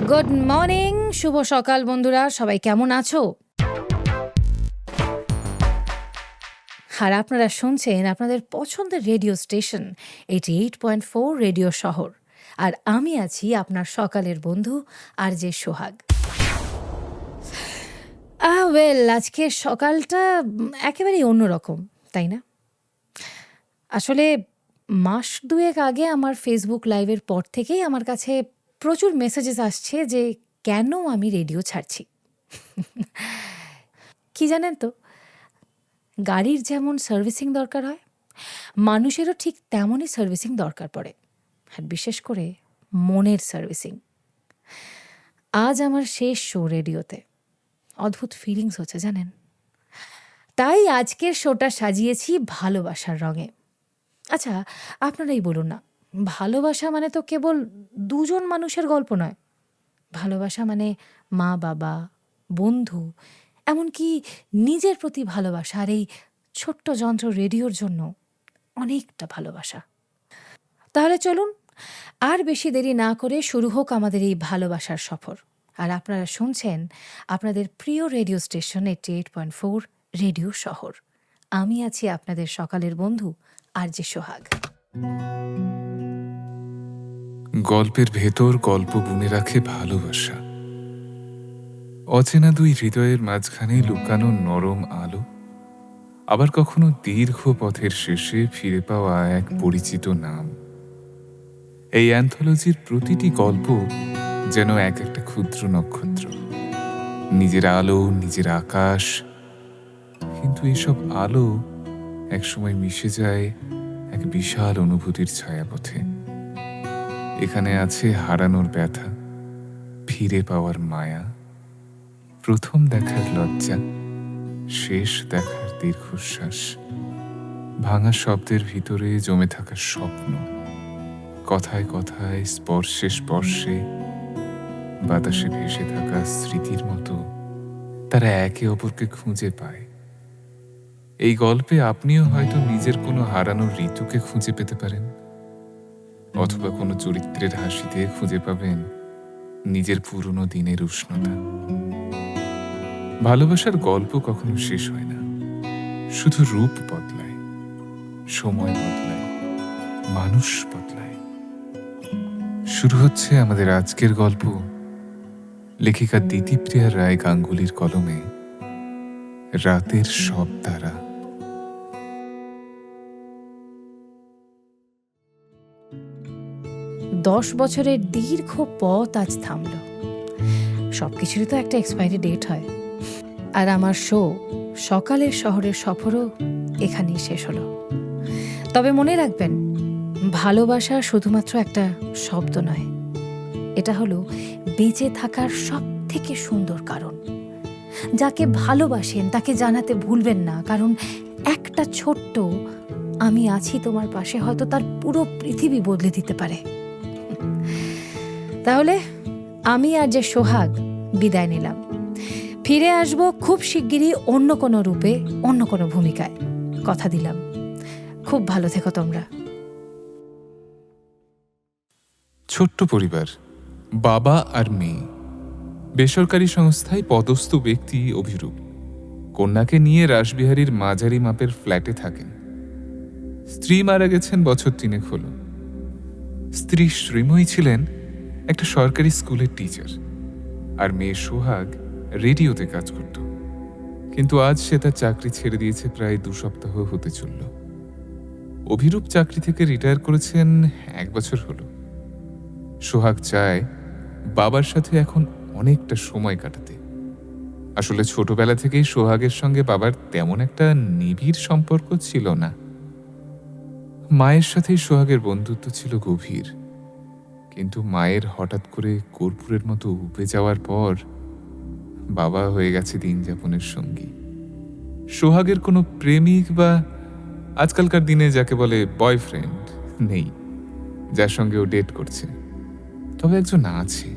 Good morning, শুভ সকাল বন্ধুরা, সবাই কেমন আছো? আর আপনারা শুনছেন আপনাদের পছন্দের রেডিও স্টেশন 88.4 রেডিও শহর। আর আমি আছি আপনার সকালের বন্ধু RJ সোহাগ। আজকের সকালটা একেবারেই অন্যরকম, তাই না? আসলে মাস দুয়েক আগে আমার ফেসবুক লাইভের পর থেকেই আমার কাছে প্রচুর মেসেজেস আসছে যে কেন আমি রেডিও ছাড়ছি। কি জানেন তো, গাড়ির যেমন সার্ভিসিং দরকার হয়, মানুষেরও ঠিক তেমনই সার্ভিসিং দরকার পড়ে, আর বিশেষ করে মনের সার্ভিসিং। আজ আমার শেষ শো রেডিওতে। অদ্ভুত ফিলিংস হচ্ছে জানেন। তাই আজকের শোটা সাজিয়েছি ভালোবাসার রঙে। আচ্ছা, আপনারাই বলুন না, ভালোবাসা মানে তো কেবল দুজন মানুষের গল্প নয়। ভালোবাসা মানে মা বাবা, বন্ধু, এমনকি নিজের প্রতি ভালোবাসা, আর এই ছোট্ট যন্ত্র রেডিওর জন্য অনেকটা ভালোবাসা। তাহলে চলুন আর বেশি দেরি না করে শুরু হোক আমাদের এই ভালোবাসার সফর। আর আপনারা শুনছেন আপনাদের প্রিয় রেডিও স্টেশন 88.4 রেডিও শহর। আমি আছি আপনাদের সকালের বন্ধু RJ সোহাগ। গল্পের ভেতর গল্প বুনে রাখে ভালোবাসা। অচেনা দুই হৃদয়ের মাঝখানে লুকানো নরম আলো, আবার কখনো দীর্ঘ পথের শেষে ফিরে পাওয়া এক পরিচিত নাম। এই অ্যান্থোলজির প্রতিটি গল্প যেন এক একটা ক্ষুদ্র নক্ষত্র, নিজের আলো, নিজের আকাশ। কিন্তু এসব আলো একসময় মিশে যায় এক বিশাল অনুভূতির ছায়াপথে। এখানে আছে হারানোর ব্যথা, ফিরে পাওয়ার মায়া, প্রথম দেখার লজ্জা, শেষ দেখার দীর্ঘশ্বাস, ভাঙা শব্দের ভিতরে জমে থাকা স্বপ্ন, কথায় কথায়, স্পর্শে স্পর্শে, বাতাসে ভেসে থাকা স্মৃতির মতো তারা একে অপরকে খুঁজে পায়। এই গল্পে আপনিও হয়তো নিজের কোনো হারানোর ঋতুকে খুঁজে পেতে পারেন, অথবা কোনো চরিত্রের হাসিতে খুঁজে পাবেন নিজের পুরনো দিনের উষ্ণতা। ভালোবাসার গল্প কখনো শেষ হয় না, শুধু রূপ বদলায়, সময় বদলায়, মানুষ বদলায়। শুরু হচ্ছে আমাদের আজকের গল্প লেখিকা দিতিপ্রিয়া রায় গাঙ্গুলির কলমে, রাতের সব তারা। 10 বছরের দীর্ঘ পথ আজ থামল। সবকিছুরই তো একটা এক্সপায়ারি ডেট হয়। আর আমার শো সকালের শহরের সফরও এখানেই শেষ হলো। তবে মনে রাখবেন, ভালোবাসা শুধুমাত্র একটা শব্দ নয়, এটা হলো বেঁচে থাকার সব থেকে সুন্দর কারণ। যাকে ভালোবাসেন তাকে জানাতে ভুলবেন না, কারণ একটা ছোট্ট আমি আছি তোমার পাশে হয়তো তার পুরো পৃথিবী বদলে দিতে পারে। তাহলে আমি RJ সোহাগ বিদায় নিলাম। ফিরে আসবো খুব শিগগিরই অন্য কোনো রূপে, অন্য কোনো ভূমিকায়। কথা দিলাম। খুব ভালো থেকো তোমরা। ছোট্ট পরিবার, বাবা আর মেয়ে, বেসরকারি সংস্থায় পদস্থ ব্যক্তি অভিরূপ কন্যাকে নিয়ে রাসবিহারীর মাঝারি মাপের ফ্ল্যাটে থাকেন। স্ত্রী মারা গেছেন বছর 3 হলো। স্ত্রী শ্রীময়ী ছিলেন একটা সরকারি স্কুলের টিচার, আর মেয়ে সোহাগ রেডিওতে কাজ করত। কিন্তু আজ সে তার চাকরি ছেড়ে দিয়েছে, প্রায় 2 সপ্তাহ হতে চলল। অভিরূপ চাকরি থেকে রিটায়ার করেছেন 1 বছর হলো। সোহাগ চায় বাবার সাথে এখন অনেকটা সময় কাটাতে। আসলে ছোটবেলা থেকেই সোহাগের সঙ্গে বাবার তেমন একটা নিবিড় সম্পর্ক ছিল না। মায়ের সাথেই সোহাগের বন্ধুত্ব ছিল গভীর, কিন্তু মায়ের হঠাৎ করে কর্পূরের মতো উপে যাওয়ার পর বাবা হয়ে গেছে দিন যাপনের সঙ্গী। সোহাগের কোনো প্রেমিক বা আজকালকার দিনে যাকে বলে বয়ফ্রেন্ড নেই, যার সঙ্গে ও ডেট করছে। তবে একজন আছে,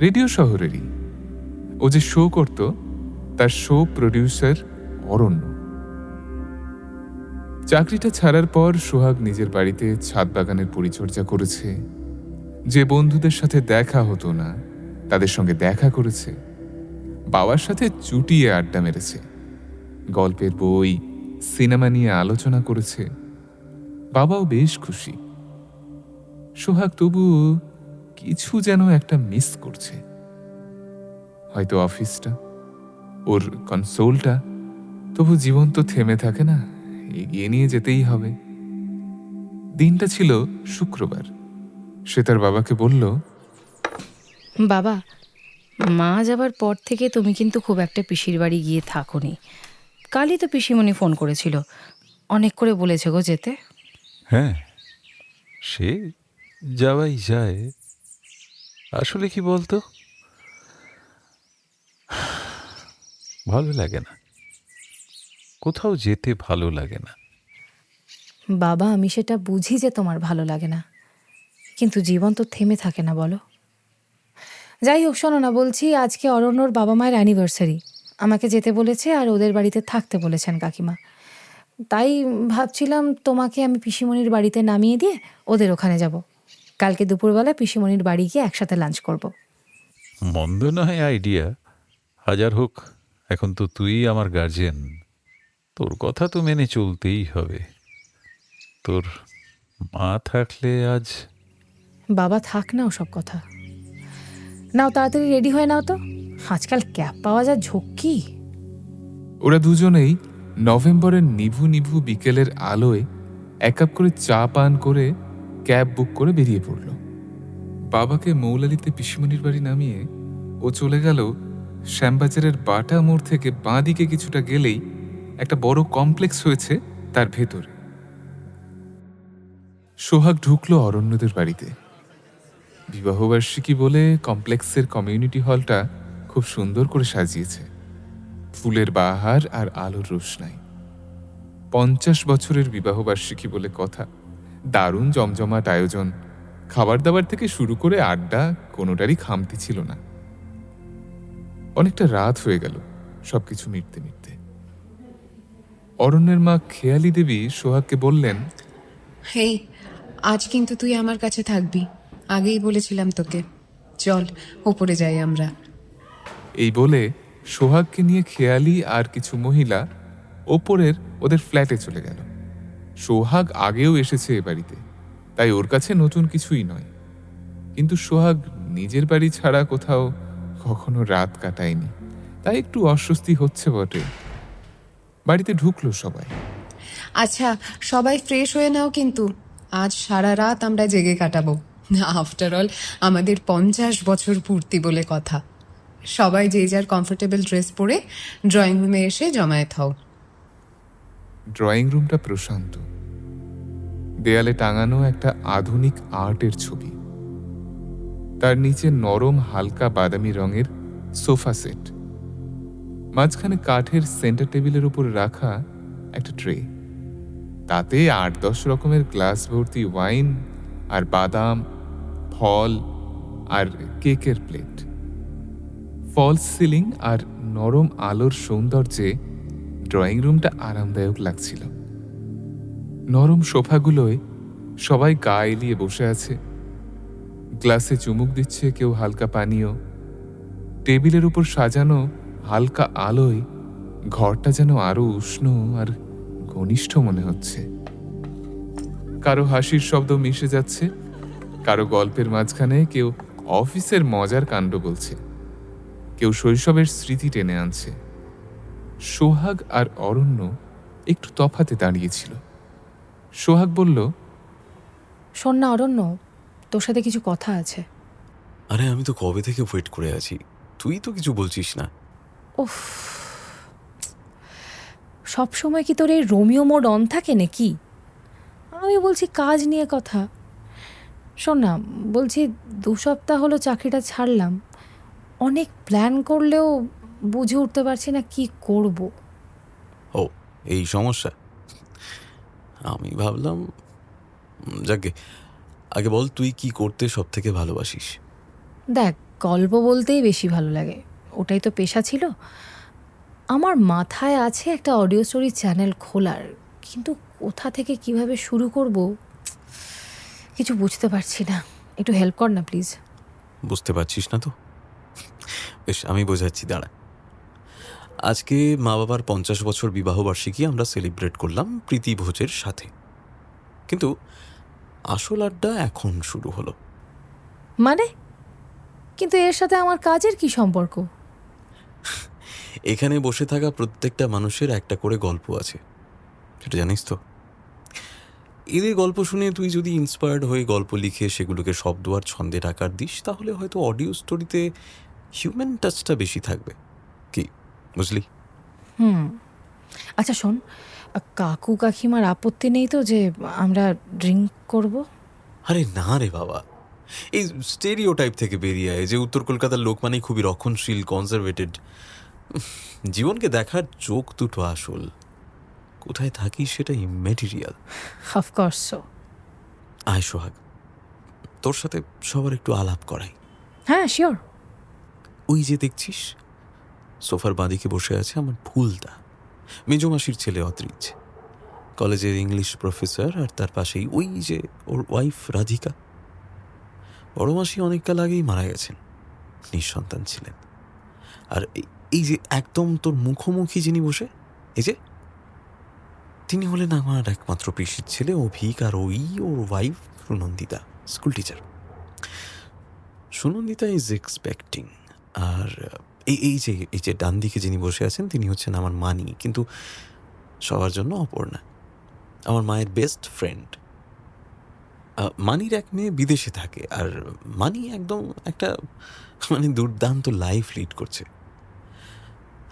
রেডিও শহরেরই। ও যে শো করত, তার শো প্রডিউসার অরণ্য। চাকরিটা ছাড়ার পর সোহাগ নিজের বাড়িতে ছাদ বাগানের পরিচর্যা করেছে। যে বন্ধুদের সাথে দেখা হতো না, তাদের সঙ্গে দেখা করেছে, বাবার সাথে চুটিয়ে আড্ডা মেরেছে, গল্পের বই সিনেমা নিয়ে আলোচনা করেছে। বাবাও বেশ খুশি। সোহাগ তবু কিছু যেন একটা মিস করছে। হয়তো অফিসটা, ওর কনসোলটা। তবু জীবন তো থেমে থাকে না, এগিয়ে নিয়ে যেতেই হবে। দিনটা ছিল শুক্রবার। সে তার বাবাকে বলল, বাবা, মা যাবার পর থেকে তুমি কিন্তু খুব একটা পিসির বাড়ি গিয়ে থাকোনি। কালই তো পিসিমণি ফোন করেছিল, অনেক করে বলেছে গো যেতে। হ্যাঁ, সে যাওয়াই যায়। আসলে কি বলতো, ভালো লাগে না, কোথাও যেতে ভালো লাগে না। বাবা, আমি সেটা বুঝি যে তোমার ভালো লাগে না, কিন্তু জীবন তো থেমে থাকে না বলো। যাই হোক, শোনো না, বলছি আজকে অরণ্যর বাবা মায়ের অ্যানিভার্সারি। আমাকে যেতে বলেছে আর ওদের বাড়িতে থাকতে বলেছেন কাকিমা। তাই ভাবছিলাম তোমাকে আমি পিসিমণির বাড়িতে নামিয়ে দিয়ে ওদের ওখানে যাব। কালকে দুপুরবেলা পিসিমণির বাড়ি গিয়ে একসাথে লাঞ্চ করব। মন্দ নয় আইডিয়া। হাজার হোক, এখন তো তুই আমার গার্জিয়ান, তোর কথা তো মেনে চলতেই হবে। তোর মা থাকলে আজ। বাবা থাক না ওসব কথা। নাও তাড়াতাড়ি রেডি হয়ে নাও তো, আজকাল ক্যাব পাওয়া যায় ঝক্কি। ওরা দুজনেই নভেম্বরের নিভু নিভু বিকেলের আলোয় এক কাপ করে চা পান করে ক্যাব বুক করে বেরিয়ে পড়ল। বাবাকে মৌলালিতে পিসিমণির বাড়ি নামিয়ে ও চলে গেল শ্যামবাজারের বাটা মোড় থেকে বাঁ দিকে কিছুটা গেলেই একটা বড় কমপ্লেক্স হয়েছে তার ভেতরে। সোহাগ ঢুকল অরণ্যদের বাড়িতে। বিবাহবার্ষিকী বলে কমপ্লেক্সের কমিউনিটি হলটা খুব সুন্দর করে সাজিয়েছে, ফুলের বাহার আর আলোর রোশনাই। 50 বছরের বিবাহবার্ষিকী বলে কথা। দারুণ জমজমাট আয়োজন, খাবার দাবার থেকে শুরু করে আড্ডা, কোনোটারই খামতি ছিল না। অনেকটা রাত হয়ে গেল সবকিছু মিটতে মিটতে। অরণ্যের মা খেয়ালি দেবী সোহাগকে বললেন, হেই, আজ কিন্তু তুই আমার কাছে থাকবি, আগেই বলেছিলাম তোকে। চল ওপরে যাই আমরা। এই বলে সোহাগকে নিয়ে খেয়ালি আর কিছু মহিলা ওপরের ওদের ফ্ল্যাটে চলে গেল। সোহাগ আগেও এসেছে এ বাড়িতে, তাই ওর কাছে নতুন কিছুই নয়। কিন্তু সোহাগ নিজের বাড়ি ছাড়া কোথাও কখনো রাত কাটায়নি, তাই একটু অস্বস্তি হচ্ছে বটে। বাড়িতে ঢুকলো সবাই। আচ্ছা, সবাই ফ্রেশ হয়ে নাও, কিন্তু আজ সারা রাত আমরা জেগে কাটাবো। আফটার অল আমাদের 50 বছর পূর্তি বলে কথা। সবাই যে যার কমফোর্টেবল ড্রেস পরে ড্রয়িং রুমে এসে জমায়েত হও। ড্রয়িং রুমটা প্রশান্ত, দেয়ালে টাঙানো একটা আধুনিক আর্টের ছবি, তার নিচে নরম হালকা বাদামি রঙের সোফা সেট, মাঝখানে কাঠের সেন্টার টেবিলের উপর রাখা একটা ট্রে, তাতে 8-10 রকমের গ্লাস ভর্তি ওয়াইন আর বাদাম, ফল আর কেকের প্লেট। ফলস সিলিং আর নরম আলোর সৌন্দর্যে ড্রয়িং রুমটা আরামদায়ক লাগছিল। নরম সোফাগুলোয় সবাই গা এলিয়ে বসে আছে, গ্লাসে চুমুক দিচ্ছে কেউ হালকা পানীয়। টেবিলের উপর সাজানো হালকা আলোয় ঘরটা যেন আরো উষ্ণ আর ঘনিষ্ঠ মনে হচ্ছে। কারো হাসির শব্দ মিশে যাচ্ছে, কারো গল্পের মাঝখানে কেউ অফিসের মজার কাণ্ড বলছে, কেউ শৈশবের স্মৃতি টেনে আনছে। সোহাগ আর অরণ্য একটু তফাতে দাঁড়িয়েছিল। সোহাগ বলল, শোন না অরণ্য, তোর সাথে কিছু কথা আছে। আরে আমি তো কবে থেকে ওয়েট করে আছি, তুই তো কিছু বলছিস না। উফ, সব সময় কি তোর এই রোমিও মোড অন থাকে নাকি? আমি বলছি কাজ নিয়ে কথা। শোন না, বলছি 2 সপ্তাহ হলো চাকরিটা ছাড়লাম, অনেক প্ল্যান করলেও বুঝে উঠতে পারছি না কি করব। ও, এই সমস্যা? আমি ভাবলাম, যাকে আগে বল, তুই কি করতে সব থেকে ভালোবাসিস? দেখ, গল্প বলতেই বেশি ভালো লাগে, ওটাই তো পেশা ছিল। আমার মাথায় আছে একটা অডিও স্টোরি চ্যানেল খোলার, কিন্তু কোথা থেকে কিভাবে শুরু করব কিছু বুঝতে পারছি না। একটু হেল্প কর না প্লিজ। বুঝতে পারছিস না তো? বেশ, আমি বোঝাচ্ছি, দাঁড়া। আজকে মা বাবার 50 বছর বিবাহবার্ষিকী আমরা সেলিব্রেট করলাম প্রীতি ভোজের সাথে, কিন্তু আসল আড্ডা এখন শুরু হলো। মানে? কিন্তু এর সাথে আমার কাজের কি সম্পর্ক? এখানে বসে থাকা প্রত্যেকটা মানুষের একটা করে গল্প আছে, সেটা জানিস তো? এদের গল্প শুনে তুই যদি ইন্সপায়ার্ড হয়ে গল্প লিখে সেগুলোকে শব্দ আর ছন্দের আকার দিস, তাহলে হয়তো অডিও স্টোরিতে হিউম্যান টাচটা বেশি থাকবে। কি বুঝলি? আচ্ছা শোন, কাকু কাকিমার আপত্তি নেই তো যে আমরা ড্রিঙ্ক করব? আরে না রে বাবা, এই স্টেরিওটাইপ থেকে বেরিয়ে আয় যে উত্তর কলকাতার লোক মানেই খুবই রক্ষণশীল, কনজারভেটেড। জীবনকে দেখার চোখ দুটো আসল, কোথায় থাকি সেটা ইম্যাটেরিয়াল। Of course so. আয় সোহাগ, তোর সাথে সবার একটু আলাপ করাই। হ্যাঁ শিওর। ওই যে দেখছিস সোফার বাঁদিকে বসে আছে আমার ফুলদা, মেজমাসির ছেলে অদ্রিজ, কলেজের ইংলিশ প্রফেসর। আর তার পাশেই ওই যে ওর ওয়াইফ রাধিকা। বড় মাসি অনেককাল আগেই মারা গেছেন, নিঃসন্তান ছিলেন। আর এই যে একদম তোর মুখোমুখি যিনি বসে, এই যে তিনি হলেন আমার একমাত্র পিসির ছেলে অভিক, আর ওই ওর wife Sunandita, school teacher. Sunandita is expecting. আর এই যে ডান দিকে যিনি বসে আছেন তিনি হচ্ছেন আমার মানি, কিন্তু সবার জন্য অপর্ণা, আমার মায়ের বেস্ট ফ্রেন্ড। মানির এক মেয়ে বিদেশে থাকে, আর মানি একদম একটা মানে দুর্দান্ত লাইফ লিড করছে।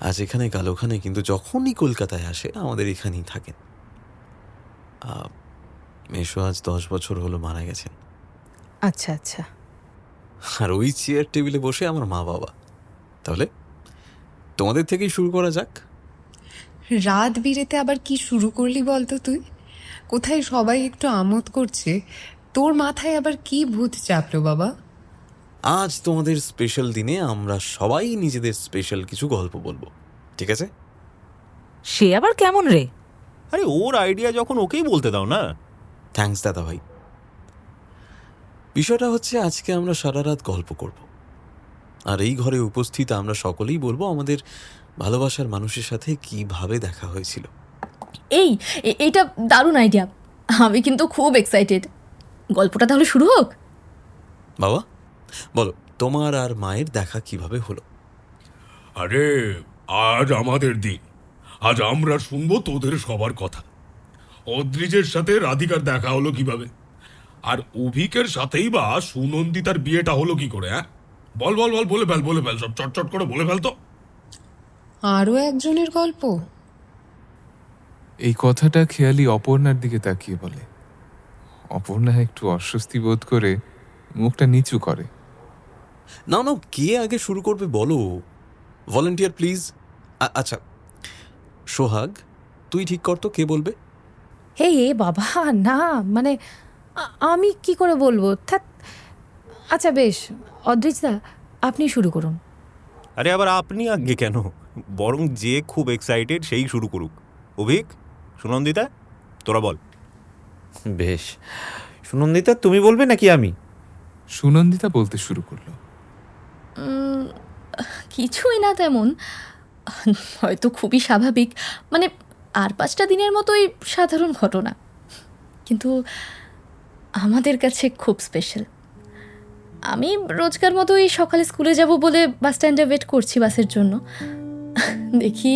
আজ এখানে কাল ওখানে, কিন্তু যখনই কলকাতায় আসে আমাদের এখানেই থাকেন। মেশো আজ 10 বছর হলো মারা গেছেন। আচ্ছা আচ্ছা। আর ওই চেয়ার টেবিলে বসে আমার মা বাবা। তাহলে তোমাদের থেকেই শুরু করা যাক। রাত বিরেতে আবার কি শুরু করলি বলতো তুই? কোথায় সবাই একটু আমোদ করছে, তোর মাথায় আবার কি ভূত চাপলো বাবা? আজ তোমাদের স্পেশাল দিনে আমরা সবাই নিজেদের স্পেশাল কিছু গল্প বলবো, ঠিক আছে? সে আবার কেমন রে? আরে ওর আইডিয়া যখন ওকেই বলতে দাও না। থ্যাঙ্কস দাদা ভাই। বিষয়টা হচ্ছে আজকে আমরা সারা রাত গল্প করব, আর এই ঘরে উপস্থিত আমরা সকলেই বলবো আমাদের ভালোবাসার মানুষের সাথে কিভাবে দেখা হয়েছিল। এইটা দারুণ আইডিয়া। আমি কিন্তু খুব এক্সাইটেড। গল্পটা তাহলে শুরু হোক। বাবা বলো, তোমার আর মায়ের দেখা কিভাবে হলো? আরে আজ আমাদের দিন, আজ আমরা শুনবো তোদের সবার কথা। অদ্রিজের সাথে রাধিকার দেখা হলো কিভাবে, আর অভিকের সাথেই বা সুনন্দিতার বিয়েটা হলো কি করে? হ্যাঁ বল বল বল, বলে ফেল সব, চটচট করে বলে ফেল তো। আরও একজনের গল্প? এই কথাটা খেয়ালি অপর্ণার দিকে তাকিয়ে বলে। অপর্ণা একটু অস্বস্তি বোধ করে মুখটা নিচু করে। না না, কে আগে শুরু করবে বলো? Volunteer please. আচ্ছা সোহাগ, তুই ঠিক কর তো কে বলবে। হে এ বাবা, না মানে আমি কি করে বলবো? আচ্ছা বেশ, অদ্রিজদা আপনি শুরু করুন। আরে আবার আপনি আগে কেন, বরং যে খুব এক্সাইটেড সেই শুরু করুক। অভিক, সুনন্দিতা, তোরা বল। বেশ, সুনন্দিতা তুমি বলবে নাকি আমি? সুনন্দিতা বলতে শুরু করলো। কিছুই না তেমন, হয়তো খুবই স্বাভাবিক, মানে আর 5টা দিনের মতোই সাধারণ ঘটনা, কিন্তু আমাদের কাছে খুব স্পেশাল। আমি রোজকার মতোই সকালে স্কুলে যাব বলে বাস স্ট্যান্ডে ওয়েট করছি বাসের জন্য। দেখি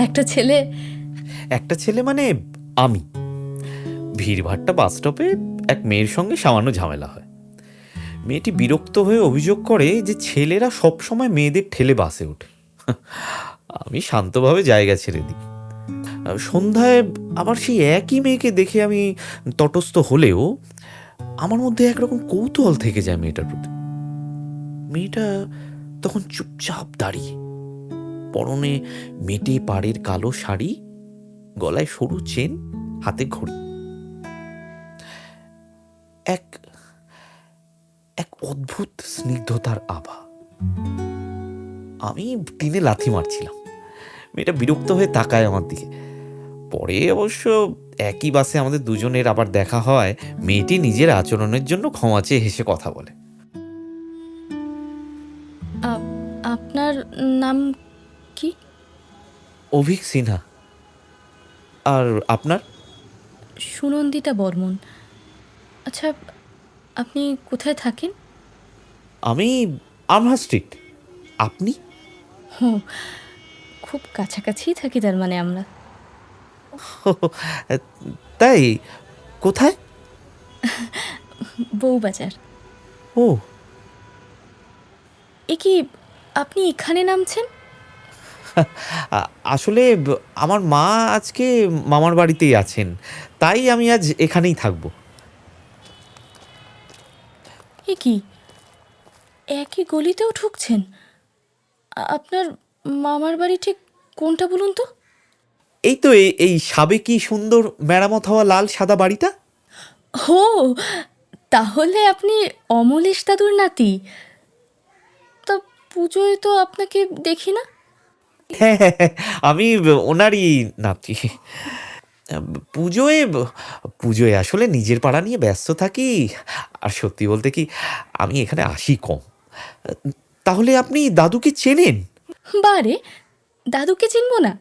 একটা ছেলে মানে আমি। ভিড়ভাট্টা বাস স্টপে এক মেয়ের সঙ্গে সামান্য ঝামেলা হয়। মেয়েটি বিরক্ত হয়ে অভিযোগ করে যে ছেলেরা সবসময় মেয়েদের ঠেলে বাসে ওঠে। আমি শান্তভাবে জায়গা ছেড়ে দিই। সন্ধ্যায় আবার সেই একই মেয়েকে দেখে আমি তটস্থ হলেও আমার মধ্যে একরকম কৌতূহল থেকে যায় মেয়েটার প্রতি। মেয়েটা তখন চুপচাপ দাঁড়িয়ে, পরনে মেটে পাড়ের কালো শাড়ি, গলায় সরু চেন, হাতে ঘড়ি। এক অদ্ভুত স্নিগ্ধতার আভা। আমি টিনে লাথি মারছিলাম। মেয়েটা বিরক্ত হয়ে তাকায় আমার দিকে। পরে অবশ্য একই বাসে আমাদের দুজনের আবার দেখা হয়। মেয়েটি নিজের আচরণের জন্য ক্ষমা চেয়ে হেসে কথা বলে। আপনার নাম কি? অভিক সিনহা। আর আপনার? সুনন্দিতা বর্মন। আচ্ছা, আপনি কোথায় থাকেন? আমি আমহা স্ট্রিট। আপনি? ও, খুব কাছাকাছিই থাকি তার মানে আমরা। তাই? কোথায়? বউবাজার। ও, এ কি, আপনি এখানে নামছেন? আসলে আমার মা আজকে মামার বাড়িতেই আছেন, তাই আমি আজ এখানেই থাকবো। এ কি, একই গলিতেও ঢুকছেন? আপনার মামার বাড়ি ঠিক কোনটা বলুন তো? এই তো এই সাবেকি সুন্দর মেরামত হওয়া লাল সাদা বাড়িটা। ও, তাহলে আপনি অমলেশ দাদুর নাতি। তা পুজোয় তো আপনাকে দেখি না। হ্যাঁ হ্যাঁ হ্যাঁ, আমি ওনারই নাতি। পুজোয় পুজোয় আসলে নিজের পাড়া নিয়ে ব্যস্ত থাকি, আর সত্যি বলতে কি আমি এখানে আসি কম। তাহলে আপনি দাদুকে চেনেন? বারে, দাদুকে চিনব না?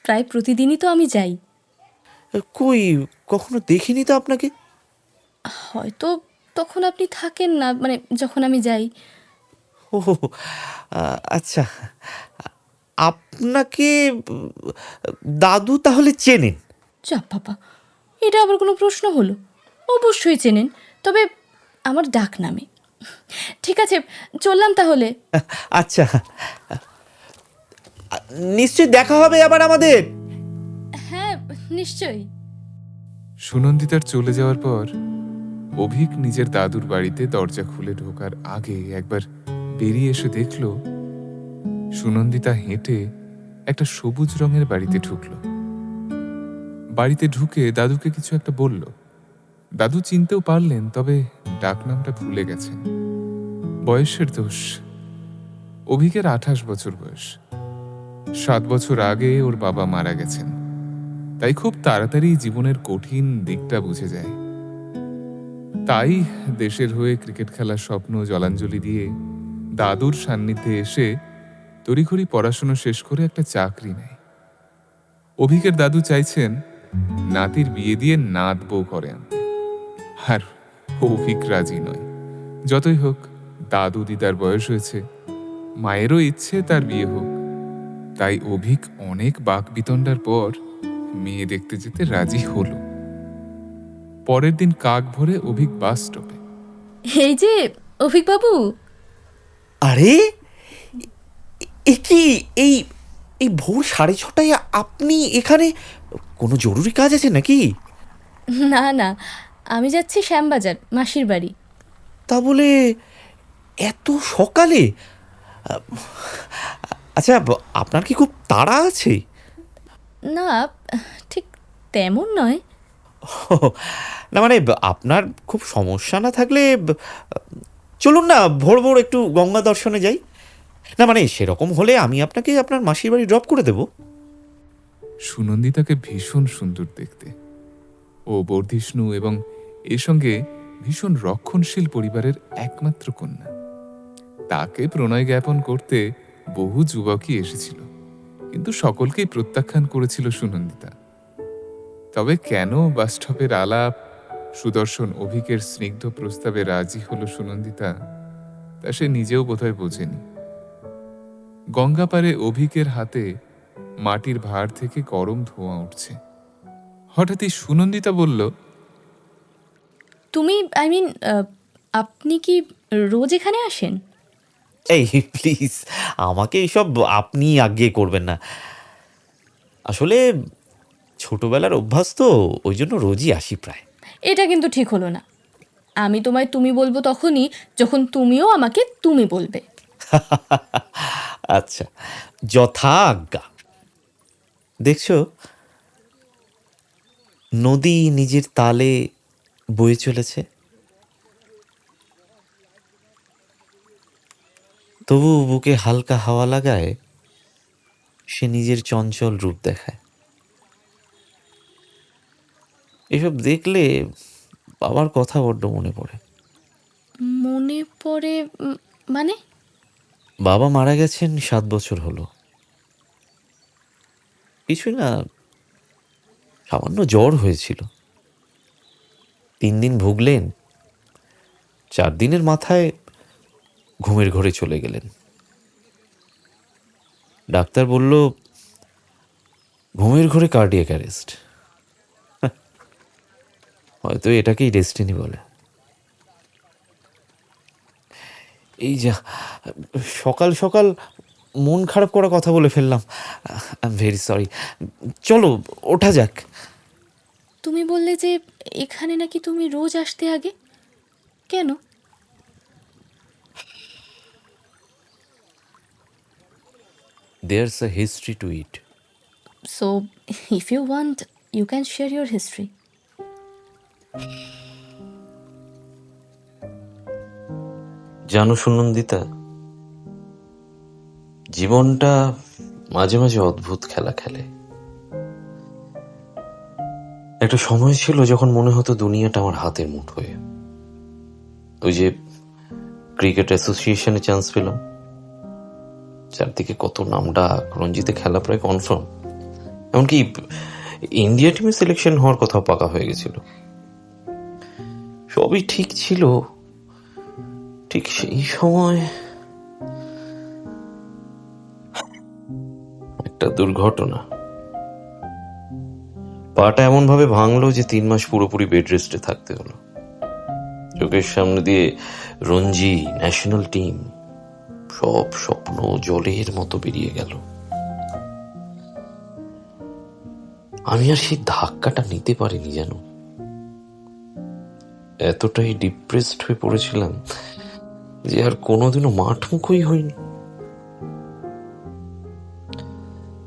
প্রায় প্রতিদিনই তো আমি যাই। কই, কখনো দেখিনি তো আপনাকে। হয়তো তখন আপনি থাকেন না, মানে যখন আমি যাই। ও, আচ্ছা, আপনাকে দাদু তাহলে চেনেন? যা বাবা, এটা আবার কোনো প্রশ্ন হলো? অবশ্যই চেনেন, তবে আমার ডাক নামে। ঠিক আছে, চললাম তাহলে। আচ্ছা, নিশ্চয়ই দেখা হবে আবার আমাদের। হ্যাঁ, নিশ্চয়ই। সুনন্দিতার চলে যাওয়ার পর অভিক নিজের দাদুর বাড়িতে দরজা খুলে ঢোকার আগে একবার বেরিয়ে এসে দেখল সুনন্দিতা হেঁটে একটা সবুজ রঙের বাড়িতে ঢুকল। বাড়িতে ঢুকে দাদুকে কিছু একটা বলল। দাদু চিনতেও পারলেন, তবে ডাকনামটা ভুলে গেছেন। বয়সের দোষ। অভিকের 28 বছর বয়স। 7 বছর আগে ওর বাবা মারা গেছেন, তাই খুব তাড়াতাড়ি জীবনের কঠিন দিকটা বুঝে যায়। তাই দেশের হয়ে ক্রিকেট খেলার স্বপ্ন জলাঞ্জলি দিয়ে দাদুর সান্নিধ্যে এসে তড়িঘড়ি পড়াশোনা শেষ করে একটা চাকরি নেয়। অভিকের দাদু চাইছেন নাতির বিয়ে দিয়ে নাত বউ করে আনতে, আর অভিক রাজি নয়। যতই হোক, দাদু দিদার বয়স হয়েছে, মায়েরও ইচ্ছে তার বিয়ে হোক। তাই অভিক অনেক বাকবিতণ্ডার পর মেয়ে দেখতে যেতে রাজি হলো। পরের দিন কাক ভরে অভিক বাস স্টপে। এই যে অভিক বাবু। আরে, এ কি, এই এই ভোর 6:30টায় আপনি এখানে? কোনো জরুরি কাজ আছে নাকি? না না, আমি যাচ্ছি শ্যামবাজার, মাসির বাড়ি। তা বলে এত সকালে? আচ্ছা, আপনার কি খুব তাড়া আছে? না, ঠিক তেমন নয়। না মানে, আপনার খুব সমস্যা না থাকলে চলুন না, ভোর ভোর একটু গঙ্গা দর্শনে যাই। না মানে, সেরকম হলে আমি আপনাকে আপনার মাসির বাড়ি ড্রপ করে দেব। সুনন্দিতাকে ভীষণ সুন্দর দেখতে। ও বর্ধিষ্ণু এবং এর সঙ্গে ভীষণ রক্ষণশীল পরিবারের একমাত্র কন্যা। তাকে প্রণয় জ্ঞাপন করতে বহু যুবকই এসেছিল, কিন্তু সকলকেই প্রত্যাখ্যান করেছিল সুনন্দিতা। তবে কেন বাসস্টপের আলাপ, সুদর্শন অভিকের স্নিগ্ধ প্রস্তাবে রাজি হলো সুনন্দিতা, তা সে নিজেও বোধহয় বোঝেনি। গঙ্গাপাড়ে অভিকের হাতে মাটির ভাঁড় থেকে গরম ধোঁয়া উঠছে। হঠাৎই সুনন্দিতা বলল, তুমি, আই মিন, আপনি কি রোজ এখানে আসেন? এই প্লিজ, আমাকে এসব আপনি আজ্ঞে করবেন না। আসলে ছোটবেলার অভ্যাস তো, ওই জন্য রোজই আসি প্রায়। এটা কিন্তু ঠিক হলো না। আমি তোমায় তুমি বলবো তখনই যখন তুমিও আমাকে তুমি বলবে। আচ্ছা, যথা আজ্ঞা। দেখছো, নদী নিজের তালে বয়ে চলেছে, তবু বুকে হালকা হাওয়া লাগায় সে নিজের চঞ্চল রূপ দেখায়। এসব দেখলে বাবার কথা বড্ড মনে পড়ে। মনে পড়ে? মানে? বাবা মারা গেছেন 7 বছর হলো। কিছুই না, সামান্য জ্বর হয়েছিল। 3 দিন ভুগলেন, 4 দিনের মাথায় ঘুমের ঘোরে চলে গেলেন। ডাক্তার বলল ঘুমের ঘোরে কার্ডিয়াক অ্যারেস্ট। হয়তো এটাকেই ডেস্টিনি বলে। এই যা, সকাল সকাল মন খারাপ করা কথা বলে ফেললাম। I am very sorry. চলো ওঠা যাক। তুমি বললে যে এখানে নাকি তুমি রোজ আসতে আগে, কেন? There's a history to it. So, if you want, you can share your history. জানো সুনন্দিতা, জীবনটা মাঝে মাঝে অদ্ভুত খেলা খেলে। একটা সময় ছিল যখন মনে হতো দুনিয়াটা আমার হাতের মুঠোয়। ওই যে ক্রিকেট অ্যাসোসিয়েশনে চান্স পেলাম, চারদিকে কত নামডাক, রঞ্জিতে খেলা প্রায় কনফার্ম, এমনকি ইন্ডিয়া টিমে সিলেকশন হওয়ার কথাও পাকা হয়ে গেছিল। সবই ঠিক ছিল, ঠিক সেই সময় একটা দুর্ঘটনা। পাটা এমন ভাবে ভাঙলো যে 3 মাস পুরোপুরি বেড রেস্টে থাকতে হলো। চোখের সামনে দিয়ে রঞ্জি, ন্যাশনাল টিম, সব স্বপ্ন জলের মতো বেরিয়ে গেল। আমি আর সেই ধাক্কাটা নিতে পারিনি জানো। এতটাই ডিপ্রেসড হয়ে পড়েছিলাম যে আর কোনোদিনও মাঠমুখই হইনি।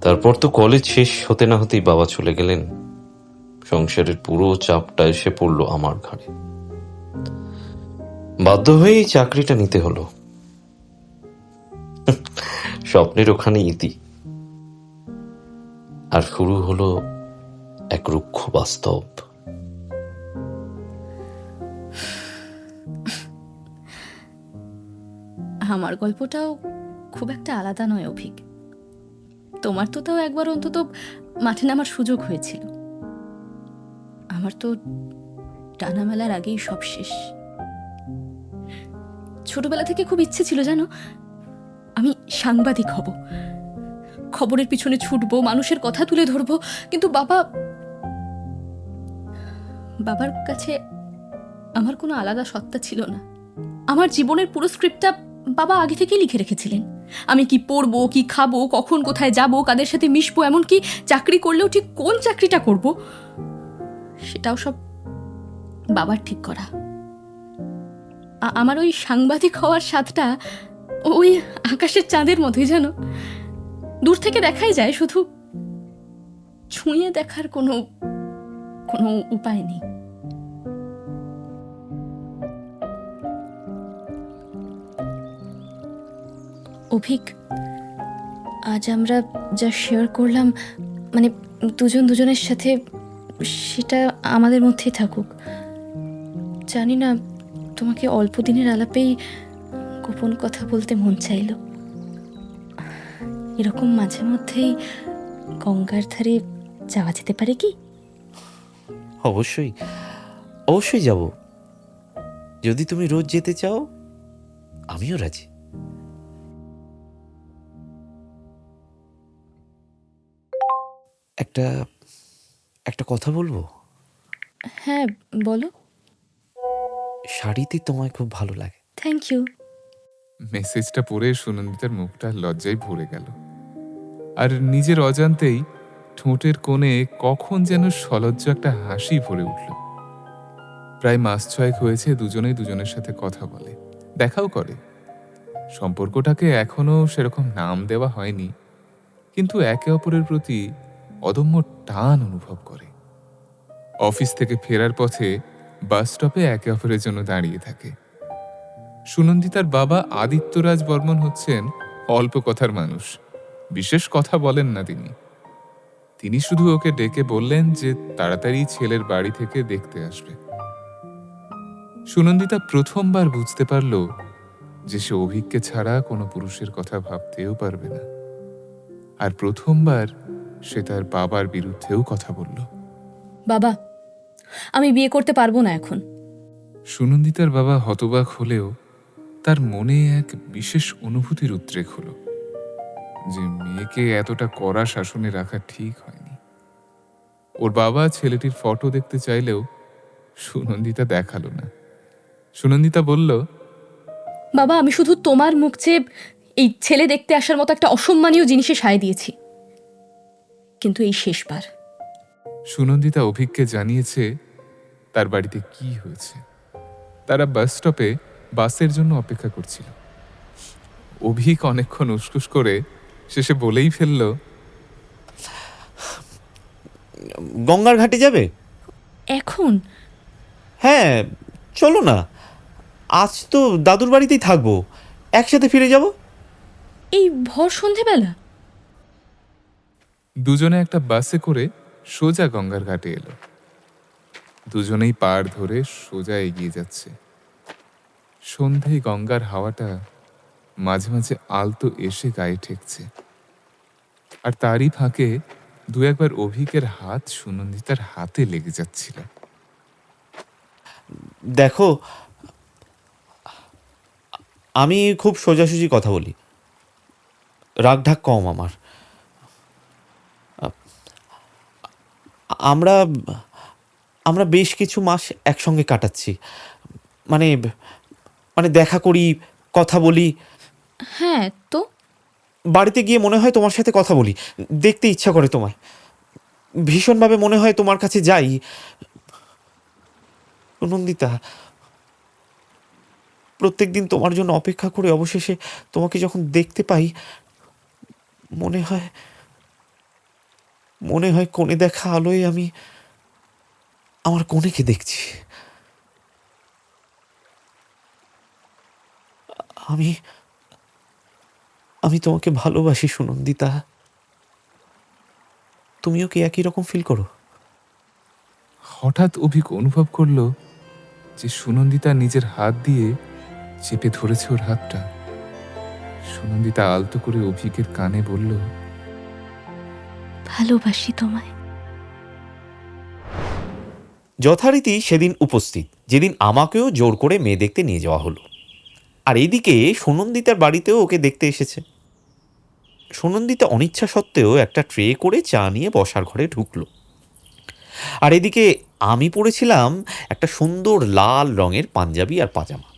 তারপর তো কলেজ শেষ হতে না হতেই বাবা চলে গেলেন। সংসারের পুরো চাপটা এসে পড়লো আমার ঘাড়ে। বাধ্য হয়ে এই চাকরিটা নিতে হলো। স্বপ্নের ওখানে ইতি, আর শুরু হলো এক রুক্ষ বাস্তব। আমার গল্পটাও খুব একটা আলাদা নয় অভিক। তোমার তো তাও একবার অন্তত মাঠে নামার সুযোগ হয়েছিল। আমার তো টানা মেলার আগেই সব শেষ। ছোটবেলা থেকে খুব ইচ্ছে ছিল জানো, আমি সাংবাদিক হব, খবরের পিছনে ছুটবো, মানুষের কথা তুলে ধরবো। কিন্তু বাবার কাছে আমার কোনো আলাদা সত্তা ছিল না। আমার জীবনের পুরো স্ক্রিপ্টটা বাবা আগে থেকেই লিখে রেখেছিলেন। আমি কি পড়বো, কি খাবো, কখন কোথায় যাব, কাদের সাথে মিশবো, এমনকি চাকরি করলেও ঠিক কোন চাকরিটা করব সেটাও সব বাবার ঠিক করা। আমার ওই সাংবাদিক হওয়ার স্বাদটা ওই আকাশের চাঁদের মতোই জানো। দূর থেকে দেখাই যায়, শুধু ছুঁয়ে দেখার কোনো উপায় নেই। অভিক, আজ আমরা যা শেয়ার করলাম, মানে দুজন দুজনের সাথে, সেটা আমাদের মধ্যেই থাকুক। জানি না, তোমাকে অল্প দিনের আলাপেই গোপন কথা বলতে মন চাইল। এরকম মাঝে মধ্যেই গঙ্গার ধারে যাওয়া যেতে পারে কি? অবশ্যই, অবশ্যই যাব। যদি তুমি রোজ যেতে চাও, আমিও রাজি। একটা কথা বলবো? হ্যাঁ বলো। শাড়িতে তোমায় খুব ভালো লাগে। Thank you. মেসেজটা পড়ে সুনন্দিতার মুখটা লজ্জায় ভরে গেল, আর নিজের অজান্তেই ঠোঁটের কোণে কখন যেন সলজ্জ একটা হাসি ভরে উঠল। প্রায় মাস 6 হয়েছে দুজনেই দুজনের সাথে কথা বলে, দেখাও করে। সম্পর্কটাকে এখনো সেরকম নাম দেওয়া হয়নি, কিন্তু একে অপরের প্রতি অদম্য টান অনুভব করে। অফিস থেকে ফেরার পথে বাস স্টপে একে অপরের জন্য দাঁড়িয়ে থাকে। সুনন্দিতার বাবা আদিত্যরাজ বর্মন হচ্ছেন অল্প কথার মানুষ, বিশেষ কথা বলেন না তিনি শুধু ওকে ডেকে বললেন যে তাড়াতাড়ি ছেলের বাড়ি থেকে দেখতে আসবে। সুনন্দিতা প্রথমবার বুঝতে পারল যে সে অভিককে ছাড়া কোনো পুরুষের কথা ভাবতেও পারবে না। আর প্রথমবার সে তার বাবার বিরুদ্ধেও কথা বলল। বাবা, আমি বিয়ে করতে পারবো না এখন। সুনন্দিতার বাবা হতবাক হলেও তার মনে এক বিশেষ অনুভূতির উদ্রেক হলো যে মেয়েকে এতটা কড়া শাসনে রাখা ঠিক হয়নি। ওর বাবা ছেলেটির ফটো দেখতে চাইলেও সুনন্দিতা দেখালো না। সুনন্দিতা বলল, বাবা, আমি শুধু তোমার মুখ চেয়ে এই ছেলে দেখতে আসার মতো একটা অসম্মানীয় জিনিসে সায় দিয়েছি, কিন্তু এই শেষবার। সুনন্দিতা অভিককে জানিয়েছে তার বাড়িতে কি হয়েছে। তারা বাস স্টপে বাসের জন্য অপেক্ষা করছিল। অভিক অনেকক্ষণ উসকুস করে শেষে বলেই ফেলল, গঙ্গার ঘাটে যাবে? এখন? হ্যাঁ, চলো না, আজ তো দাদুর বাড়িতেই থাকবো, একসাথে ফিরে যাব। এই ভর সন্ধেবেলা? দুজনে একটা বাসে করে সোজা গঙ্গার ঘাটে এলো। দুজনেই পাড় ধরে সোজা এগিয়ে যাচ্ছে। সন্ধে গঙ্গার হাওয়াটা মাঝে মাঝে আলতো এসে গায়ে ঠেকছে, আর তারই ফাঁকে দু একবার অভিকের হাত সুনন্দিতার হাতে লেগে যাচ্ছিল। দেখো, আমি খুব সোজাসুজি কথা বলি, রাগঢাক কম আমার। আমরা আমরা বেশ কিছু মাস একসঙ্গে কাটাচ্ছি, মানে মানে দেখা করি, কথা বলি। হ্যাঁ, তো বাড়িতে গিয়ে মনে হয় তোমার সাথে কথা বলি, দেখতে ইচ্ছা করে তোমায়, ভীষণভাবে মনে হয় তোমার কাছে যাই। নন্দিতা, প্রত্যেক দিন তোমার জন্য অপেক্ষা করে অবশেষে তোমাকে যখন দেখতে পাই, মনে হয় কোণে দেখা আলোয় আমি আমার কোণেকে দেখছি। আমি তোমাকে ভালোবাসি সুনন্দিতা। তুমিও কি একই রকম ফিল করো? হঠাৎ অভিক অনুভব করল যে সুনন্দিতা নিজের হাত দিয়ে চেপে ধরেছে ওর হাতটা। সুনন্দিতা আলতো করে অভিকের কানে বলল, ভালোবাসি তোমায়। যথারীতি সেদিন উপস্থিত, যেদিন আমাকেও জোর করে মেয়ে দেখতে নিয়ে যাওয়া হলো। আর এইদিকে সুনন্দিতার বাড়িতেও ওকে দেখতে এসেছে। সুনন্দিতা অনিচ্ছা সত্ত্বেও একটা ট্রে করে চা নিয়ে বসার ঘরে ঢুকলো। আর এদিকে আমি পরেছিলাম একটা সুন্দর লাল রঙের পাঞ্জাবি আর পাজামা।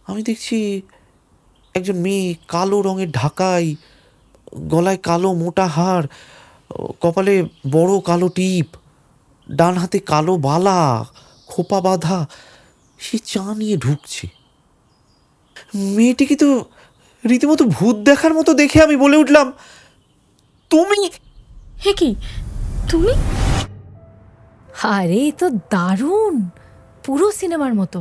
আমি দেখছি একজন মেয়ে কালো রঙের ঢাকাই, গলায় কালো মোটা হার, কপালে বড় কালো টিপ, ডান হাতে কালো বালা, খোপা বাঁধা, সে চা নিয়ে ঢুকছে। মেয়েটিকে তো রীতিমতো ভূত দেখার মতো দেখে আমি বলে উঠলাম, তুমি? হে কি, তুমি? আরে এ তো দারুণ, পুরো সিনেমার মতো।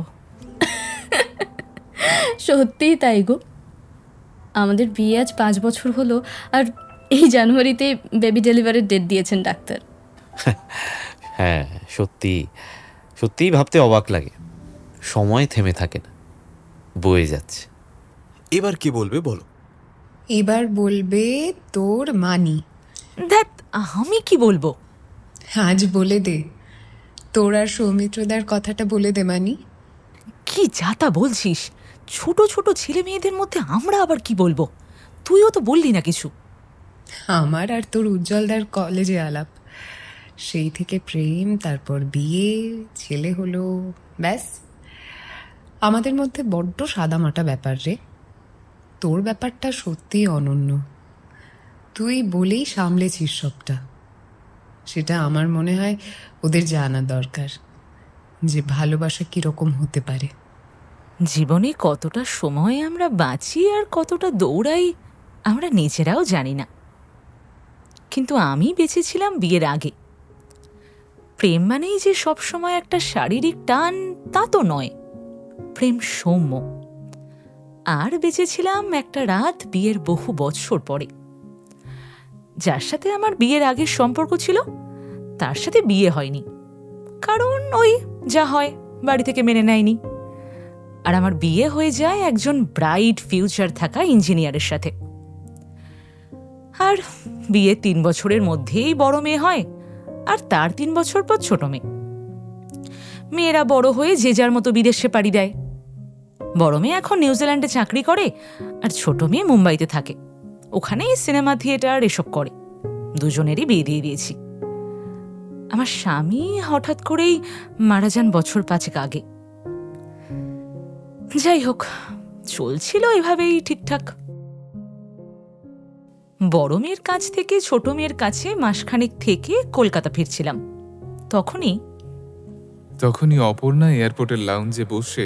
সত্যিই তাই গো। আমাদের বিয়ে আজ 5 বছর হলো, আর এই জানুয়ারিতে বেবি ডেলিভারির ডেট দিয়েছেন ডাক্তার। হ্যাঁ, সত্যিই ভাবতে অবাক লাগে, সময় থেমে থাকে না, বয়ে যাচ্ছে। এবার কি বলবে বলো? এবার বলবে তোর মানি। ধ্যাত, আমি কি বলবো? আজ বলে দে, তোর আর সৌমিত্রদার কথাটা বলে দে মানি। কি যাতা বলছিস? ছোট ছোট ছেলে মেয়েদের মধ্যে আমরা আবার কি বলবো? তুইও তো বললি না কিছু। আমার আর তোর উজ্জ্বলদার কলেজে আলাপ, সেই থেকে প্রেম, তারপর বিয়ে, ছেলে হলো, ব্যাস। আমাদের মধ্যে বড্ড সাদামাটা ব্যাপার রে। তোর ব্যাপারটা সত্যিই অনন্য, তুই বলেই সামলেছিস সবটা। সেটা আমার মনে হয় ওদের জানা দরকার, যে ভালোবাসা কীরকম হতে পারে। জীবনে কতটা সময় আমরা বাঁচি আর কতটা দৌড়াই আমরা নিজেরাও জানি না। কিন্তু আমি বেঁচেছিলাম বিয়ের আগে। প্রেম মানেই যে সবসময় একটা শারীরিক টান, তা তো নয়। প্রেম সৌম্য। আর বেঁচেছিলাম একটা রাত বিয়ের বহু বৎসর পরে। যার সাথে আমার বিয়ের আগের সম্পর্ক ছিল তার সাথে বিয়ে হয়নি, কারণ ওই যা হয়, বাড়ি থেকে মেনে নেয়নি। আর আমার বিয়ে হয়ে যায় একজন ব্রাইট ফিউচার থাকা ইঞ্জিনিয়ারের সাথে। আর বিয়ে 3 বছরের মধ্যেই বড় মেয়ে হয়, আর তার 3 বছর পর ছোট মেয়ে। মেয়েরা বড় হয়ে যে যার মতো বিদেশে পাড়ি দেয়। বড় মেয়ে এখন নিউজিল্যান্ডে চাকরি করে, আর ছোট মেয়ে মুম্বাইতে থাকে, ওখানেই সিনেমা থিয়েটার এসব করে। দুজনেরই বিয়ে দিয়ে দিয়েছি। আমার স্বামী হঠাৎ করেই মারা যান বছর 5 আগে। যাই হোক, চলছিল এভাবেই ঠিকঠাক। বড় মেয়ের কাছ থেকে ছোট মেয়ের কাছে মাসখানেক থেকে কলকাতা ফিরছিলাম। তখনই অপর্ণা এয়ারপোর্টের লাউঞ্জে বসে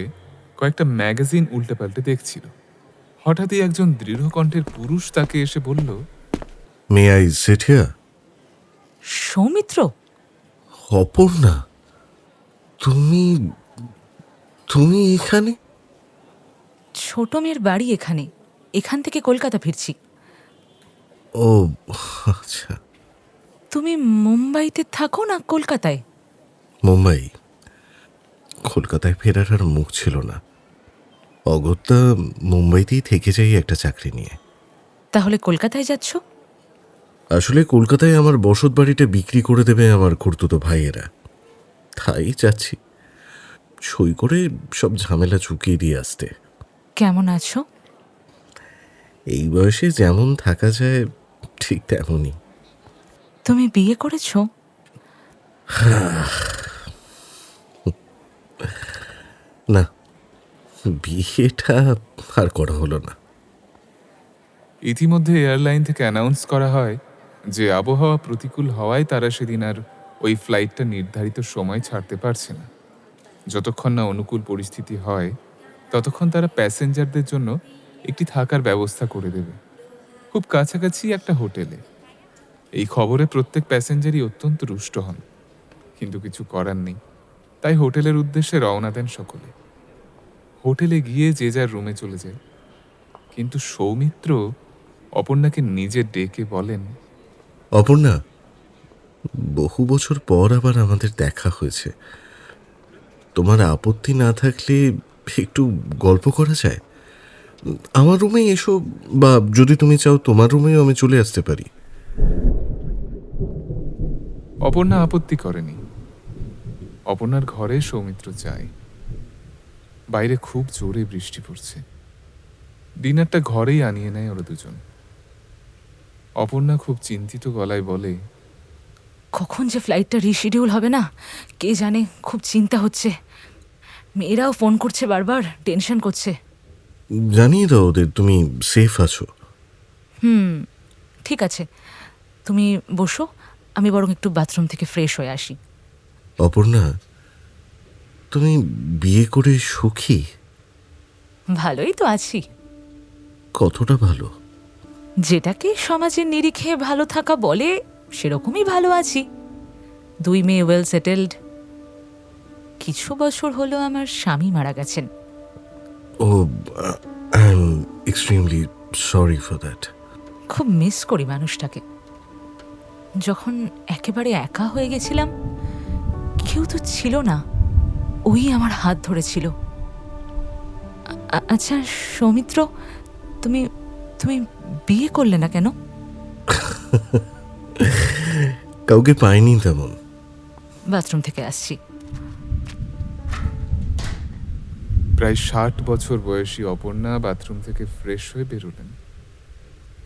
কয়েকটা ম্যাগাজিন উল্টেপাল্টে দেখছিল। হঠাৎই একজন দৃঢ় কণ্ঠের পুরুষ তাকে এসে বলল, may I sit here? Soumitra, Aparna, তুমি তুমি এখানে? ছোট মেয়ের বাড়ি এখানে, এখান থেকে কলকাতা ফিরছি। ও আচ্ছা। তুমি মুম্বাইতে থাকো না কলকাতায়? মুম্বাই। কলকাতায় ফেরার আর মুখ ছিল না, অগত্যা মুম্বাইতেই থেকে যাই একটা চাকরি নিয়ে। তাহলে কলকাতায় যাচ্ছ? আসলে কলকাতায় আমার বসত বাড়িটা বিক্রি করে দেবে আমার খুড়তুতো ভাইয়েরা, তাই যাচ্ছি সই করে সব ঝামেলা চুকিয়ে দিয়ে আসতে। কেমন আছো? এই বয়সে যেমন থাকা যায় ঠিক তেমনই। তুমি বিয়ে করেছো? না, বিয়েটা আর করা হলো না। ইতিমধ্যে এয়ারলাইন থেকে অ্যানাউন্স করা হয় যে আবহাওয়া প্রতিকূল হওয়ায় তারা সেদিন আর ওই ফ্লাইটটা নির্ধারিত সময় ছাড়তে পারছে না। যতক্ষণ না অনুকূল পরিস্থিতি হয় ততক্ষণ তারা প্যাসেঞ্জারদের জন্য একটি থাকার ব্যবস্থা করে দেবে, খুব কাছাকাছি একটা হোটেলে। এই খবরে প্রত্যেক প্যাসেঞ্জারই অত্যন্ত রুষ্ট হন, কিন্তু কিছু করার নেই। তাই হোটেলের উদ্দেশ্যে রওনা দেন সকলে। হোটেলে গিয়ে যে যার রুমে চলে যায়, কিন্তু সৌমিত্র অপর্ণাকে নিজে ডেকে বলেন, অপর্ণা, বহু বছর পর আবার আমাদের দেখা হয়েছে। তোমার আপত্তি না থাকলে একটু গল্প করা যায়? আমার রুমে এসো, বা যদি তুমি চাও তোমার রুমেও আমি চলে আসতে পারি। অপর্ণা আপত্তি করেনি। অপর্ণার ঘরে সৌমিত্র যায়। বাইরে খুব জোরে বৃষ্টি পড়ছে। ডিনারটা ঘরেই আনিয়ে নেয় ওরা দুজন। অপর্ণা খুব চিন্তিত গলায় বলে, কখন যে ফ্লাইটটা রিশিডিউল হবে না কে জানে, খুব চিন্তা হচ্ছে। মেয়েরাও ফোন করছে বারবার, টেনশন করছে। জানিয়ে দাও ওদের তুমি সেফ আছো। ঠিক আছে, তুমি বসো, আমি বরং একটু বাথরুম থেকে ফ্রেশ হয়ে আসি। অপর্ণা, তুমি বিয়ে করে সুখী? ভালোই তো আছি। কতটা ভালো? যেটাকে সমাজের নিরিখে ভালো থাকা বলে সেরকমই ভালো আছি। 2 মেয়ে ওয়েল সেটেলড। কিছু বছর হলো আমার স্বামী মারা গেছেন। Oh, I am extremely sorry for that. খুব মিস করি মানুষটাকে। যখন একেবারে একা হয়ে গেছিলাম, কেউ তো ছিল না, ওই আমার হাত ধরেছিল। আচ্ছা সৌমিত্র, তুমি তুমি বিয়ে করলে না কেন? কাউকে পাইনি তেমন। বাথরুম থেকে আসছি। প্রায় 60 বছর বয়সী অপর্ণা বাথরুম থেকে ফ্রেশ হয়ে বেরোলেন।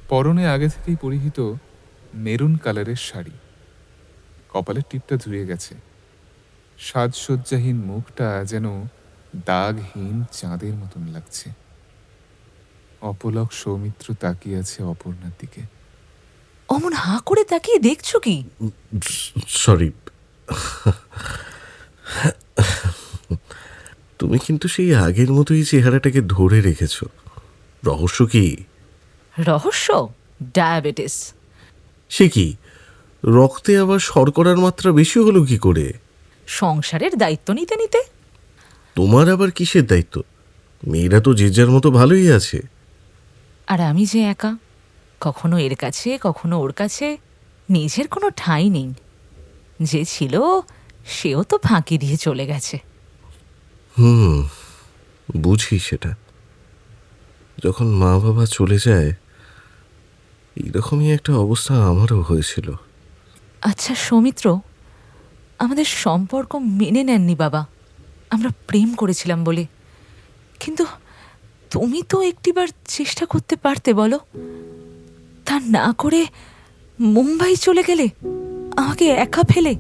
পরনে আগে থেকেই পরিহিত মেরুন কালারের শাড়ি, কপালের টিপটা ধুয়ে গেছে। সাজসজ্জাহীন মুখটা যেন দাগহীন চাঁদের মতন লাগছে। অপলক সৌমিত্র তাকিয়ে আছে অপর্ণার দিকে। অমন হাঁ করে তাকিয়ে দেখছো কি? সরি। তুমি কিন্তু সেই আগের মতোই চেহারাটাকে ধরে রেখেছ। রহস্য কি? রহস্য? ডায়াবেটিস। সে কি, রক্তে আবার শর্করার মাত্রা বেশি হলো কি করে? সংসারের দায়িত্ব নিতে নিতে। তোমার আবার কিসের দায়িত্ব? মেয়েরা তো যে যার মতো ভালোই আছে। আর আমি যে একা, কখনো এর কাছে কখনো ওর কাছে, নিজের কোনো ঠাঁই নেই। যে ছিল সেও তো ফাঁকি দিয়ে চলে গেছে। বুঝি সেটা। যখন মা বাবা চলে যায়, এইরকমই একটা অবস্থা আমারও হয়েছিল। আচ্ছা সৌমিত্র, আমাদের সম্পর্ক মেনে নেননি বাবা, আমরা প্রেম করেছিলাম বলে। কিন্তু তুমি তো একটিবার চেষ্টা করতে পারতে বলো। তা না করে মুম্বাই চলে গেলে আমাকে একা ফেলে।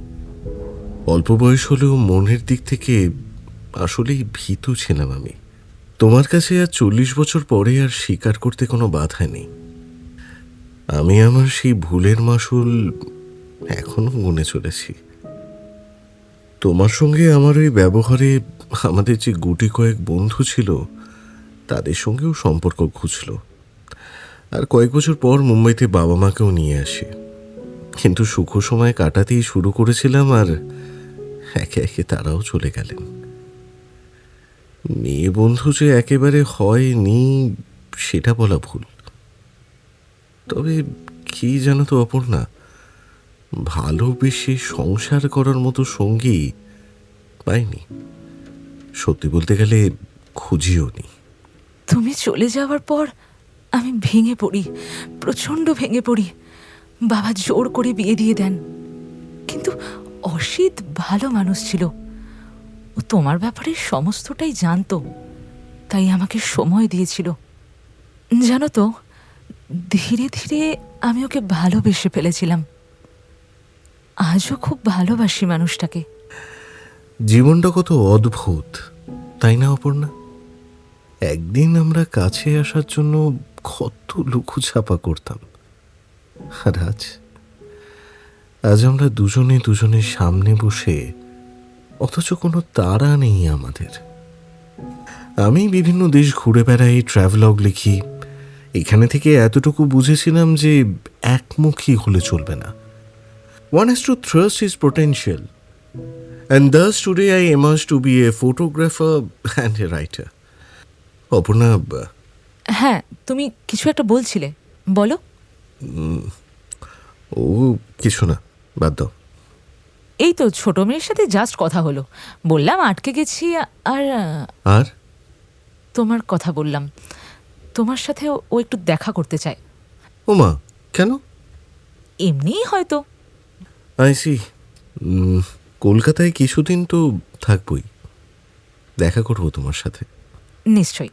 অল্প বয়স হলেও মনের দিক থেকে আসলেই ভীতু ছিলাম আমি। তোমার কাছে আর 40 বছর পরে আর স্বীকার করতে কোনো বাধা নেই। আমি আমার সেই ভুলের মাসুল এখনো গুনে চলেছি। তোমার সঙ্গে আমার ওই ব্যবহারে আমাদের যে গুটি কয়েক বন্ধু ছিল তাদের সঙ্গেও সম্পর্ক ঘুচল। আর কয়েক বছর পর মুম্বাইতে বাবা মাকেও নিয়ে আসি। কিন্তু সুখ সময় কাটাতেই শুরু করেছিলাম, আর একে একে তারাও চলে গেলেন। মেয়ে বন্ধু যে একেবারে হয়নি সেটা বলা ভুল। তবে কি জানো তো অপর্ণা, ভালোবেসে সংসার করার মতো সঙ্গী পাইনি। সত্যি বলতে গেলে খুঁজিও নি। তুমি চলে যাওয়ার পর আমি ভেঙে পড়ি, প্রচণ্ড ভেঙে পড়ি। বাবা জোর করে বিয়ে দিয়ে দেন। কিন্তু অসিত ভালো মানুষ ছিল, ও তোমার ব্যাপারে সমস্তটাই জানতো, তাই আমাকে সময় দিয়েছিল। জানো তো, ধীরে ধীরে আমি ওকে ভালোবেসে ফেলেছিলাম। আজও খুব ভালোবাসি মানুষটাকে। জীবনটা কত অদ্ভুত, তাই না অপর্ণা? একদিন আমরা কাছে আসার জন্য কত লুকোছাপা করতাম, আর আজ আমরা দুজনে দুজনের সামনে বসে, অথচ কোনো তাড়া নেই আমাদের। আমি বিভিন্ন দেশ ঘুরে বেড়াই, ট্রাভেলগ লিখি। এখানে থেকে এতটুকু বুঝেছিলাম যে একমুখী হলে চলবে না। One has to trust his potential. And thus today I emerge to be a photographer and a writer. Aparna, হ্যাঁ, তুমি কিছু একটা বলছিলে, বলো। ও কিছু না, বাদ দাও। এই তো ছোট মেয়ের সাথে জাস্ট কথা হলো, বললাম আটকে গেছি। আর তোমার কথা বললাম, তোমার সাথে ও একটু দেখা করতে চায়। ও মা, কেন? এমনিই হয়তো। I see. কলকাতায় কিছুদিন তো থাকবই, দেখা করবো তোমার সাথে। নিশ্চয়ই।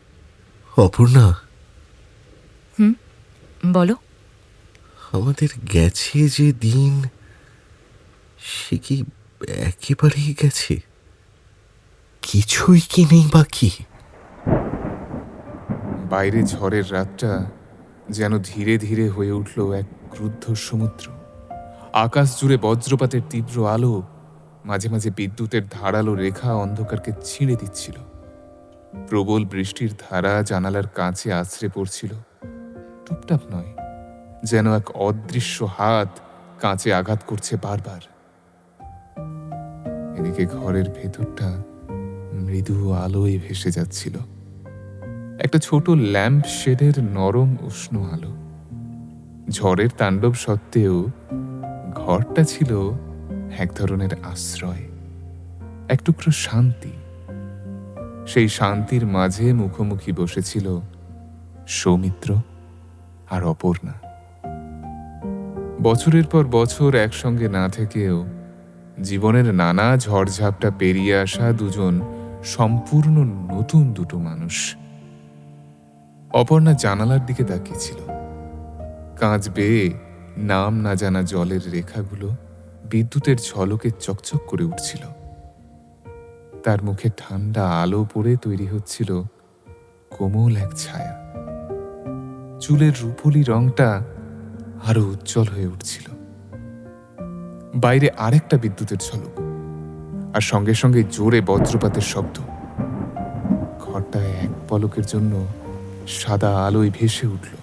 অপর্ণা, বলো। আমাদের গেছে যে দিন, সে কি একেবারেই গেছে? কিছুই কি নেই বাকি? বাইরে ঝড়ের রাতটা যেন ধীরে ধীরে হয়ে উঠল এক ক্রুদ্ধ সমুদ্র। আকাশ জুড়ে বজ্রপাতের তীব্র আলো, মাঝে মাঝে বিদ্যুতের ধারালো রেখা অন্ধকারকে ছিঁড়ে দিচ্ছিল। প্রবল বৃষ্টির ধারা জানালার কাছে আছড়ে পড়ছিল, টুপটাপ নয়, যেন এক অদৃশ্য হাত কাঁচে আঘাত করছে বারবার। এদিকে ঘরের ভেতরটা মৃদু আলোয় ভেসে যাচ্ছিল, একটা ছোট ল্যাম্প শেডের নরম উষ্ণ আলো। ঝড়ের তাণ্ডব সত্ত্বেও ঘরটা ছিল এক ধরনের আশ্রয়, এক টুকরো শান্তি। সেই শান্তির মাঝে মুখোমুখি বসেছিল সৌমিত্র আর অপর্ণা। বছরের পর বছর একসঙ্গে না থেকেও জীবনের নানা ঝড়ঝাপটা পেরিয়ে আসা দুজন সম্পূর্ণ নতুন দুটো মানুষ। অপর্ণা জানালার দিকে তাকিয়েছিল। কাঁচ বেয়ে নাম না জানা জলের রেখাগুলো বিদ্যুতের ঝলকে চকচক করে উঠছিল। তার মুখে ঠান্ডা আলো পড়ে তৈরি হচ্ছিল কোমল এক ছায়া। চুলের রূপলি রংটা আরো উজ্জ্বল হয়ে উঠছিল। বাইরে আরেকটা বিদ্যুতের ঝলক, আর সঙ্গে সঙ্গে জোরে বজ্রপাতের শব্দ। ঘরটায় এক পলকের জন্য সাদা আলোয় ভেসে উঠল।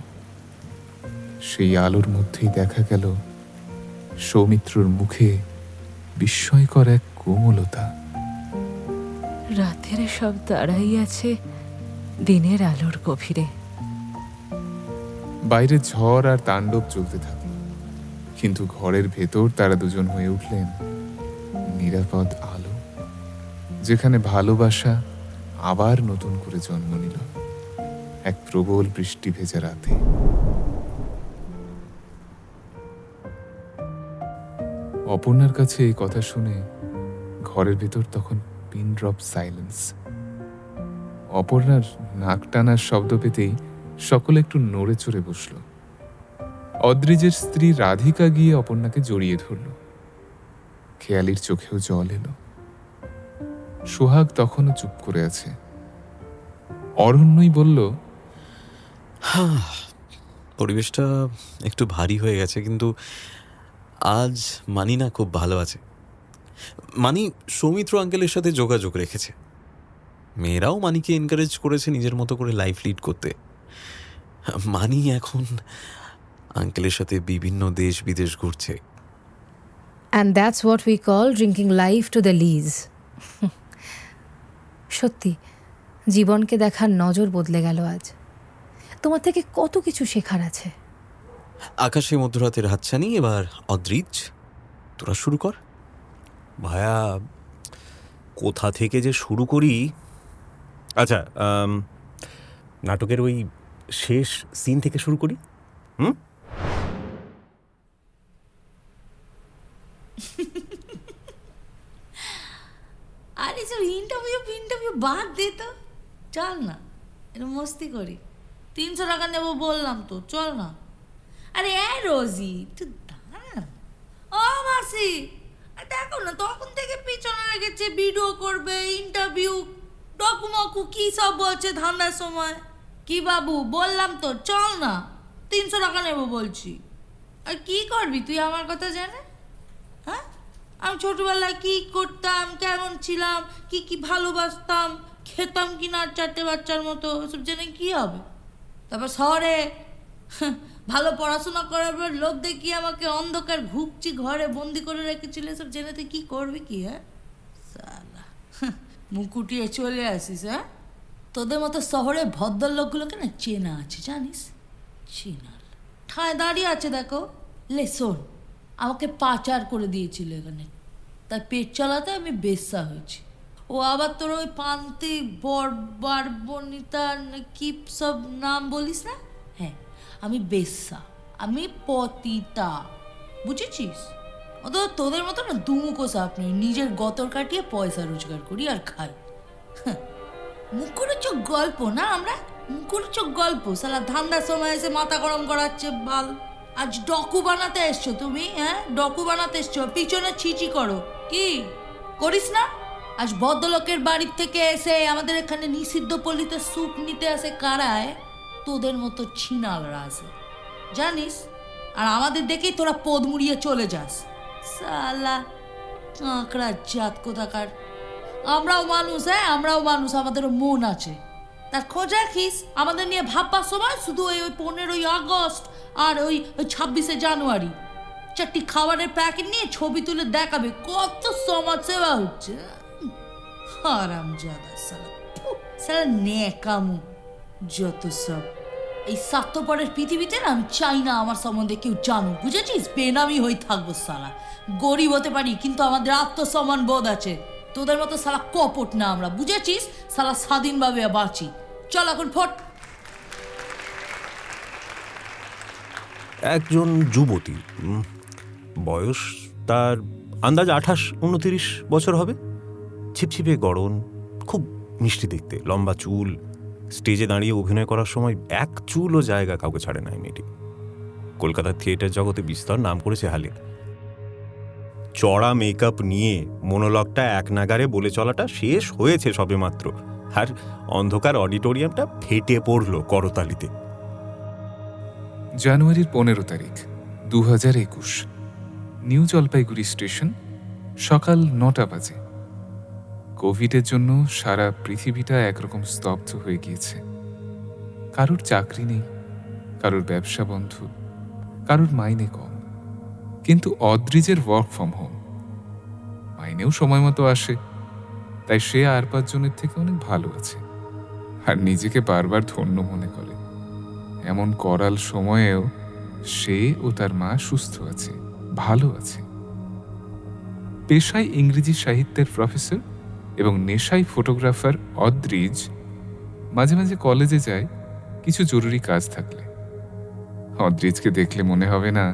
সেই আলোর মধ্যেই দেখা গেল সৌমিত্রর মুখে বিস্ময়কর এক কোমলতা। রাতের সব দাঁড়াই আছে দিনের আলোর গভীরে। বাইরে ঝড় আর তাণ্ডব চলতে থাকল, কিন্তু ঘরের ভেতর তারা দুজন হয়ে উঠলেন নিরাপদ আলো, যেখানে ভালোবাসা আবার নতুন করে জন্ম নিল এক প্রবল বৃষ্টি ভেজা রাতে। অপর্ণার কাছে এই কথা শুনে ঘরের ভেতর তখন পিন ড্রপ সাইলেন্স। অপর্ণার নাক টানার শব্দ পেতেই সকলে একটু নড়ে চড়ে বসল। অদ্রিজের স্ত্রী রাধিকা গিয়ে অপর্ণাকে জড়িয়ে ধরল। খেয়ালির চোখেও জল এলো। সোহাগ তখনও চুপ করে আছে। অরণ্যই বলল, পরিবেশটা একটু ভারী হয়ে গেছে, কিন্তু আজ মানি না খুব ভালো আছে। মানি সৌমিত্র আঙ্কেলের সাথে যোগাযোগ রেখেছে। মেয়েরাও মানিকে এনকারেজ করেছে নিজের মতো করে লাইফ লিড করতে। মানি এখন আঙ্কেলের সাথে বিভিন্ন দেশ বিদেশ ঘুরছে। And that's what we call drinking life to the lees. সত্যি জীবনকে দেখার নজর বদলে গেল আজ। তোমার থেকে কত কিছু শেখার আছে। আকাশে মধ্যরাতের হাতছানি। এবার অদ্রিজ, তোরা শুরু কর। ভায়া, কোথা থেকে যে শুরু করি? আচ্ছা, নাটকের ওই শেষ সিন থেকে শুরু করি। আরে সব ইন্টারভিউ বাদ দে তো, চল না একটু মস্তি করি। 300 টাকা নেবো বললাম তো, চল না। আরে রোজি তুই দাঁড়া। ও মাসি, দেখো না তখন থেকে পিছনে লেগেছে, ভিডিও করবে, ইন্টারভিউ, ডকুমকু কি সব বলছে ধান্দার সময়। কি বাবু, বললাম তো চল না, 300 টাকা নেবো বলছি। আর কি করবি তুই আমার কথা জানে? হ্যাঁ, আমি ছোটবেলায় কি করতাম, কেমন ছিলাম, কি কি ভালোবাসতাম, খেতাম কি না 4টে বাচ্চার মতো, এসব জেনে কি হবে? তারপর শহরে ভালো পড়াশোনা করার পর লোক দেখিয়ে আমাকে অন্ধকার ঘুপচি ঘরে বন্দি করে রেখেছিল, এসব জেনে তুই কি করবি কি? হ্যাঁ সালা, মুকুটিয়ে চলে আসিস। হ্যাঁ, তোদের মতো শহরে ভদ্রলোকগুলোকে না চেনা আছে জানিস, চেনাল ঠায় দাঁড়িয়ে আছে দেখো। লে শোন, আমাকে পাচার করে দিয়েছিল এখানে, তাই পেট চালাতে আমি বেশ্যা হয়েছি। ও আবার তোর ওই পান্তি বর্বনিতা কি সব নাম বলিস না? হ্যাঁ, আমি বেশ্যা, আমি পতিতা, বুঝেছিস? অত তোদের মতো না দুমুখো সাপ নেই, নিজের গতর কাটিয়ে পয়সা রোজগার করি আর খাই। মুখরোচক গল্প না আমরা, মুখরোচক গল্প। সালা ধান্দার সময় এসে মাথা গরম করাচ্ছে বাল। আজ ডকু বানাতে এসছো তুমি? হ্যাঁ, ডকু বানাতে এসছো, পিছনে ছিচি করো। কি করিস না? আজ ভদ্রলোকের বাড়ির থেকে এসে আমাদের এখানে নিষিদ্ধ পল্লীতে সুখ নিতে আসে কারায়? তোদের মতো ছিনালরা আছে জানিস, আর আমাদের দেখেই তোরা পদ মুড়িয়ে চলে যাস। সালা আঁকড়া জাত কোথাকার। আমরাও মানুষ, হ্যাঁ আমরাও মানুষ, আমাদেরও মন আছে। তার খোঁজ রাখিস আমাদের নিয়ে ভাববার সময় শুধু ওই 15ই আগস্ট আর ওই 26শে জানুয়ারি 4টি খাবারের প্যাকেট নিয়ে ছবি তুলে দেখাবে কত সমাজ সেবা হচ্ছে। হারামজাদা সালা, সালা নেকামু যত সব। এই স্বার্থপরের পৃথিবীতে না আমি চাই না আমার সম্বন্ধে কেউ জানুক, বুঝেছিস? বেনামি হয়ে থাকবো সালা। গরিব হতে পারি কিন্তু আমাদের আত্মসম্মান বোধ আছে। তোদের মতো সালা কপট না আমরা, বুঝেছিস? সালা স্বাধীনভাবে বাঁচি। চল এখন ফট। একজন যুবতী, বয়স তার আন্দাজ 28-29 বছর হবে। ছিপছিপে গড়ন, খুব মিষ্টি দেখতে, লম্বা চুল। স্টেজে দাঁড়িয়ে অভিনয় করার সময় এক চুলও জায়গা কাউকে ছাড়ে না এই মেয়েটি। কলকাতার থিয়েটার জগতে বিস্তর নাম করেছে হালে। চড়া মেকআপ নিয়ে মনোলগটা এক নাগারে বলে চলাটা শেষ হয়েছে সবেমাত্র, আর অন্ধকার অডিটোরিয়ামটা ফেটে পড়ল করতালিতে। জানুয়ারির 15 তারিখ 2021, নিউ জলপাইগুড়ি স্টেশন, সকাল 9টা বাজে। কোভিডের জন্য সারা পৃথিবীটা একরকম স্তব্ধ হয়ে গিয়েছে। কারোর চাকরি নেই, কারোর ব্যবসা বন্ধ, কারোর মাইনে কম। কিন্তু অদ্রিজের ওয়ার্ক ফ্রম হোম, মাইনেও সময় মতো আসে, তাই সে আর 5 জনের থেকে অনেক ভালো আছে, আর নিজেকে বারবার ধন্য মনে করে। এমন করাল সময়েও সে ও তার মা সুস্থ আছে, ভালো আছে। পেশায় ইংরেজি সাহিত্যের প্রফেসর, এবং নেশাই ফটোগ্রাফার অদ্রিজ মাঝে মাঝে কলেজে যায় কিছু জরুরি কাজ থাকলে। অদ্রিজকে দেখলে মনে হবে না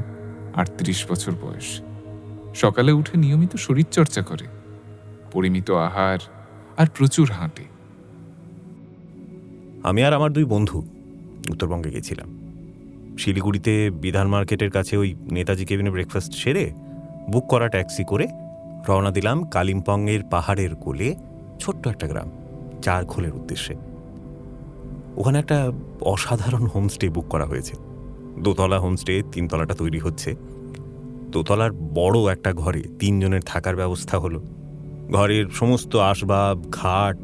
৩৮ বছর বয়স। সকালে উঠে নিয়মিত শরীরচর্চা করে, পরিমিত আহার আর প্রচুর হাঁটে। আমি আর আমার 2 বন্ধু উত্তরবঙ্গে গেছিলাম। শিলিগুড়িতে বিধান মার্কেটের কাছে ওই নেতাজি কেবিনে ব্রেকফাস্ট সেরে বুক করা ট্যাক্সি করে রওনা দিলাম কালিম্পংয়ের পাহাড়ের কোলে ছোট্ট একটা গ্রাম চারখোলের উদ্দেশ্যে। ওখানে একটা অসাধারণ হোমস্টে বুক করা হয়েছে। 2 তলা হোমস্টে, 3 তলাটা তৈরি হচ্ছে। 2 তলার বড় একটা ঘরে 3 জনের থাকার ব্যবস্থা হলো। ঘরের সমস্ত আসবাব, খাট,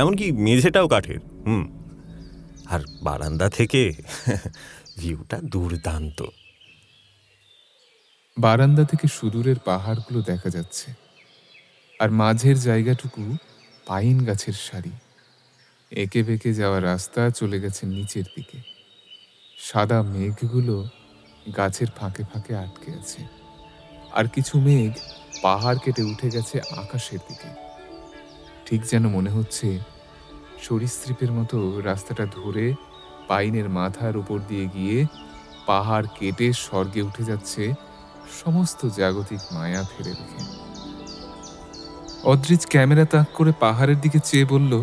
এমনকি মেঝেটাও কাঠের। আর বারান্দা থেকে ভিউটা দুর্দান্ত। বারান্দা থেকে সুদূরের পাহাড়গুলো দেখা যাচ্ছে, আর মাঝের জায়গাটুকু পাইন গাছের সারি। এঁকে বেঁকে যাওয়া রাস্তা চলে গেছে নিচের দিকে। সাদা মেঘগুলো গাছের ফাঁকে ফাঁকে আটকে আছে, আর কিছু মেঘ পাহাড় কেটে উঠে গেছে আকাশের দিকে। ঠিক যেন মনে হচ্ছে সরীসৃপের মতো রাস্তাটা ধরে পাইনের মাথার উপর দিয়ে গিয়ে পাহাড় কেটে স্বর্গে উঠে যাচ্ছে সমস্ত জাগতিক মায়া ফেলে রেখে। অদ্রিজ ক্যামেরা তাক করে পাহাড়ের দিকে চেয়ে বলল,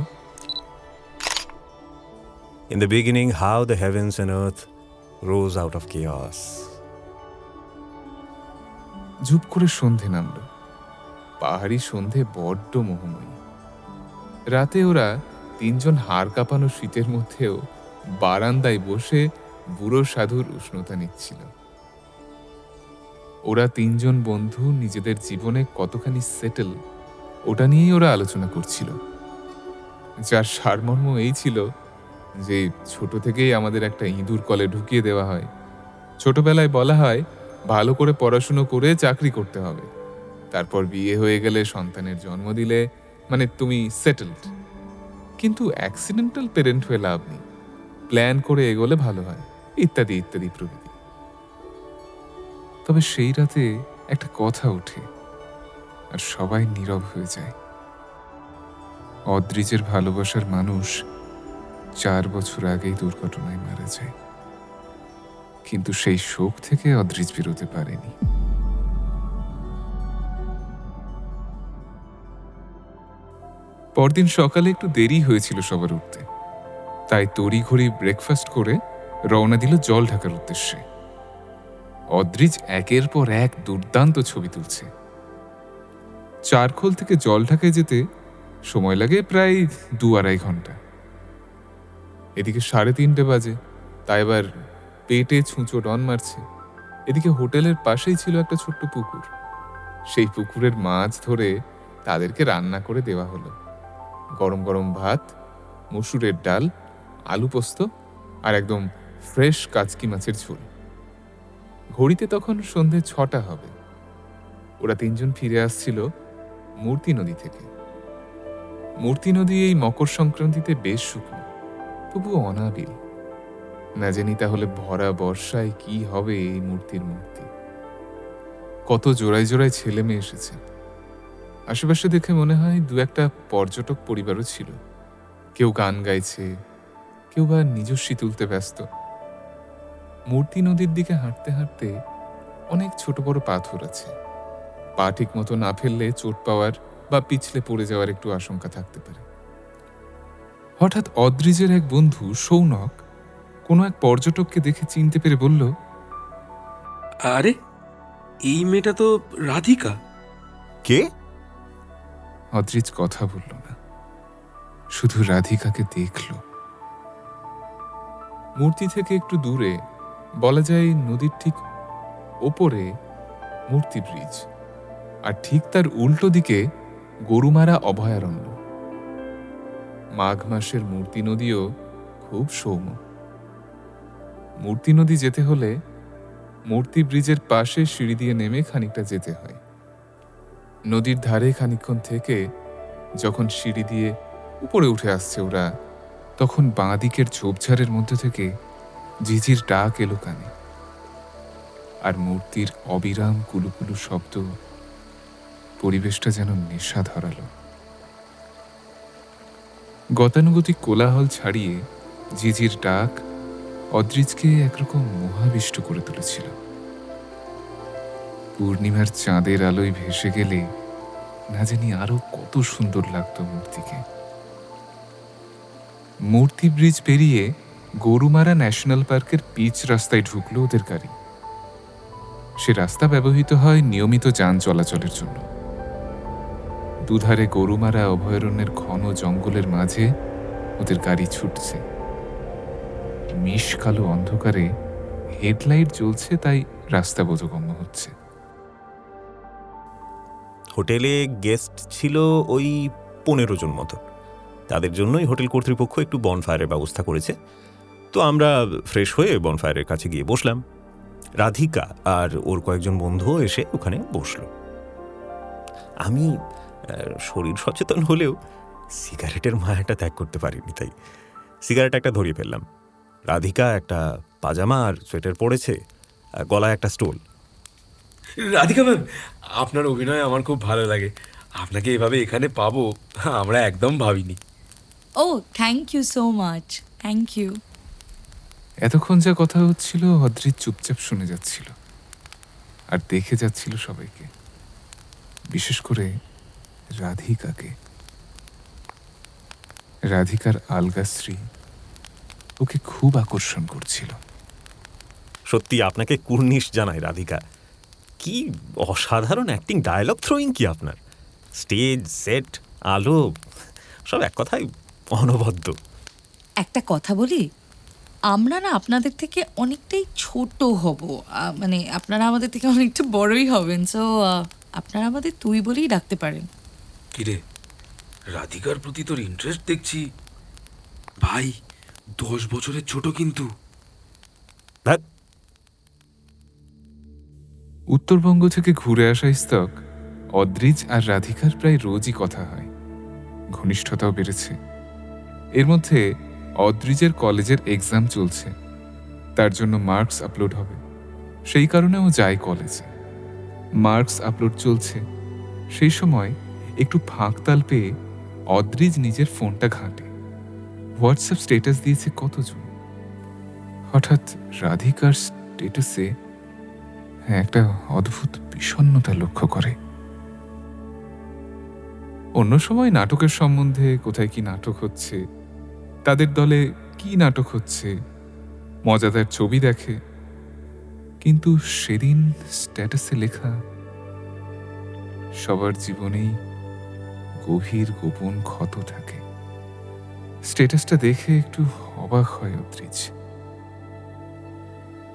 In the beginning, how the heavens and earth rose out of chaos. ঝুপ করে সন্ধে নামল। পাহাড়ি সন্ধে বড্ড মোহময়ী। রাতে ওরা 3 জন হাড় কাঁপানো শীতের মধ্যেও বারান্দায় বসে বুড়ো সাধুর উষ্ণতা নিচ্ছিল। ওরা 3 জন বন্ধু নিজেদের জীবনে কতখানি সেটেল, ওটা নিয়েই ওরা আলোচনা করছিল, যার সারমর্ম এই ছিল যে ছোট থেকেই আমাদের একটা ইঁদুর কলে ঢুকিয়ে দেওয়া হয়। ছোটবেলায় বলা হয় ভালো করে পড়াশুনো করে চাকরি করতে হবে, তারপর বিয়ে হয়ে গেলে সন্তানের জন্ম দিলে মানে তুমি সেটেলড। কিন্তু অ্যাক্সিডেন্টাল পেরেন্ট হয়ে লাভ নেই, প্ল্যান করে এগোলে ভালো হয়, ইত্যাদি ইত্যাদি প্রভৃতি। তবে সেই রাতে একটা কথা ওঠে আর সবাই নীরব হয়ে যায়। অদ্রিজের ভালোবাসার মানুষ 4 বছর আগেই দুর্ঘটনায় মারা যায়, কিন্তু সেই শোক থেকে অদ্রিজ বেরোতে পারেনি। পরদিন সকালে একটু দেরি হয়েছিল সবার উঠতে, তাই তড়িঘড়ি ব্রেকফাস্ট করে রওনা দিল জল ঢাকার উদ্দেশ্যে। অদ্রিজ একের পর এক দুর্দান্ত ছবি তুলছে। চারখোল থেকে জল ঢাকায় যেতে সময় লাগে প্রায় 2-2.5 ঘন্টা। এদিকে 3:30 বাজে, তাই এবার পেটে ছুঁচো ডন মারছে। এদিকে হোটেলের পাশেই ছিল একটা ছোট্ট পুকুর। সেই পুকুরের মাছ ধরে তাদেরকে রান্না করে দেওয়া হলো। গরম গরম ভাত, মসুরের ডাল, আলু পোস্ত আর একদম ফ্রেশ কাচকি মাছের ঝোল। ঘড়িতে তখন সন্ধে 6টা হবে। ওরা 3 জন ফিরে আসছিল মূর্তি নদী থেকে। মূর্তি নদী এই মকর সংক্রান্তিতে বেশ শুকনো, তবুও অনাবিল। না জানি তাহলে ভরা বর্ষায় কি হবে এই মূর্তির মূর্তি। কত জোড়ায় জোড়ায় ছেলে মেয়ে এসেছে। আশেপাশে দেখে মনে হয় 2-1টা পর্যটক পরিবারও ছিল। কেউ গান গাইছে, কেউ বা নিজস্বী তুলতে ব্যস্ত। মূর্তি নদীর দিকে হাঁটতে হাঁটতে অনেক ছোট বড় পাথর আছে। পা ঠিক মতো না ফেললে চোট পাওয়ার বা পিছলে পড়ে যাওয়ার একটু আশঙ্কা থাকতে পারে। হঠাৎ অদ্রিজের এক বন্ধু সৌনক কোনো এক পর্যটককে দেখে চিনতে পেরে বলল, আরে এই মেয়েটা তো রাধিকা। কে? অদ্রিজ কথা বলল না, শুধু রাধিকাকে দেখল। মূর্তি থেকে একটু দূরে, বলা যায় নদীর ঠিক ওপরে, মূর্তি ব্রিজ, আর ঠিক তার উল্টো দিকে গরুমারা অভয়ারণ্য। মাঘ মাসের মূর্তি নদীও খুব সৌম্য। মূর্তি নদী যেতে হলে মূর্তি ব্রিজের পাশে সিঁড়ি দিয়ে নেমে খানিকটা যেতে হয়। নদীর ধারে খানিকক্ষণ থেকে যখন সিঁড়ি দিয়ে উপরে উঠে আসছে ওরা, তখন বাঁ দিকের ঝোপঝাড়ের মধ্যে থেকে ঝিঝির ডাক এলো কানে, আর মূর্তির অবিরাম কুলুকুলু শব্দ পরিবেশটা যেন নেশা ধরালো। গতানুগতিক কোলাহল ছাড়িয়ে ঝিঝির ডাক অদ্রিজকে একরকম মোহাবিষ্ট করে তুলেছিল। পূর্ণিমার চাঁদের আলোয় ভেসে গেলে না জানি আরো কত সুন্দর লাগতো মূর্তিকে। মূর্তি ব্রিজ পেরিয়ে গরুমারা ন্যাশনাল পার্কের পিচ রাস্তায় ঢুকলো ওদের গাড়ি। সে রাস্তা ব্যবহৃত হয় নিয়মিত যান চলাচলের জন্য। দুধারে গরুমারা অভয়ারণ্যের ঘন জঙ্গলের মাঝে ওদের গাড়ি ছুটছে। মিশ কালো অন্ধকারে হেডলাইট জ্বলছে, তাই রাস্তা বোধগম্য হচ্ছে। হোটেলে গেস্ট ছিল ওই 15 জন মতো। তাদের জন্যই হোটেল কর্তৃপক্ষ একটু বনফায়ারের ব্যবস্থা করেছে। তো আমরা ফ্রেশ হয়ে বনফায়ারের কাছে গিয়ে বসলাম। রাধিকা আর ওর কয়েকজন বন্ধুও এসে ওখানে বসলো। আমি শরীর সচেতন হলেও সিগারেটের মায়াটা ত্যাগ করতে পারিনি, তাই সিগারেট একটা ধরিয়ে ফেললাম। রাধিকা একটা পাজামা আর সোয়েটার পরেছে, আর গলায় একটা স্টোল। রাধিকা ম্যাম, আপনার অভিনয় আমার খুব ভালো লাগে। আপনাকে এভাবে এখানে পাবো আমরা একদম ভাবিনি। Oh thank you so much, thank you. এতক্ষণ যা কথা হচ্ছিল অদ্রিজ চুপচাপ শুনে যাচ্ছিল আর দেখে যাচ্ছিল সবাইকে, বিশেষ করে রাধিকাকে। রাধিকার আলগাশ্রী ওকে খুব আকর্ষণ করছিল। সত্যি আপনাকে কুর্নিশ জানাই রাধিকা। কি অসাধারণ অ্যাক্টিং, ডায়লগ থ্রোয়িং কি আপনার! স্টেজ, সেট, আলো সব এক কথায় অনবদ্য। একটা কথা বলি, আমরা না আপনাদের থেকে অনেকটাই ছোট হব, মানে আপনারা আমাদের থেকে অনেকটা বড়ই হবেন। সো আপনারা আমাদের তুই বলেই ডাকতে পারেন। কিরে, রাধিকার প্রতি তোর ইন্টারেস্ট দেখছি। ভাই 10 বছরের ছোট কিন্তু। ধ্যাৎ, উত্তরবঙ্গ থেকে ঘুরে আসা ইস্তক অদ্রিজ আর রাধিকার প্রায় রোজই কথা হয়। ঘনিষ্ঠতাও বেড়েছে। এর মধ্যে অদ্রিজের কলেজের এক্সাম চলছে, তার জন্য মার্কস আপলোড হবে। সেই কারণে ও যায় কলেজে। মার্কস আপলোড চলছে, সেই সময় একটু ফাঁকতাল পেয়ে অদ্রিজ নিজের ফোনটা ঘাঁটে। হোয়াটসঅ্যাপ স্ট্যাটাস দিয়েছে কতজন। হঠাৎ রাধিকার স্ট্যাটাসে একটা অদ্ভুত বিষণ্ণতা লক্ষ্য করে। অন্য সময় নাটকের সম্বন্ধে, কোথায় কি নাটক হচ্ছে, তাদের দলে কি নাটক হচ্ছে, মজাদার ছবি দেখে। কিন্তু সেদিন স্ট্যাটাসে লেখা সবার জীবনেই গভীর গোপন ক্ষত থাকে। স্ট্যাটাসটা দেখে একটু অবাক হয় অদ্রিজ,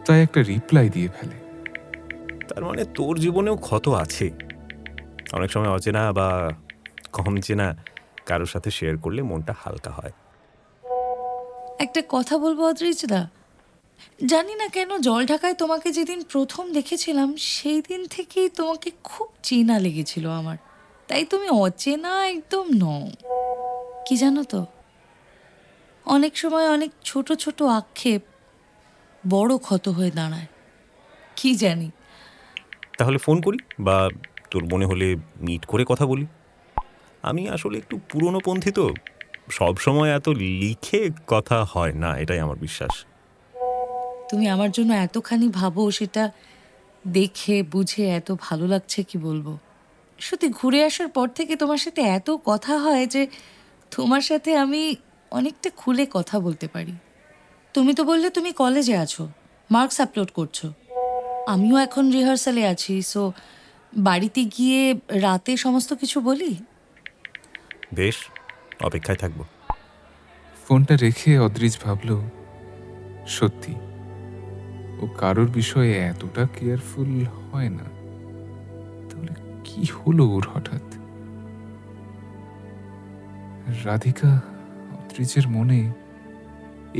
তাই একটা রিপ্লাই দিয়ে ফেলে। তার মানে তোর জীবনেও ক্ষত আছে। অনেক সময় অচেনা বা কম চেনা কারোর সাথে শেয়ার করলে মনটা হালকা হয়। একটা কথা বলবো অদ্রিজদা, জানি না কেন জল ঢাকায় তোমাকে যেদিন প্রথম দেখেছিলাম সেই দিন থেকেই তোমাকে খুব চেনা লেগেছিল আমার। তাই তুমি অচেনা একদম নও। কি জানো তো, অনেক সময় অনেক ছোট ছোট আক্ষেপ বড় ক্ষত হয়ে দাঁড়ায়। কি জানি। তাহলে ফোন করি, বা তোর মনে হলে মিট করে কথা বলি। আমি আসলে একটু পুরনোপন্থী, তো সব সময় এত লিখে কথা হয় না, এটাই আমার বিশ্বাস। তুমি আমার জন্য এতখানি ভাবো, সেটা দেখে বুঝে এত ভালো লাগছে কি বলবো। সত্যি ঘুরে আসার পর থেকে তোমার সাথে এত কথা হয় যে তোমার সাথে আমি অনেকটা খুলে কথা বলতে পারি। তুমি তো বললে তুমি কলেজে আছো, মার্কস আপলোড করছো। আমিও এখন রিহার্সালে আছি। সো বাড়িতে গিয়ে রাতে সমস্ত কিছু বলি। বেশ, অপেক্ষায় থাকবো। ফোনটা রেখে অদ্রিজ ভাবল, সত্যি ও কারোর বিষয়ে এতটা কেয়ারফুল হয় না। তাহলে কি হলো ওর হঠাৎ? রাধিকা অদ্রিজের মনে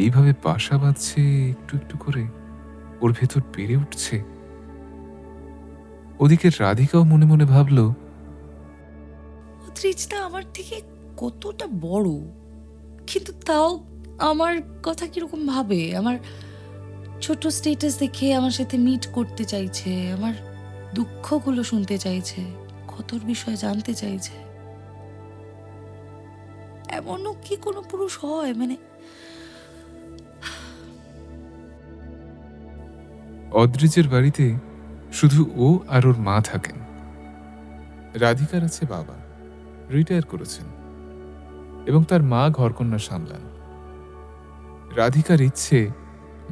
এইভাবে বাসা বাঁধছে, একটু একটু করে ওর ভেতর বেড়ে উঠছে। ওদিকে রাধিকাও মনে মনে ভাবল, অদ্রিজদা আমার থেকে কতটা বড়, কিন্তু তাও আমার কথা কিরকম ভাবে। আমার ছোট স্ট্যাটাস দেখে আমার সাথে মিট করতে চাইছে, আমার দুঃখগুলো শুনতে চাইছে, ক্ষতর বিষয়ে জানতে চাইছে। এমনও কি কোনো পুরুষ হয় মানে? অদ্রিজের বাড়িতে শুধু ও আর ওর মা থাকেন। রাধিকার আছে বাবা, রিটায়ার করেছেন, এবং তার মা ঘরকন্যা সামলান। রাধিকার ইচ্ছে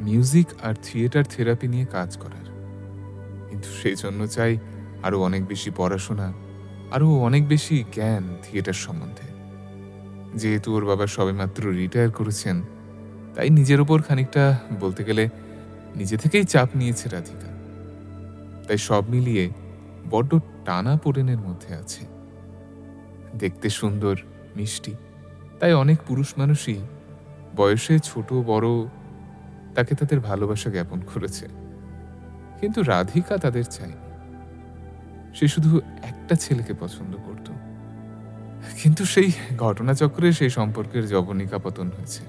মিউজিক আর থিয়েটার থেরাপি নিয়ে কাজ করার, কিন্তু সেই জন্য চাই আরো অনেক বেশি পড়াশোনা, আরো অনেক বেশি জ্ঞান থিয়েটার সম্বন্ধে। যেহেতু ওর বাবা সবেমাত্র রিটায়ার করেছেন, তাই নিজের ওপর খানিকটা বলতে গেলে নিজে থেকেই চাপ নিয়েছে রাধিকা। তাই সব মিলিয়ে বড্ড টানা পোড়েনের মধ্যে আছে। দেখতে সুন্দর, মিষ্টি, তাই অনেক পুরুষ মানুষই বয়সে ছোট বড় তাকে তাদের ভালোবাসা জ্ঞাপন করেছে, কিন্তু রাধিকা তাদের চায়নি। সে শুধু একটা ছেলেকে পছন্দ করত, কিন্তু সেই ঘটনাচক্রে সেই সম্পর্কের জবনিকা পতন হয়েছে।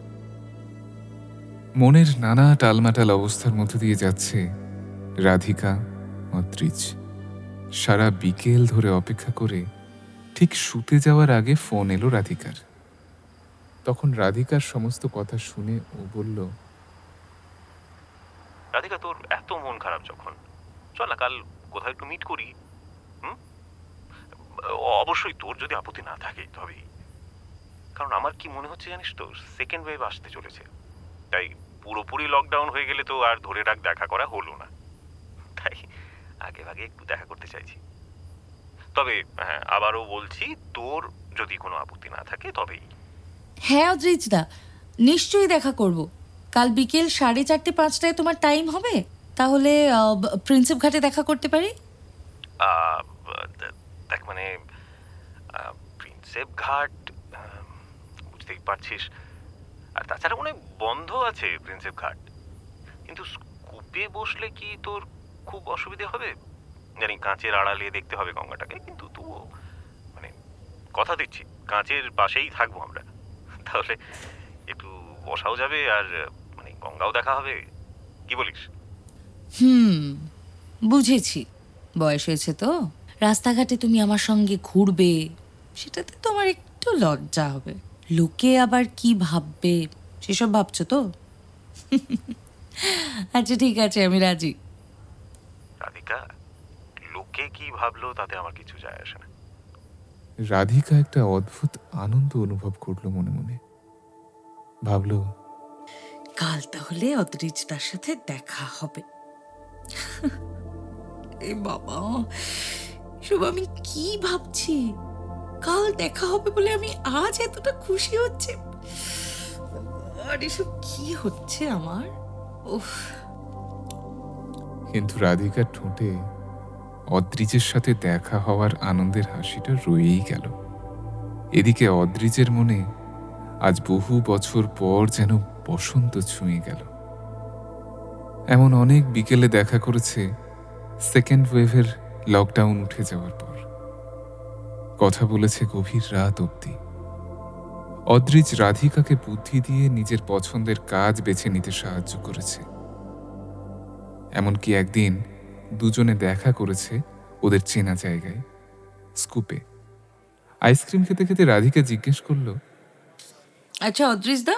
মনের নানা টালমাটাল অবস্থার মধ্যে দিয়ে যাচ্ছে রাধিকা অদ্রিজ। সারা বিকেল ধরে অপেক্ষা করে ঠিক শুতে যাওয়ার আগে ফোন এলো রাধিকার। তখন রাধিকার সমস্ত কথা শুনে ও বলল, রাধিকা, তোর এত মন খারাপ যখন, চল না কাল কোথাও একটু মিট করি। অবশ্যই তোর যদি আপত্তি না থাকে তবেই। কারণ আমার কি মনে হচ্ছে জানিস তো, সেকেন্ড ওয়েভ আসতে চলেছে। তাই পুরোপুরি লকডাউন হয়ে গেলে তো আর ধরে রাখ দেখা করা হলো না। তাই আগে ভাগে একটু দেখা করতে চাইছি। তবে হ্যাঁ, আবারও বলছি, তোর যদি কোনো আপত্তি না থাকে তবেই। হ্যাঁ অদ্রিজদা, নিশ্চয়ই দেখা করব। কাল বিকেল 4:30-5টায় তোমার টাইম হবে? তাহলে প্রিন্সেপ ঘাটে দেখা করতে পারি। দেখ মানে প্রিন্সেপ ঘাট, বুঝতেই পারছিস, আর তাছাড়া মনে হয় বন্ধ আছে প্রিন্সেপ ঘাট। কিন্তু স্কুপে বসলে কি তোর খুব অসুবিধে হবে? জানি কাঁচের আড়ালে দেখতে হবে গঙ্গাটাকে, কিন্তু তবুও মানে কথা দিচ্ছি কাঁচের পাশেই থাকবো আমরা। তাহলে একটু বসাও যাবে আর মানে গঙ্গাও দেখা হবে। কি বলিস? বুঝেছি। বয়স হয়েছে তো, রাস্তাঘাটে তুমি আমার সঙ্গে ঘুরবে, সেটাতে তোমার একটু লজ্জা হবে। লোকে আবার কি ভাববে সেসব ভাবছো তো? আচ্ছা ঠিক আছে, আমি রাজি। রাধিকা, লোকে কি ভাবলো তাতে আমার কিছু যায় আসে না। রাধিকা একটা অদ্ভুত আনন্দ অনুভব করলো মনে মনে। ভাবল, কাল তাহলে অদ্রিজদার সাথে দেখা হবে। এ বাবা, সব আমি কি ভাবছি! কাল দেখা হবে বলে আমি আজ এতটা খুশি হচ্ছে। আর এসব কি হচ্ছে আমার! উফ। কিন্তু রাধিকার ঠোঁটে অদ্রিজের সাথে দেখা হওয়ার আনন্দের হাসিটা রয়েই গেল। এদিকে অদ্রিজের মনে আজ বহু বছর পর যেন বসন্ত ছুঁয়ে গেল। এমন অনেক বিকেলে দেখা করেছে সেকেন্ড ওয়েভের লকডাউন উঠে যাওয়ার পর। কথা বলেছে গভীর রাত অবধি। অদ্রিজ রাধিকাকে বুদ্ধি দিয়ে নিজের পছন্দের কাজ বেছে নিতে সাহায্য করেছে। এমনকি একদিন দুজনে দেখা করেছে ওদের চেনা জায়গায়, স্কুপে। আইসক্রিম খেতে খেতে রাধিকা জিজ্ঞেস করল, আচ্ছা অদ্রিজদা,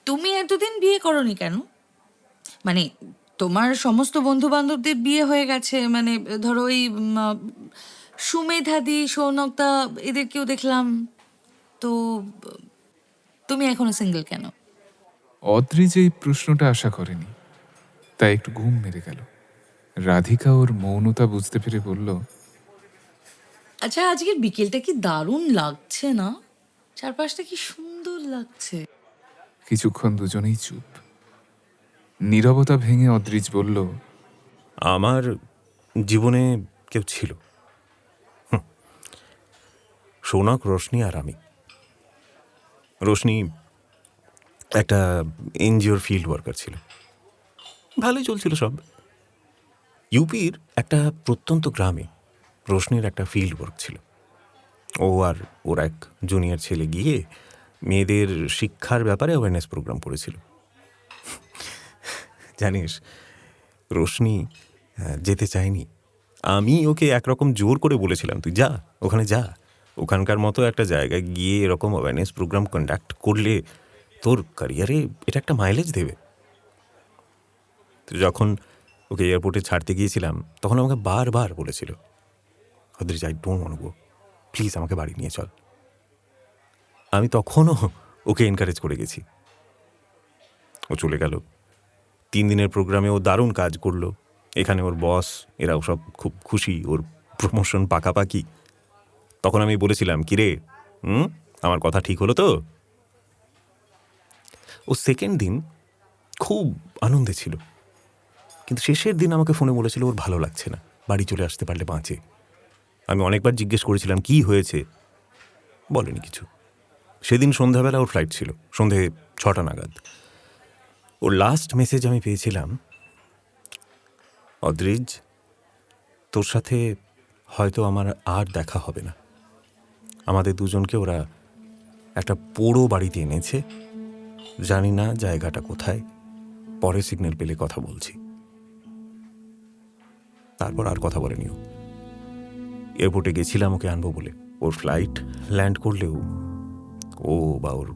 তুমি এতদিন বিয়ে করনি কেন? মানে তোমার সমস্ত বন্ধু বান্ধবদের বিয়ে হয়ে গেছে, মানে ধরো ওই সুমেধাদি, সৌনকদা, এদেরকেও দেখলাম, তো তুমি এখনো সিঙ্গেল কেন? অদ্রিজ এই প্রশ্নটা আশা করেনি, তাই একটু ঘুম মেরে গেল। রাধিকা ওর মৌনতা বুঝতে পেরে বলল, আচ্ছা আজকের বিকেলটা কি দারুণ লাগছে না? চারপাশটা কি সুন্দর লাগছে। কিছুক্ষণ দুজনেই চুপ। নীরবতা ভেঙে অদ্রিজ বলল, আমার জীবনে কেউ ছিল, সৌনক, রোশনি আর আমি। রোশনি একটা এনজিওর ফিল্ড ওয়ার্কার ছিল, ভালোই চলছিল সব। ইউপির একটা প্রত্যন্ত গ্রামে রোশনির একটা ফিল্ড ওয়ার্ক ছিল। ও আর ওর এক জুনিয়র ছেলে গিয়ে মেয়েদের শিক্ষার ব্যাপারে অ্যাওয়ারনেস প্রোগ্রাম করেছিল। জানিস, রোশনি যেতে চায়নি। আমি ওকে একরকম জোর করে বলেছিলাম, তুই যা, ওখানে যা। ওখানকার মতো একটা জায়গায় গিয়ে এরকম অ্যাওয়ারনেস প্রোগ্রাম কন্ডাক্ট করলে তোর ক্যারিয়ারে এটা একটা মাইলেজ দেবে। তো যখন ওকে এয়ারপোর্টে ছাড়তে গিয়েছিলাম তখন আমাকে বারবার বলেছিল, Adrij, I don't want go, please আমাকে বাড়ি নিয়ে চল। আমি তখনও ওকে এনকারেজ করে গেছি। ও চলে গেল। 3 দিনের প্রোগ্রামে ও দারুণ কাজ করলো। এখানে ওর বস এরাও সব খুব খুশি, ওর প্রমোশন পাকাপাকি। তখন আমি বলেছিলাম, কিরে আমার কথা ঠিক হলো তো? ও সেকেন্ড দিন খুব আনন্দে ছিল, কিন্তু শেষের দিন আমাকে ফোনে বলেছিল ওর ভালো লাগছে না, বাড়ি চলে আসতে পারলে বাঁচে। আমি অনেকবার জিজ্ঞেস করেছিলাম কি হয়েছে, বলেনি কিছু। সেদিন সন্ধ্যাবেলা ওর ফ্লাইট ছিল, সন্ধে 6টা নাগাদ। ওর লাস্ট মেসেজ আমি পেয়েছিলাম, অদ্রিজ, তোর সাথে হয়তো আমার আর দেখা হবে না। আমাদের দুজনকে ওরা একটা পোড়ো বাড়িতে এনেছে, জানি না জায়গাটা কোথায়, পরে সিগন্যাল পেলে কথা বলছি। তারপর আর কথা বলেনি ও। এয়ারপোর্টে গেছিলাম ওকে আনবো বলে, ওর ফ্লাইট ল্যান্ড করলেও ও বা ওর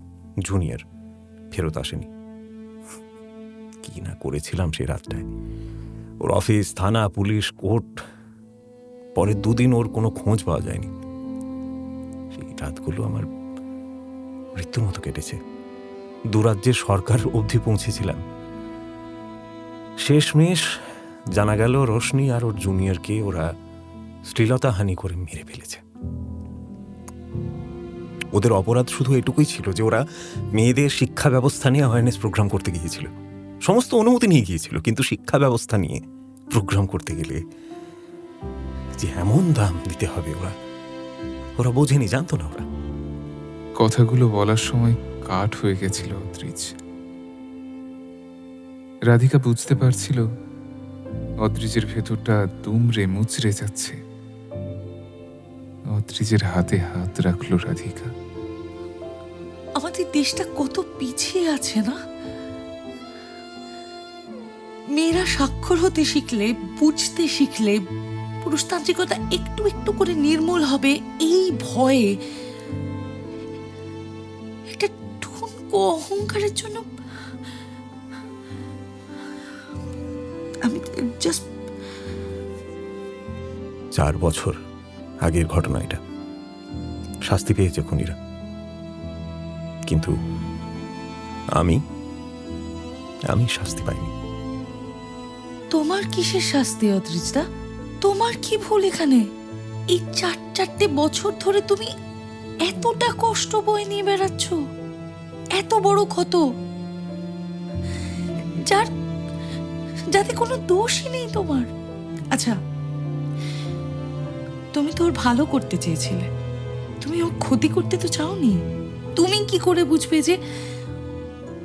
জুনিয়র ফেরত আসেনি। কি না করেছিলাম সে রাতটায়। ওর অফিস, থানা, পুলিশ, কোর্ট, পরে 2 দিন ওর কোনো খোঁজ পাওয়া যায়নি। সেই রাতগুলো আমার মৃত্যুর মতো কেটেছে। 2 রাজ্যের সরকার অবধি পৌঁছেছিলাম। শেষমেশ জানা গেল রোশনি আর ওর জুনিয়রকে ওরা শ্লীলতাহানি করে মেরে ফেলেছে। ওদের অপরাধ শুধু এটুকুই ছিল যে ওরা মেয়েদের শিক্ষা ব্যবস্থা নিয়ে অ্যাওয়ারনেস প্রোগ্রাম করতে গিয়েছিল। সমস্ত অনুমতি নিয়ে গিয়েছিল, কিন্তু শিক্ষা ব্যবস্থা নিয়ে প্রোগ্রাম করতে গেলে যে এমন দাম দিতে হবে ওরা বোঝেনি, জানতো না ওরা। কথাগুলো বলার সময় কাঠ হয়ে গেছিল অদ্রিজ। রাধিকা বুঝতে পারছিল অদ্রিজের ভেতরটা দুমড়ে মুচড়ে যাচ্ছে। অদ্রিজের হাতে হাত রাখলো রাধিকা। আমাদের দেশটা কত পিছিয়ে আছে না? মেয়েরা স্বাক্ষর হতে শিখলে, বুঝতে শিখলে পুরুষতান্ত্রিকতা একটু একটু করে নির্মূল হবে, এই ভয়ে একটা ঠুনকো অহংকারের জন্য আমি জাস্ট 4 বছর আগের ঘটনা এটা। শাস্তি পেয়েছে খুনিরা, কিন্তু আমি শাস্তি পাইনি। তোমার কিসের শাস্তি অদ্রিজদা? তোমার কি ভুল এখানে? এই 4 বছর ধরে তুমি এতটা কষ্ট বয়ে নিয়ে বেড়াচ্ছ, এত বড় ক্ষত, যাতে কোনো দোষই নেই তোমার। আচ্ছা, তুমি তো ওর ভালো করতে চেয়েছিলে, তুমি ওর ক্ষতি করতে তো চাওনি। তুমি কি করে বুঝবে যে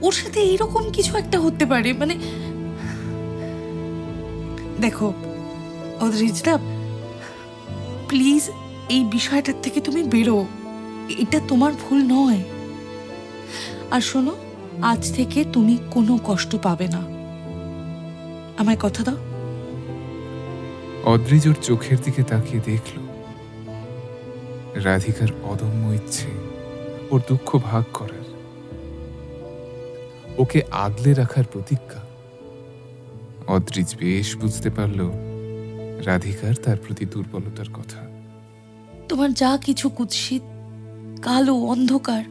ওর সাথে এইরকম কিছু একটা হতে পারে? মানে দেখো অদ্রিজদা, প্লিজ এই বিষয়টার থেকে তুমি বেরো, এটা তোমার ভুল নয়। আর শোনো, আজ থেকে তুমি কোনো কষ্ট পাবে না, আমায় কথা দাও। অদ্রিজ ওর চোখের দিকে তাকিয়ে দেখল রাধিকার অদম্য ইচ্ছে ওর দুঃখ ভাগ করার, ওকে আগলে রাখার প্রতিজ্ঞা। অদ্রিজ বেশ বুঝতে পারল রাধিকার তার প্রতি দুর্বলতার কথা। তোমার যা কিছু কুৎসিত, কালো, অন্ধকার,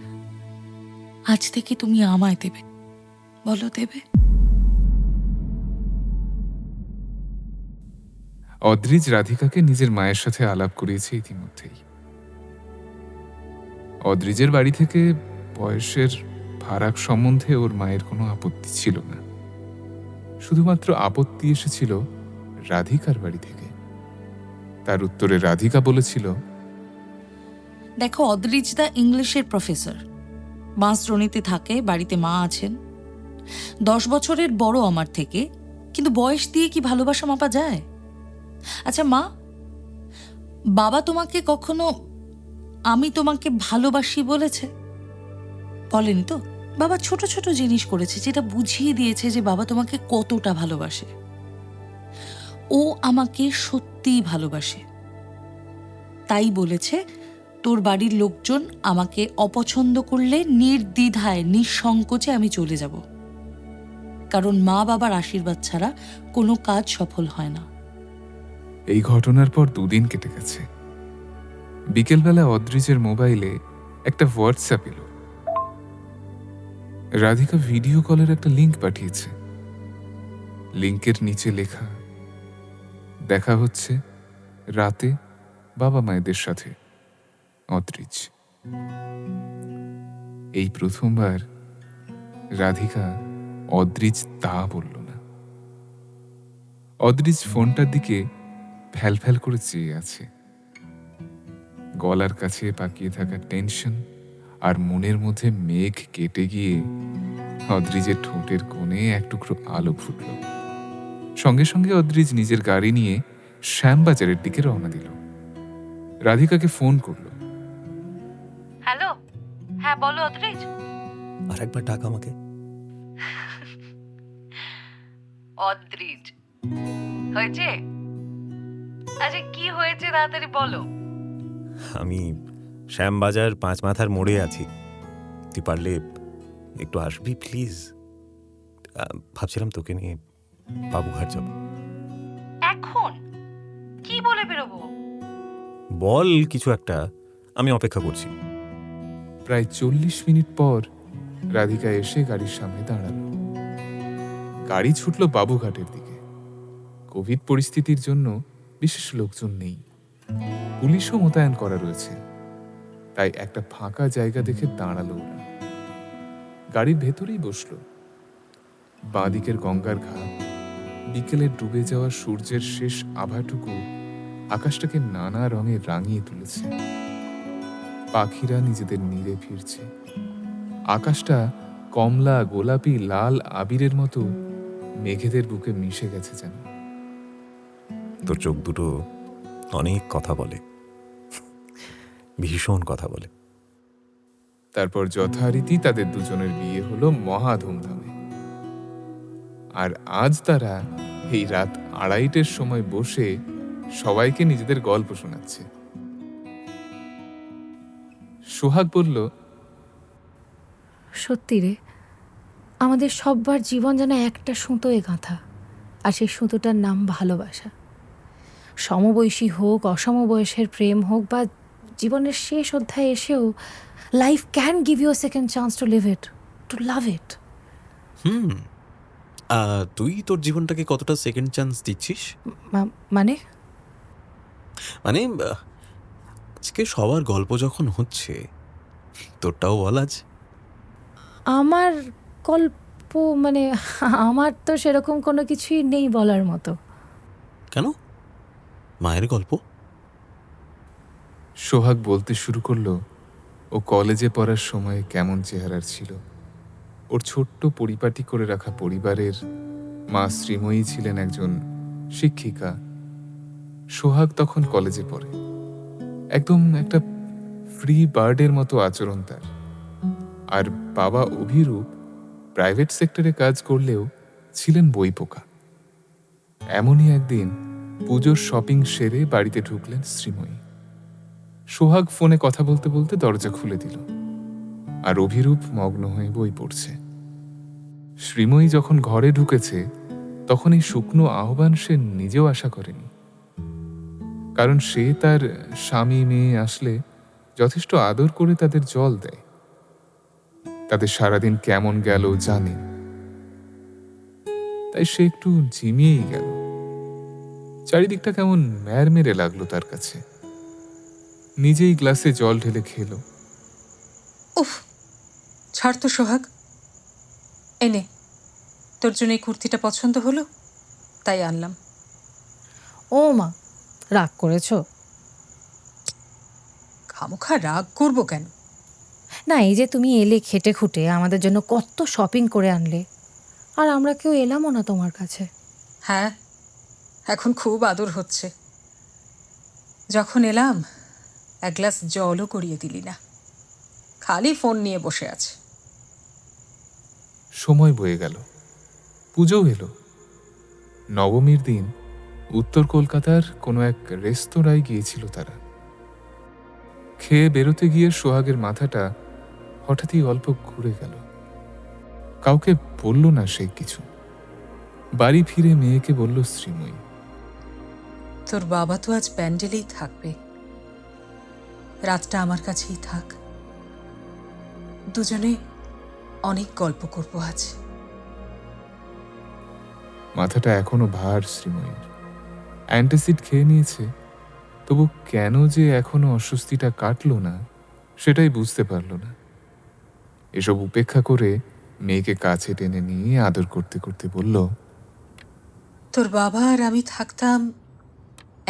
আজ থেকে তুমি আমায় দেবে। বলো, দেবে? অদ্রিজ রাধিকাকে নিজের মায়ের সাথে আলাপ করিয়েছে ইতিমধ্যেই। অদ্রিজের বাড়ি থেকে বয়সের ফারাক সম্বন্ধে ওর মায়ের কোনো আপত্তি ছিল না, শুধুমাত্র আপত্তি এসেছিল রাধিকার বাড়ি থেকে। তার উত্তরে রাধিকা বলেছিল, দেখো অদ্রিজদা ইংলিশের প্রফেসর, বাঁশদ্রোণীতে থাকে, বাড়িতে মা আছেন, 10 বছরের বড় আমার থেকে, কিন্তু বয়স দিয়ে কি ভালোবাসা মাপা যায়? আচ্ছা মা, বাবা তোমাকে কখনো আমি তোমাকে ভালোবাসি বলেছে? বলেনি তো। বাবা ছোট ছোট জিনিস করেছে যেটা বুঝিয়ে দিয়েছে যে বাবা তোমাকে কতটা ভালোবাসে। ও আমাকে সত্যিই ভালোবাসে, তাই বলেছে তোর বাড়ির লোকজন আমাকে অপছন্দ করলে নির্দ্বিধায় নিঃসংকোচে আমি চলে যাব, কারণ মা বাবার আশীর্বাদ ছাড়া কোনো কাজ সফল হয় না। এই ঘটনার পর 2 দিন কেটে গেছে। বিকেলবেলা অদ্রিজের মোবাইলে একটা হোয়াটসঅ্যাপ এলো। রাধিকা ভিডিও কলের একটা লিংক পাঠিয়েছে। লিংকের নিচে লেখা, দেখা হচ্ছে রাতে বাবা মায়েদের সাথে, অদ্রিজ। এই প্রথমবার রাধিকা অদ্রিজ তা বলল না। অদ্রিজ ফোনটার দিকে ফ্যাল ফ্যাল করে চেয়ে আছে। গলার কাছে পাকিয়ে থাকা টেনশন আর মনের মধ্যে মেঘ কেটে গিয়ে অদ্রিজের ঠোঁটের কোণে এক টুকরো আলো ফুটল। সঙ্গে সঙ্গে অদ্রিজ নিজের গাড়ি নিয়ে শ্যামবাজারের দিকে রওনা দিল। রাধিকাকে ফোন করলো। হ্যালো, হ্যাঁ বলো অদ্রিজ। আর একবার ডাক আমাকে। অদ্রিজ হয়েছে? আচ্ছা কি হয়েছে তাড়াতাড়ি বলো। আমি শ্যামবাজার 5 মাথার মোড়ে আছি, তুই পারলে একটু আসবি প্লিজ। ভাবছিলাম তোকে নিয়ে বাবুঘাট যাব। এখন কি বলে বেরোবো? বল কিছু একটা, আমি অপেক্ষা করছি। প্রায় 40 মিনিট পর রাধিকা এসে গাড়ির সামনে দাঁড়াল। গাড়ি ছুটল বাবুঘাটের দিকে। কোভিড পরিস্থিতির জন্য বিশেষ লোকজন নেই, পুলিশও মোতায়েন করা রয়েছে। তাই একটা ফাঁকা জায়গা দেখে দাঁড়ালো ওরা। গাড়ির ভেতরেই বসলো। বাঁদিকের গঙ্গার ঘাট, বিকেলে ডুবে যাওয়া সূর্যের শেষ আভাটুকু আকাশটাকে নানা রঙে রাঙিয়ে তুলেছে। পাখিরা নিজেদের নীড়ে ফিরছে। আকাশটা কমলা, গোলাপি, লাল আবিরের মতো মেঘেদের বুকে মিশে গেছে যেন। তোর চোখ দুটো অনেক কথা বলে, ভীষণ কথা বলে। তারপর যথারীতি তাদের দুজনের বিয়ে হলো মহা ধুমধামে। আর আজ তারা এই রাত 2:30-এর সময় বসে সবাইকে নিজেদের গল্প শোনাচ্ছে। সোহাগ বলল, সত্যি রে, আমাদের সব্বার জীবন যেন একটা সুতোয় গাঁথা, আর সেই সুতোটার নাম ভালোবাসা। সমবয়সী হোক, অসমবয়সের প্রেম হোক, বা জীবনের শেষ অধ্যায়ে এসেও life can give you a second chance to live it, to love it. তুই তোর জীবনটাকে কতটা সেকেন্ড চান্স দিচ্ছিস? মানে মানে আজকে সবার গল্প যখন হচ্ছে, তোরটাও বল আজ। আমার গল্প মানে আমার তো সেরকম কোনো কিছুই নেই বলার মতো। কেন? মায়ের গল্প? সোহাগ বলতে শুরু করলো ও কলেজে পড়ার সময় কেমন চেহারার ছিল। ওর ছোট্ট পরিপাটি করে রাখা পরিবারের মা শ্রীময়ী ছিলেন একজন শিক্ষিকা। সোহাগ তখন কলেজে পড়ে। একদম একটা ফ্রি বার্ডের মতো আচরণ তার। আর বাবা অভিরূপ প্রাইভেট সেক্টরে কাজ করলেও ছিলেন বইপোকা। এমনই একদিন পুজোর শপিং সেরে বাড়িতে ঢুকলেন শ্রীময়ী। সোহাগ ফোনে কথা বলতে বলতে দরজা খুলে দিল, আর অভিরূপ মগ্ন হয়ে বই পড়ছে। শ্রীময়ী যখন ঘরে ঢুকেছে তখন এই শুকনো আহ্বান সে নিজেও আশা করেনি, কারণ সে তার স্বামী মেয়ে আসলে যথেষ্ট আদর করে তাদের জল দেয়, তাদের সারাদিন কেমন গেল জানে। তাই সে একটু ঝিমিয়েই গেল। চারিদিকটা কেমন ম্যারমেরে লাগলো তার কাছে। নিজেই গ্লাসে জল ঢেলে খেলো। উফ, ছাড় তো সোহাগ। এনে, তোর জন্য এই কুর্তিটা পছন্দ হলো তাই আনলাম। ও মা, রাগ করেছো? খামোখা রাগ করবো কেন? না, এই যে তুমি এলে খেটে খুঁটে আমাদের জন্য কত শপিং করে আনলে, আর আমরা কেউ এলামও না তোমার কাছে। হ্যাঁ, এখন খুব আদর হচ্ছে। যখন এলাম এক গ্লাস জলও করিয়ে দিলি না, খালি ফোন নিয়ে বসে আছে। সময় বয়ে গেল, পুজো এলো। নবমীর দিন উত্তর কলকাতার কোনো এক রেস্তোরাঁয় গিয়েছিল তারা। খেয়ে বেরোতে গিয়ে সোহাগের মাথাটা হঠাৎই অল্প ঘুরে গেল। কাউকে বলল না সে কিছু। বাড়ি ফিরে মেয়েকে বলল শ্রীময়ী, তোর বাবা তো আজ প্যান্ডেলেই থাকবে, রাতটা আমার কাছেই থাক, দুজনে অনেক গল্প করবো আজ। মাথাটা এখনো ভার শ্রীময়ীর। অ্যান্টাসিড খেয়ে নিয়েছে, তবু কেন যে এখনো অস্বস্তিটা কাটলো না সেটাই বুঝতে পারল না। এসব উপেক্ষা করে মেয়েকে কাছে টেনে নিয়ে আদর করতে করতে বলল, তোর বাবা আর আমি থাকতাম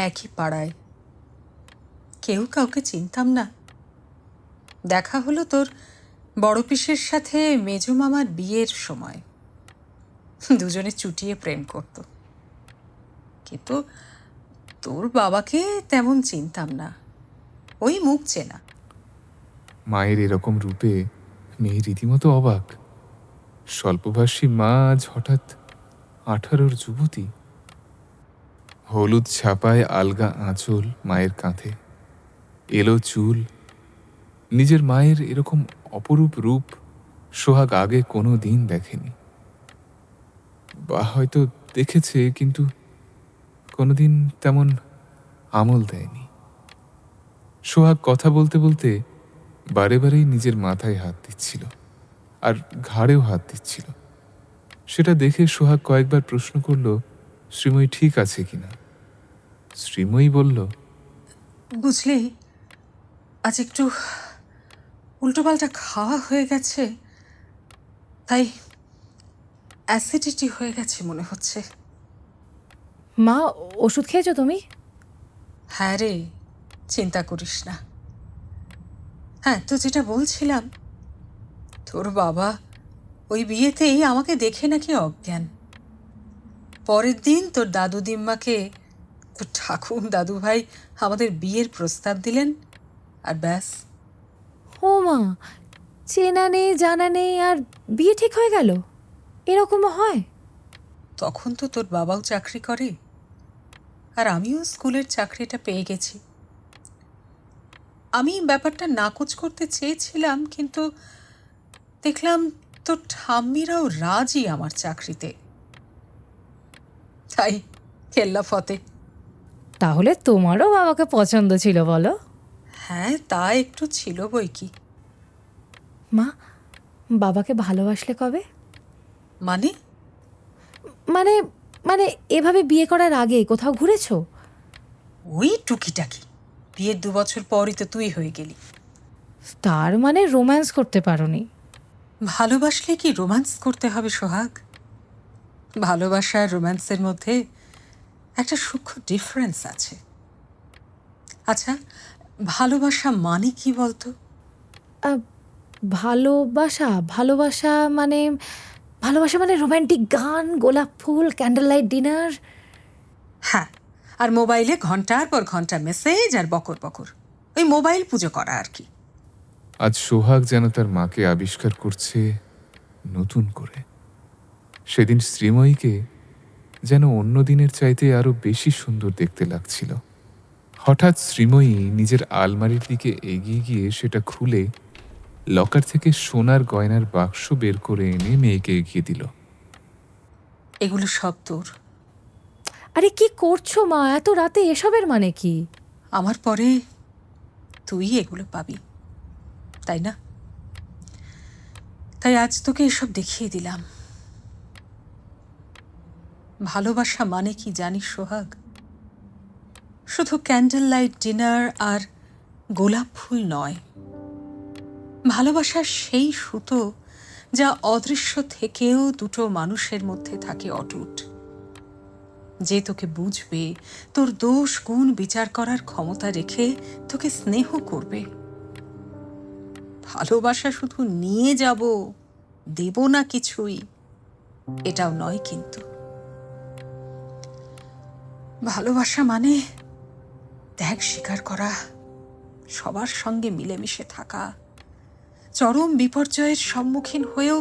একই পাড়ায়, কেউ কাউকে চিনতাম না। দেখা হলো তোর বড় পিসের সাথে মেজো মামার বিয়ের সময়, দুজনে চুটিয়ে প্রেম করত, কিন্তু তোর বাবাকে তেমন চিনতাম না, ওই মুখ চেনা। মায়ের এরকম রূপে মেয়ে রীতিমতো অবাক। স্বল্পভাষী মা আজ হঠাৎ 18-র যুবতী। হলুদ ছাপায় আলগা আঁচল মায়ের কাঁধে, এলো চুল। নিজের মায়ের এরকম অপরূপ রূপ সোহাগ আগে কোনো দিন দেখেনি, বা হয়তো দেখেছে কিন্তু কোনোদিন তেমন আমল দেয়নি। সোহাগ কথা বলতে বলতে বারে বারেই নিজের মাথায় হাত দিচ্ছিল আর ঘাড়েও হাত দিচ্ছিল। সেটা দেখে সোহাগ কয়েকবার প্রশ্ন করল শ্রীময়ী ঠিক আছে কিনা। শ্রীময়ী বলল, বুঝলি, আজ একটু উল্টোপাল্টা খাওয়া হয়ে গেছে, তাই অ্যাসিডিটি হয়ে গেছে মনে হচ্ছে। মা, ওষুধ খেয়েছো তুমি? হ্যাঁ রে, চিন্তা করিস না। হ্যাঁ, তো যেটা বলছিলাম, তোর বাবা ওই বিয়েতেই আমাকে দেখে নাকি অজ্ঞান। পরের দিন তোর দাদু দিম্মাকে তোর ঠাকুর দাদু ভাই আমাদের বিয়ের প্রস্তাব দিলেন, আর ব্যাস। ও মা, চেনা নেই জানা নেই আর বিয়ে ঠিক হয়ে গেল? এরকমও হয়? তখন তো তোর বাবাও চাকরি করে, আর আমিও স্কুলের চাকরিটা পেয়ে গেছি। আমি ব্যাপারটা নাকচ করতে চেয়েছিলাম, কিন্তু দেখলাম তোর ঠাম্মিরাও রাজি আমার চাকরিতে, তাই কেল্লা ফতে। তাহলে তোমারও বাবাকে পছন্দ ছিল বলো? হ্যাঁ, তা একটু ছিল বই কি। মা, বাবাকে ভালোবাসলে কবে? মানে? মানে মানে এভাবে বিয়ে করার আগে কোথাও ঘুরেছো? ওই টুকিটাকি, বিয়ের 2 বছর পরই তো তুই হয়ে গেলি। তার মানে রোম্যান্স করতে পারোনি? ভালোবাসলে কি রোম্যান্স করতে হবে সোহাগ? ভালোবাসা আর রোম্যান্সের মধ্যে একটা সূক্ষ্ম ডিফারেন্স আছে। আচ্ছা, ভালোবাসা মানে কি বলতো? ভালোবাসা ভালোবাসা মানে ভালোবাসা মানে রোম্যান্টিক গান, গোলাপ ফুল, ক্যান্ডেল লাইট ডিনার। হ্যাঁ, আর মোবাইলে ঘন্টার পর ঘন্টা মেসেজ আর বকর বকর, ওই মোবাইল পুজো করা আর কি। আজ সোহাগ যেন তার মাকে আবিষ্কার করছে নতুন করে। সেদিন শ্রীময়ীকে যেন অন্য দিনের চাইতে আরো বেশি সুন্দর দেখতে লাগছিল। হঠাৎ শ্রীময়ী নিজের আলমারির দিকে এগিয়ে গিয়ে সেটা খুলে লকার থেকে সোনার গয়নার বাক্স বের করে এনে মেয়েকে এগিয়ে দিল। এগুলো সব তোর। আরে কি করছো মা, এত রাতে এসবের মানে কি? আমার পরে তুই এগুলো পাবি, তাই না? তাই আজ তোকে এসব দেখিয়ে দিলাম। ভালোবাসা মানে কি জানিস সোহাগ? শুধু ক্যান্ডেল লাইট ডিনার আর গোলাপ ফুল নয়, ভালোবাসা সেই সুতো যা অদৃশ্য থেকেও দুটো মানুষের মধ্যে থাকে অটুট, যে তোকে বুঝবে, তোর দোষ গুণ বিচার করার ক্ষমতা রেখে তোকে স্নেহ করবে। ভালোবাসা শুধু নিয়ে যাব, দেব না কিছুই, এটাও নয়। কিন্তু ভালোবাসা মানে ত্যাগ স্বীকার করা, সবার সঙ্গে মিলেমিশে থাকা, চরম বিপর্যয়ের সম্মুখীন হয়েও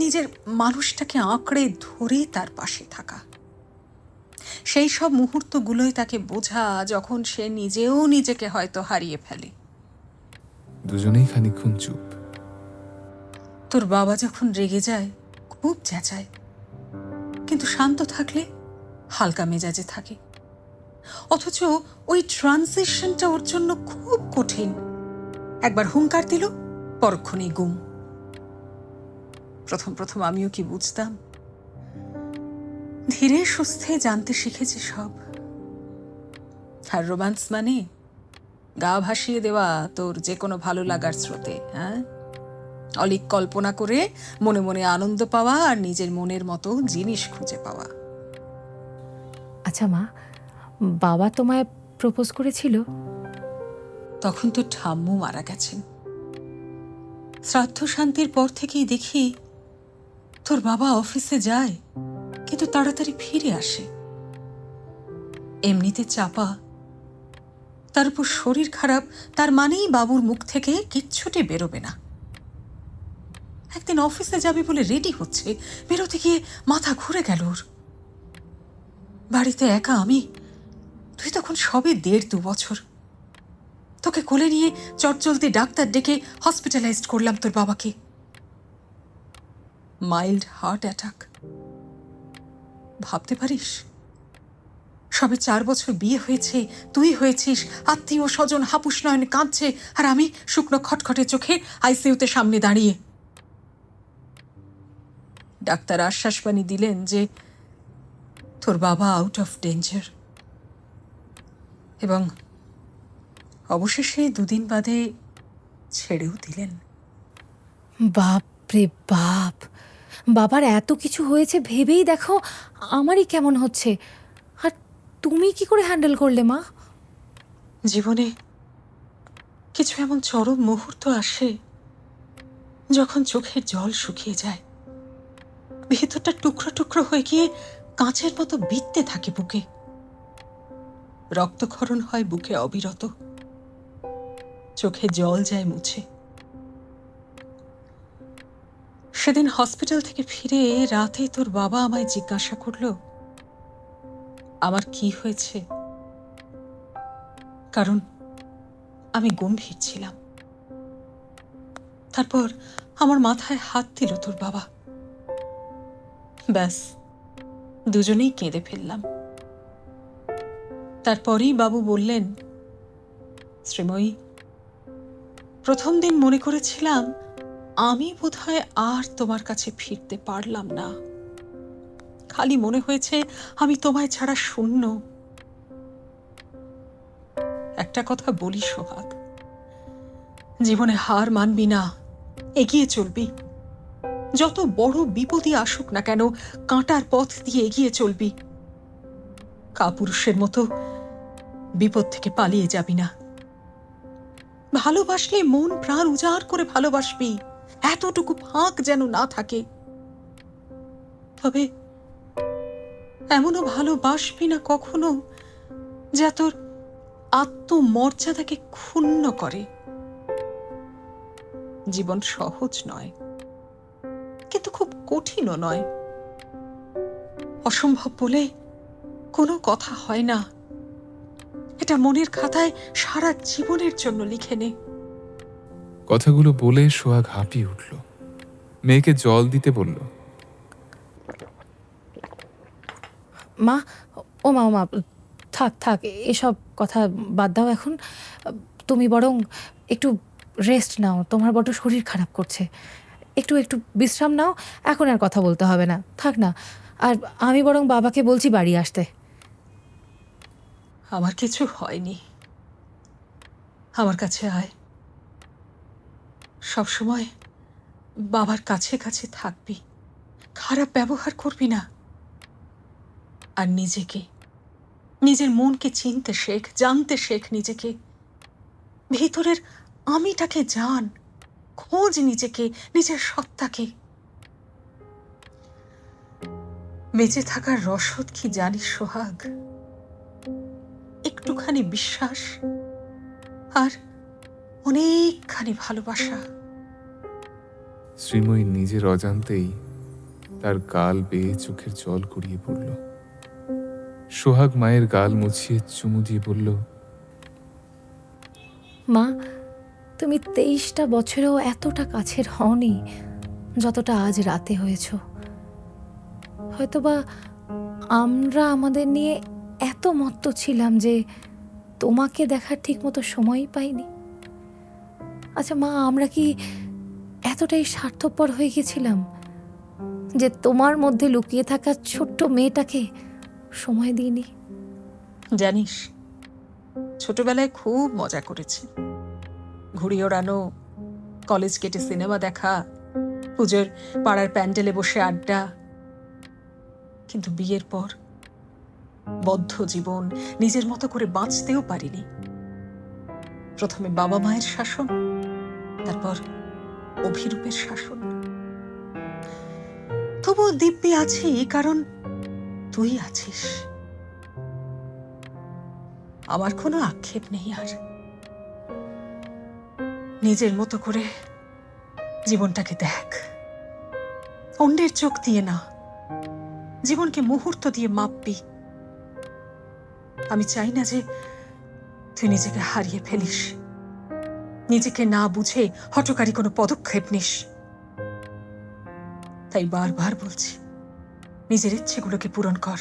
নিজের মানুষটাকে আঁকড়ে ধরে তার পাশে থাকা। সেই সব মুহূর্তগুলোই তাকে বোঝা যখন সে নিজেও নিজেকে হয়তো হারিয়ে ফেলে। দুজনেই খানিকক্ষণ চুপ। তোর বাবা যখন রেগে যায় খুব চেঁচায়, কিন্তু শান্ত থাকলে হালকা মেজাজে থাকে। অথচ ওই ট্রানজিশনটা ওর জন্য খুব কঠিন। একবার হুঙ্কার দিল, পরক্ষণেই গুম। প্রথম প্রথম আমিও কি বুঝতাম, ধীরে সুস্থে জানতে শিখেছি সব। আর রোম্যান্স মানে গা ভাসিয়ে দেওয়া তোর যে কোনো ভালো লাগার স্রোতে, হ্যাঁ, অলিক কল্পনা করে মনে মনে আনন্দ পাওয়া আর নিজের মনের মতো জিনিস খুঁজে পাওয়া। আচ্ছা মা, বাবা তোমায় প্রপোজ করেছিল? তখন তো ঠাম্মু মারা গেছেন। শ্রাদ্ধ শান্তির পর থেকেই দেখি তোর বাবা অফিসে যায়, কিন্তু তাড়াতাড়ি ফিরে আসে। এমনিতে চাপা, তার উপর শরীর খারাপ, তার মানেই বাবুর মুখ থেকে কিচ্ছুটি বেরোবে না। একদিন অফিসে যাবে বলে রেডি হচ্ছে, বেরোতে গিয়ে মাথা ঘুরে গেল ওর। বাড়িতে একা আমি, তুই তখন সবে 1.5-2 বছর। তোকে কোলে নিয়ে চটজলদি ডাক্তার ডেকে হসপিটালাইজড করলাম তোর বাবাকে। Mild heart attack. ভাবতে পারিস, সবে 4 বছর বিয়ে হয়েছে, তুই হয়েছিস, আত্মীয় স্বজন হাপুস নয়নে কাঁদছে, আর আমি শুকনো খটখটে চোখে আইসিইউতে সামনে দাঁড়িয়ে। ডাক্তার আশ্বাস বাণী দিলেন যে তোর বাবা আউট অফ ডেঞ্জার, এবং অবশেষে 2 দিন বাদে ছেড়েও দিলেন। বাপ রে বাপ, বাবার এত কিছু হয়েছে ভেবেই দেখো আমারই কেমন হচ্ছে। আর তুমি কি করে হ্যান্ডেল করলে মা? জীবনে কিছু এমন চরম মুহূর্ত আসে যখন চোখের জল শুকিয়ে যায়, ভেতরটা টুকরো টুকরো হয়ে গিয়ে কাঁচের মতো বিঁধতে থাকে বুকে। রক্তক্ষরণ হয় বুকে অবিরত, চোখে জল যায় মুছে। সেদিন হসপিটাল থেকে ফিরে রাতে তোর বাবা আমায় জিজ্ঞাসা করলো আমার কি হয়েছে, কারণ আমি গম্ভীর ছিলাম। তারপর আমার মাথায় হাত দিল তোর বাবা। ব্যাস, দুজনেই কেঁদে ফেললাম। তারপরেই বাবু বললেন, শ্রীময়ী, প্রথম দিন মনে করেছিলাম আমি বোধহয় আর তোমার কাছে ফিরতে পারলাম না। খালি মনে হয়েছে আমি তোমায় ছাড়া শূন্য। একটা কথা বলি সোহাগ, জীবনে হার মানবি না, এগিয়ে চলবি। যত বড় বিপদই আসুক না কেন, কাঁটার পথ দিয়ে এগিয়ে চলবি। কাপুরুষের মতো বিপদ থেকে পালিয়ে যাবি না। ভালোবাসলে মন প্রাণ উজাড় করে ভালোবাসবি, এতটুকু ফাঁক যেন না থাকে। তবে এমনও ভালোবাসবি না কখনো যা তোর আত্মমর্যাদাকে ক্ষুণ্ণ করে। জীবন সহজ নয়, কিন্তু খুব কঠিনও নয়। অসম্ভব বলে কোনো কথা হয় না। এটা মনের খাতায় সারা জীবনের জন্য লিখে নে। কথাগুলো বলে সোহাগ হাঁপিয়ে উঠল, মেয়েকে জল দিতে বলল। মা, ও মা, থাক থাক, এসব কথা বাদ দাও এখন। তুমি বরং একটু রেস্ট নাও, তোমার বড় শরীর খারাপ করছে। একটু একটু বিশ্রাম নাও, এখন আর কথা বলতে হবে না, থাক না। আর আমি বরং বাবাকে বলছি বাড়ি আসতে। আমার কিছু হয়নি, আমার কাছে আয়। সবসময় বাবার কাছে কাছে থাকবি, খারাপ ব্যবহার করবি না। আর নিজেকে, নিজের মনকে চিনতে শেখ, জানতে শেখ নিজেকে। ভিতরের আমিটাকে জান, খোঁজ নিজেকে, নিজের সত্তাকে। বেঁচে থাকার রসদ কি জানিস সোহাগ? একটুখানি বিশ্বাস আর অনেকখানি ভালোবাসা। শ্রীময়ী নিজের অজান্তেই তার গাল বেয়ে চোখের জল গড়িয়ে পড়ল। সোহাগ মায়ের গাল মুছিয়ে চুমু দিয়ে বলল, মা, তুমি 23টা বছরেও এতটা কাছের হওনি যতটা আজ রাতে হয়েছ। হয়তোবা আমরা আমাদের নিয়ে এত মত্ত ছিলাম যে তোমাকে দেখার ঠিক মতো সময়ই পাইনি। আচ্ছা মা, আমরা কি এতটাই স্বার্থপর হয়ে গেছিলাম যে তোমার মধ্যে লুকিয়ে থাকা ছোট্ট মেয়েটাকে সময় দিইনি? জানিস, ছোটবেলায় খুব মজা করেছি। ঘুড়ি ওড়ানো, কলেজ কেটে সিনেমা দেখা, পুজোর পাড়ার প্যান্ডেলে বসে আড্ডা। কিন্তু বিয়ের পর বদ্ধ জীবন, নিজের মতো করে বাঁচতেও পারিনি। প্রথমে বাবা মায়ের শাসন, তারপর অভিরূপের শাসন। তবুও দিব্যি আছি কারণ তুই আছিস। আমার কোনো আক্ষেপ নেই আর। নিজের মতো করে জীবনটাকে দেখ, অন্যের চোখ দিয়ে না, জীবনকে মুহূর্ত দিয়ে মাপবি। আমি চাই না যে তুই নিজেকে হারিয়ে ফেলিস, নিজেকে না বুঝে হঠকারী কোনো পদক্ষেপ নিস। তাই বারবার বলছি, নিজের ইচ্ছেগুলোকে পূরণ কর।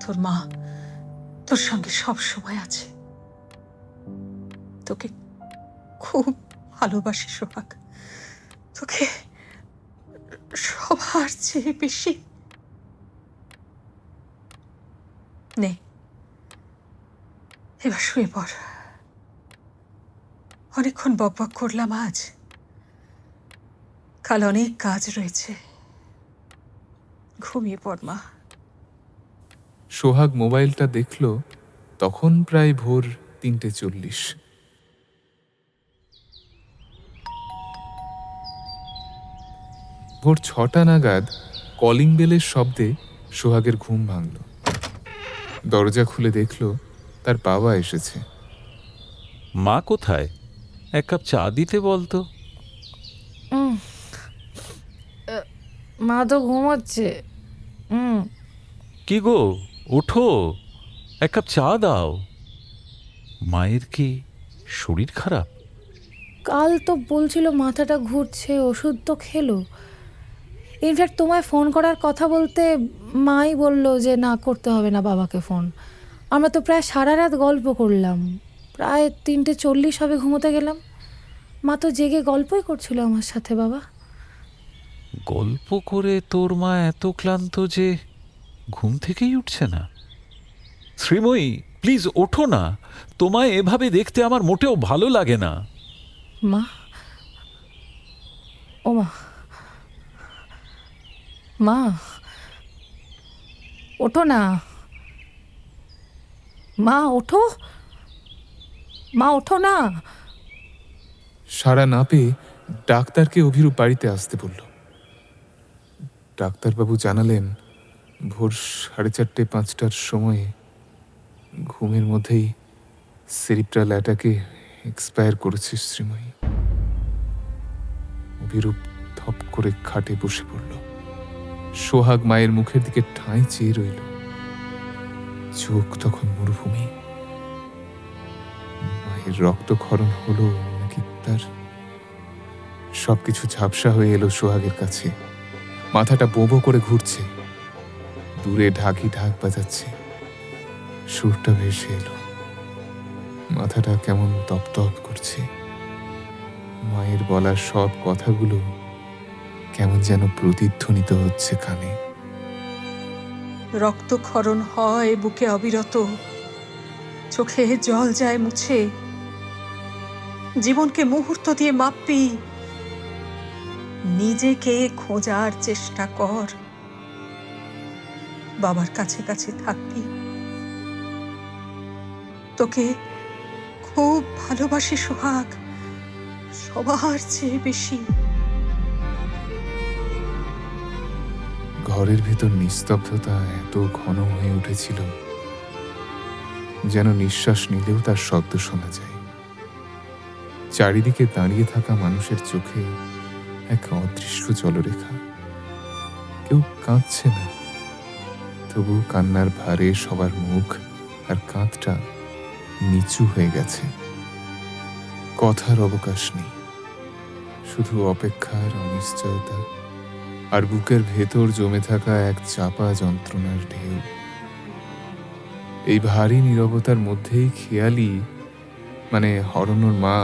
তোর মা তোর সঙ্গে সব সময় আছে। তোকে খুব ভালোবাসি সোহাগ, তোকে সবার চেয়ে বেশি। নে, এবার শুয়ে পড়। অনেকক্ষণ বকবক করলাম আজ, কাল অনেক কাজ রয়েছে। ঘুমিয়ে পড় মা। সোহাগ মোবাইলটা দেখল, তখন প্রায় ভোর 3:40। ভোর 6টা নাগাদ কলিং বেলের শব্দে সোহাগের ঘুম ভাঙল। দরজা খুলে দেখল তার বাবা এসেছে। মা কোথায়? এক কাপ চা দিতে বলতো। মা তো ঘুমাচ্ছে। কি গো, ওঠো, এক কাপ চা দাও। মায়ের কি শরীর খারাপ? কাল তো বলছিল মাথাটা ঘুরছে, ওষুধ তো খেলো। ইনফ্যাক্ট তোমায় ফোন করার কথা বলতে মাই বলল যে না, করতে হবে না বাবাকে ফোন। আমরা তো প্রায় সারা রাত গল্প করলাম, প্রায় 3:40 হবে ঘুমোতে গেলাম। মা তো জেগে গল্পই করছিল আমার সাথে। বাবা, গল্প করে তোর মা এত ক্লান্ত যে ঘুম থেকেই উঠছে না? শ্রীময়ী, প্লিজ ওঠো না, তোমায় এভাবে দেখতে আমার মোটেও ভালো লাগে না। মা, ও মা, মা ওঠো না, মা ওঠো, মা ওঠো না। সাড়া না পেয়ে ডাক্তারকে অভিরূপ বাড়িতে আসতে বলল। ডাক্তারবাবু জানালেন ভোর 4:30-5টার সময়ে ঘুমের মধ্যেই সেরিব্রাল অ্যাটাকে এক্সপায়ার করেছে শ্রীময়ী। অভিরূপ ধপ করে খাটে বসে পড়ল। সোহাগ মায়ের মুখের দিকে ঠাঁই চেয়ে রইল। চোখ তখন মরুভূমি। মায়ের রক্তক্ষরণ হলো নাকি তার? সবকিছু ঝাপসা হয়ে এলো সোহাগের কাছে। মাথাটা বোবো করে ঘুরছে, দূরে ঢাকি ঢাক বাজাচ্ছে। সুরটা ভেসে এলো, মাথাটা কেমন তপতপ করছে। মায়ের বলা সব কথাগুলো কেমন যেন প্রতিধ্বনিত হচ্ছে কানে। রক্তক্ষরণ হয় বুকে অবিরত, চোখে জল যায় মুছে। জীবনকে মুহূর্ত দিয়ে মাপবি, নিজেকে খোঁজার চেষ্টা কর। বাবার কাছে কাছে থাকবি। তোকে খুব ভালোবাসি সোহাগ, সবার চেয়ে বেশি। ঘরের ভেতর নিস্তব্ধতা এত ঘন হয়ে উঠেছিল যেন নিঃশ্বাস নিলেও তার শব্দ শোনা যায়। চারিদিকে দাঁড়িয়ে থাকা মানুষের চোখে এক অদৃশ্য জলরেখা। কেউ কাঁদছে না, তবু কান্নার ভারে সবার মুখ আর কাঁধটা নিচু হয়ে গেছে। কথার অবকাশ নেই, শুধু অপেক্ষার অনিশ্চয়তা আর বুকের ভেতর জমে থাকা এক চাপা যন্ত্রণার ঢেউ। এই ভারী নীরবতার মধ্যেই খেয়ালি মানে অরণ্যর মা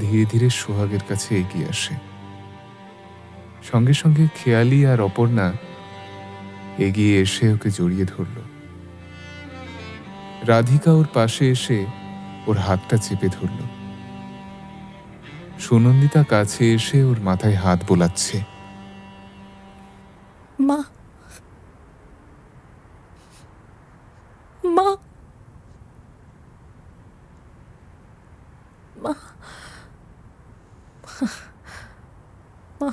ধীরে ধীরে সোহাগের কাছে এগিয়ে আসে। সঙ্গে সঙ্গে খেয়ালি আর অপর্ণা এগিয়ে এসে ওকে জড়িয়ে ধরল। রাধিকা ওর পাশে এসে ওর হাতটা চেপে ধরল। সুনন্দিতা কাছে এসে ওর মাথায় হাত বোলাচ্ছে। মা, মা, মা, মা।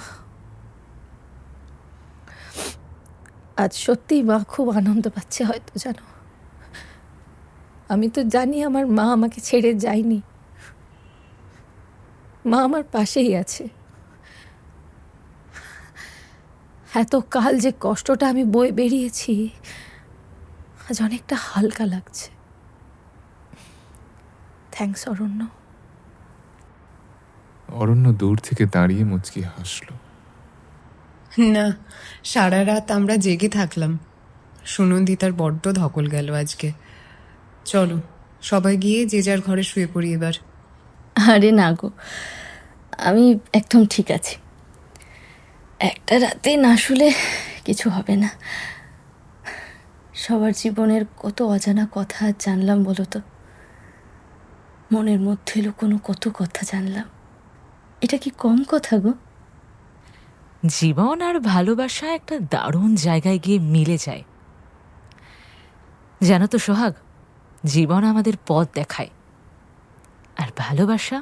আজ সত্যিই মা খুব আনন্দ পাচ্ছে হয়তো, জানো। আমি তো জানি আমার মা আমাকে ছেড়ে যায়নি, মা আমার পাশেই আছে। এত কাল যে কষ্টটা আমি বয়ে বেরিয়েছি আজ অনেকটা হালকা লাগছে। থ্যাঙ্কস অরণ্য। অরণ্য দূর থেকে দাঁড়িয়ে মুচকি হাসল। না, সারা রাত আমরা জেগে থাকলাম। সুনন্দিতার বড্ড ধকল গেল আজকে। চলো সবাই গিয়ে যে যার ঘরে শুয়ে পড়ি এবার। আরে না গো, আমি একদম ঠিক আছি। একটা রাতে না শুলে কিছু হবে না। সবার জীবনের কত অজানা কথা জানলাম বলো তো। মনের মধ্যে লুকোনো কত কথা জানলাম। এটা কি কম কথা গো? জীবন আর ভালোবাসা একটা দারুণ জায়গায় গিয়ে মিলে যায়। জানো তো সোহাগ, জীবন আমাদের পথ দেখায় আর ভালোবাসা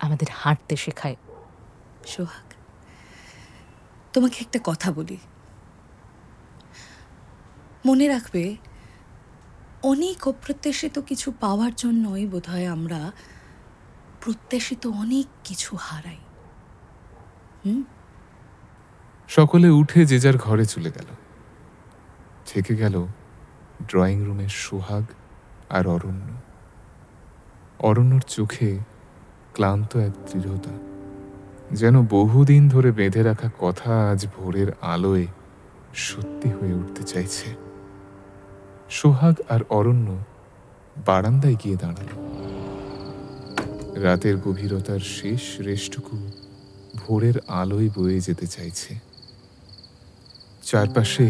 আমাদের হাঁটতে শেখায়। সোহাগ, তোমাকে একটা কথা বলি, মনে রাখবে, অনেক অপ্রত্যাশিত কিছু পাওয়ার জন্যই বোধহয় আমরা প্রত্যাশিত অনেক কিছু হারাই। সকলে উঠে যে যার ঘরে চলে গেল। থেকে গেল ড্রয়িং রুমের সোহাগ আর অরণ্য। অরণ্যর চোখে ক্লান্ত এক দৃঢ়তা, যেন বহুদিন ধরে বেঁধে রাখা কথা আজ ভোরের আলোয় সত্যি হয়ে উঠতে চাইছে। সোহাগ আর অরণ্য বারান্দায় গিয়ে দাঁড়াল। রাতের গভীরতার শেষ রেশটুকু ভোরের আলোয় বয়ে যেতে চাইছে। চারপাশে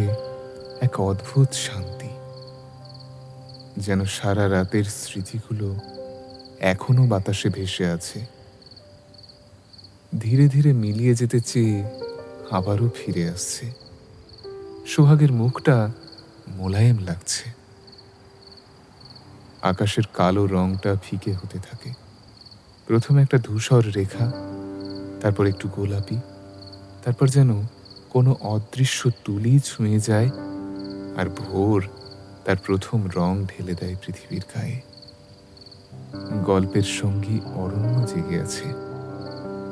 এক অদ্ভুত শান্তি, যেন সারা রাতের স্মৃতিগুলো এখনো বাতাসে ভেসে আছে, ধীরে ধীরে মিলিয়ে যেতে চেয়ে আবারও ফিরে আসছে। সোহাগের মুখটা মোলায়েম লাগছে। আকাশের কালো রংটা ফিকে হতে থাকে। প্রথমে একটা ধূসর রেখা, তারপর একটু গোলাপি, তারপর যেন কোনো অদৃশ্য তুলি ছুঁয়ে যায় আর ভোর তার প্রথম রং ঢেলে দেয় পৃথিবীর গায়ে। গল্পের সঙ্গী অরণ্য জেগে আছে,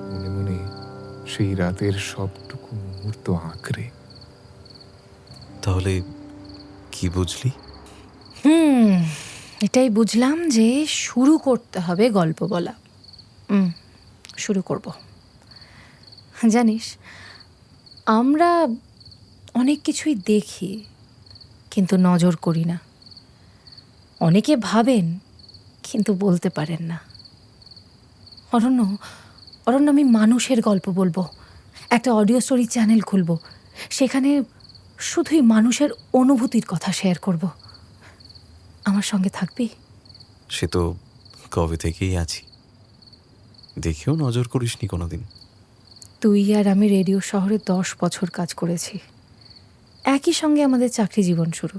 মনে মনে সেই রাতের সবটুকু মুহূর্ত আঁকড়ে। তাহলে কি বুঝলি? এটাই বুঝলাম যে শুরু করতে হবে গল্প বলা। শুরু করব। জানিস, আমরা অনেক কিছুই দেখি কিন্তু নজর করি না। অনেকে ভাবেন কিন্তু বলতে পারেন না। অরণ্য, আমি মানুষের গল্প বলবো। একটা অডিও স্টোরি চ্যানেল খুলব, সেখানে শুধুই মানুষের অনুভূতির কথা শেয়ার করব। আমার সঙ্গে থাকবি? সে তো কবে থেকেই আছি, দেখেও নজর করিসনি কোনোদিন। তুই আর আমি রেডিও শহরে 10 বছর কাজ করেছি। একই সঙ্গে আমাদের চাকরি জীবন শুরু।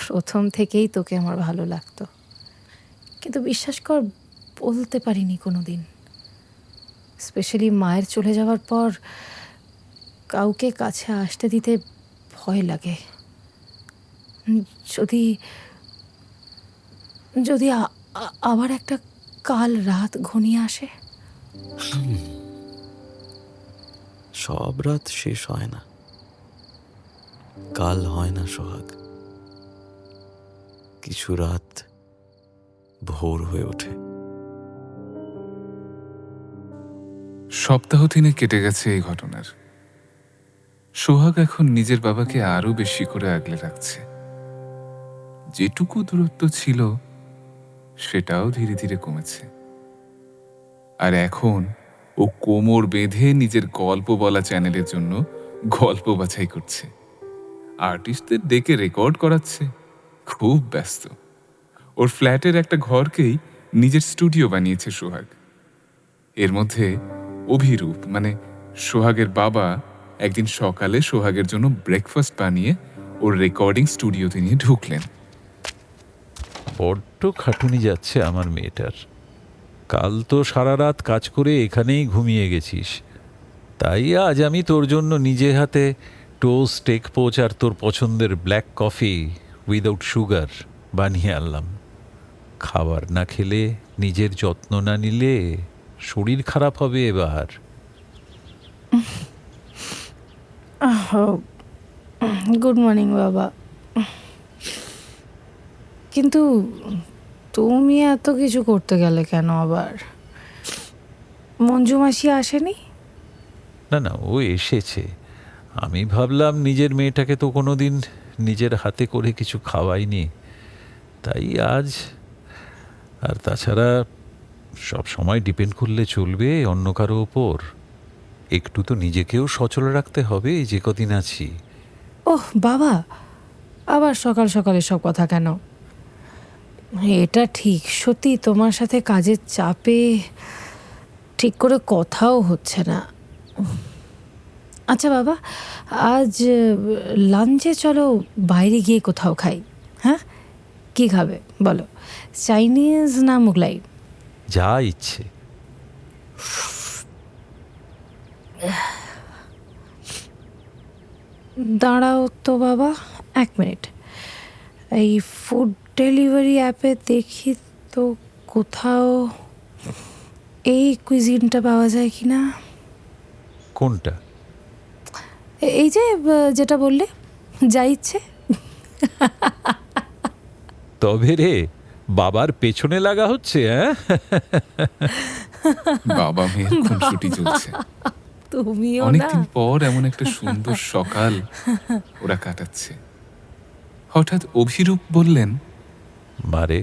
প্রথম থেকেই তোকে আমার ভালো লাগতো, কিন্তু বিশ্বাস কর বলতে পারিনি কোনোদিন। স্পেশালি মায়ের চলে যাওয়ার পর কাউকে কাছে আসতে দিতে ভয় লাগে। যদি যদি আবার একটা কাল রাত ঘনিয়ে আসে। সব রাত শেষ হয় না, কাল হয় না সোহাগ। কিছু রাত ভোর হয়ে ওঠে। সপ্তাহ 3 কেটে গেছে এই ঘটনার। সোহাগ এখন নিজের বাবাকে আরো বেশি করে আগলে রাখছে। যেটুকু দূরত্ব ছিল সেটাও ধীরে ধীরে কমেছে। আর এখন ও কোমর বেঁধে নিজের গল্প বলা চ্যানেলের জন্য গল্প বাছাই করছে, আর্টিস্টদের ডেকে রেকর্ড করাচ্ছে। খুব ব্যস্ত। ওর ফ্ল্যাটের একটা ঘরকেই নিজের স্টুডিও বানিয়েছে সোহাগ। এর মধ্যে অভিরূপ মানে সোহাগের বাবা একদিন সকালে সোহাগের জন্য ব্রেকফাস্ট বানিয়ে ওর রেকর্ডিং স্টুডিওতে নিয়ে ঢুকলেন। বড্ড খাটুনি যাচ্ছে আমার মেয়েটার। কাল তো সারা রাত কাজ করে এখানেই ঘুমিয়ে গেছিস, তাই আজ আমি তোর জন্য নিজে হাতে টোস্ট, এগ পোচ আর তোর পছন্দের ব্ল্যাক কফি উইদাউট সুগার বানিয়ে আনলাম। খাবার না খেলে, নিজের যত্ন না নিলে শরীর খারাপ হবে এবার। গুড মর্নিং বাবা। কিন্তু তুমি এত কিছু করতে গেলে কেন আবার? মঞ্জু মাসি আসেনি? না না, ও এসেছে। আমি ভাবলাম নিজের মেয়েটাকে তো কোনো দিন নিজের হাতে করে কিছু খাওয়াইনি, তাই আজ। আর তাছাড়া সব সময় ডিপেন্ড করলে চলবে অন্য কারো ওপর? একটু তো নিজেকেও সচল রাখতে হবে যে কদিন আছি। ওহ বাবা, আবার সকাল সকালে সব কথা কেন? এটা ঠিক, সত্যি তোমার সাথে কাজের চাপে ঠিক করে কথাও হচ্ছে না। আচ্ছা বাবা, আজ লাঞ্চে চলো বাইরে গিয়ে কোথাও খাই। হ্যাঁ, কি খাবে বলো? চাইনিজ না মোগলাই? যা ইচ্ছে। দাঁড়াও তো বাবা, 1 মিনিট। এই ফুড ডেলিভারি অ্যাপে দেখি তো কোথাও এই কুইজিনটা পাওয়া যায় কি না। কোনটা? এই যে যেটা বললে, যা ইচ্ছে। তবে রে, বাবার পেছনে লাগা হচ্ছে? হ্যাঁ, বাবা মেয়ের খুনসুটি চলছে। তুমিও না। অনেকদিন পর এমন একটা সুন্দর সকাল ওরা কাটাচ্ছে। হঠাৎ অভিরূপ বললেন, মারে,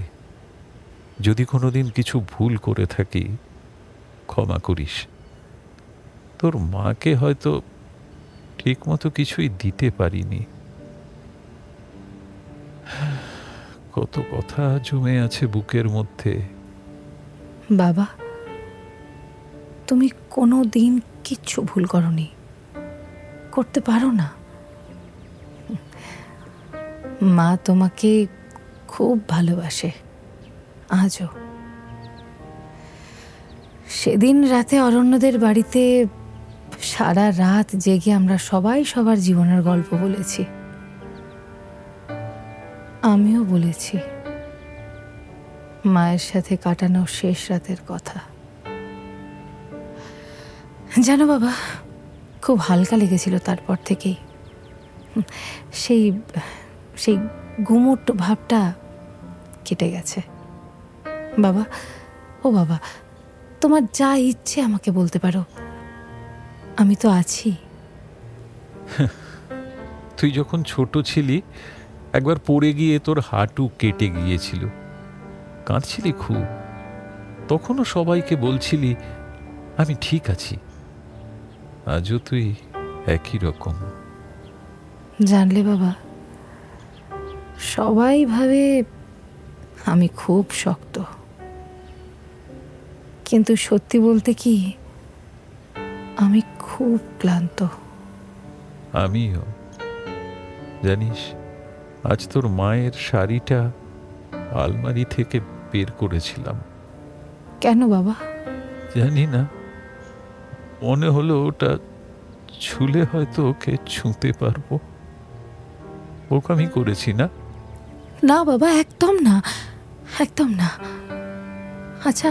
যদি কোনোদিন কিছু ভুল করে থাকি ক্ষমা করিস। তোর মাকে হয়তো ঠিক মতো কিছুই দিতে পারিনি। কত কথা জমে আছে বুকের মধ্যে। বাবা, তুমি কোনো দিন কিচ্ছু ভুল করনি, করতে পারো না। মা তোমাকে খুব ভালোবাসে আজও। সেদিন রাতে অরণ্যদের বাড়িতে সারা রাত জেগে আমরা সবাই সবার জীবনের গল্প বলেছি। আমিও বলেছি মায়ের সাথে কাটানো শেষ রাতের কথা। জানো বাবা, খুব হালকা লেগেছিল তারপর থেকেই। সেই সেই গুমোট ভাবটা কেটে গেছে। বাবা, ও বাবা, তোমার যা ইচ্ছে আমাকে বলতে পারো, আমি তো আছি। তুই যখন ছোট ছিলি একবার পড়ে গিয়ে তোর হাঁটু কেটে গিয়েছিল, কাঁদছিলি খুব। তখনও সবাইকে বলছিলি আমি ঠিক আছি। আজও তুই একই রকম। জানলে বাবা, সবাই ভাবে আমি খুব শক্ত, কিন্তু সত্যি বলতে কি, আমি খুব ক্লান্ত। আমিও। জানিস, আজ তোর মায়ের শাড়িটা আলমারি থেকে বের করেছিলাম। কেন বাবা? জানি না, মনে হলো ওটা ছুলে হয়তো ওকে ছুঁতে পারবো। বোকামি করেছি না? না বাবা, একদম না, একদম না। আচ্ছা,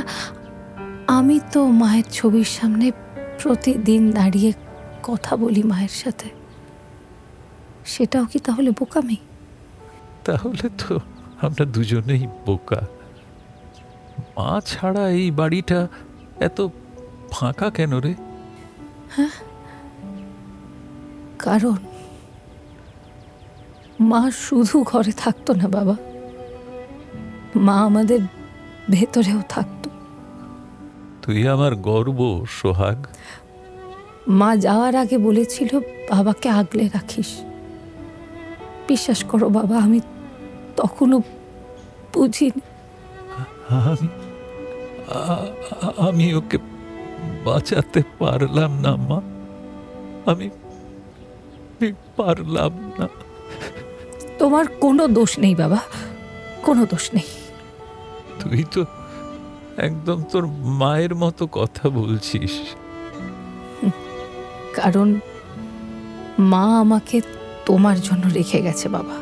আমি তো মায়ের ছবির সামনে প্রতিদিন দাঁড়িয়ে কথা বলি মায়ের সাথে, সেটাও কি তাহলে বোকামি? তাহলে তো আমরা দুজনেই বোকা। মা ছাড়া এই বাড়িটা এত ফাঁকা কেন রে? কারণ মা শুধু ঘরে থাকতো না বাবা, মা আমাদের ভেতরেও থাকতো। তুই আমার গর্ব, সোহাগ। মা যাওয়ার আগে বলেছিল বাবাকে আগলে রাখিস। বিশ্বাস করো বাবা, আমি তখনও বুঝিনি। আমি ওকে বাঁচাতে পারলাম না মা, আমি পারলাম না। তোমার কোনো দোষ নেই বাবা, কোনো দোষ নেই। তুই তো একদম তোর মায়ের মতো কথা বলছিস। কারণ মা আমাকে তোমার জন্য রেখে গেছে বাবা,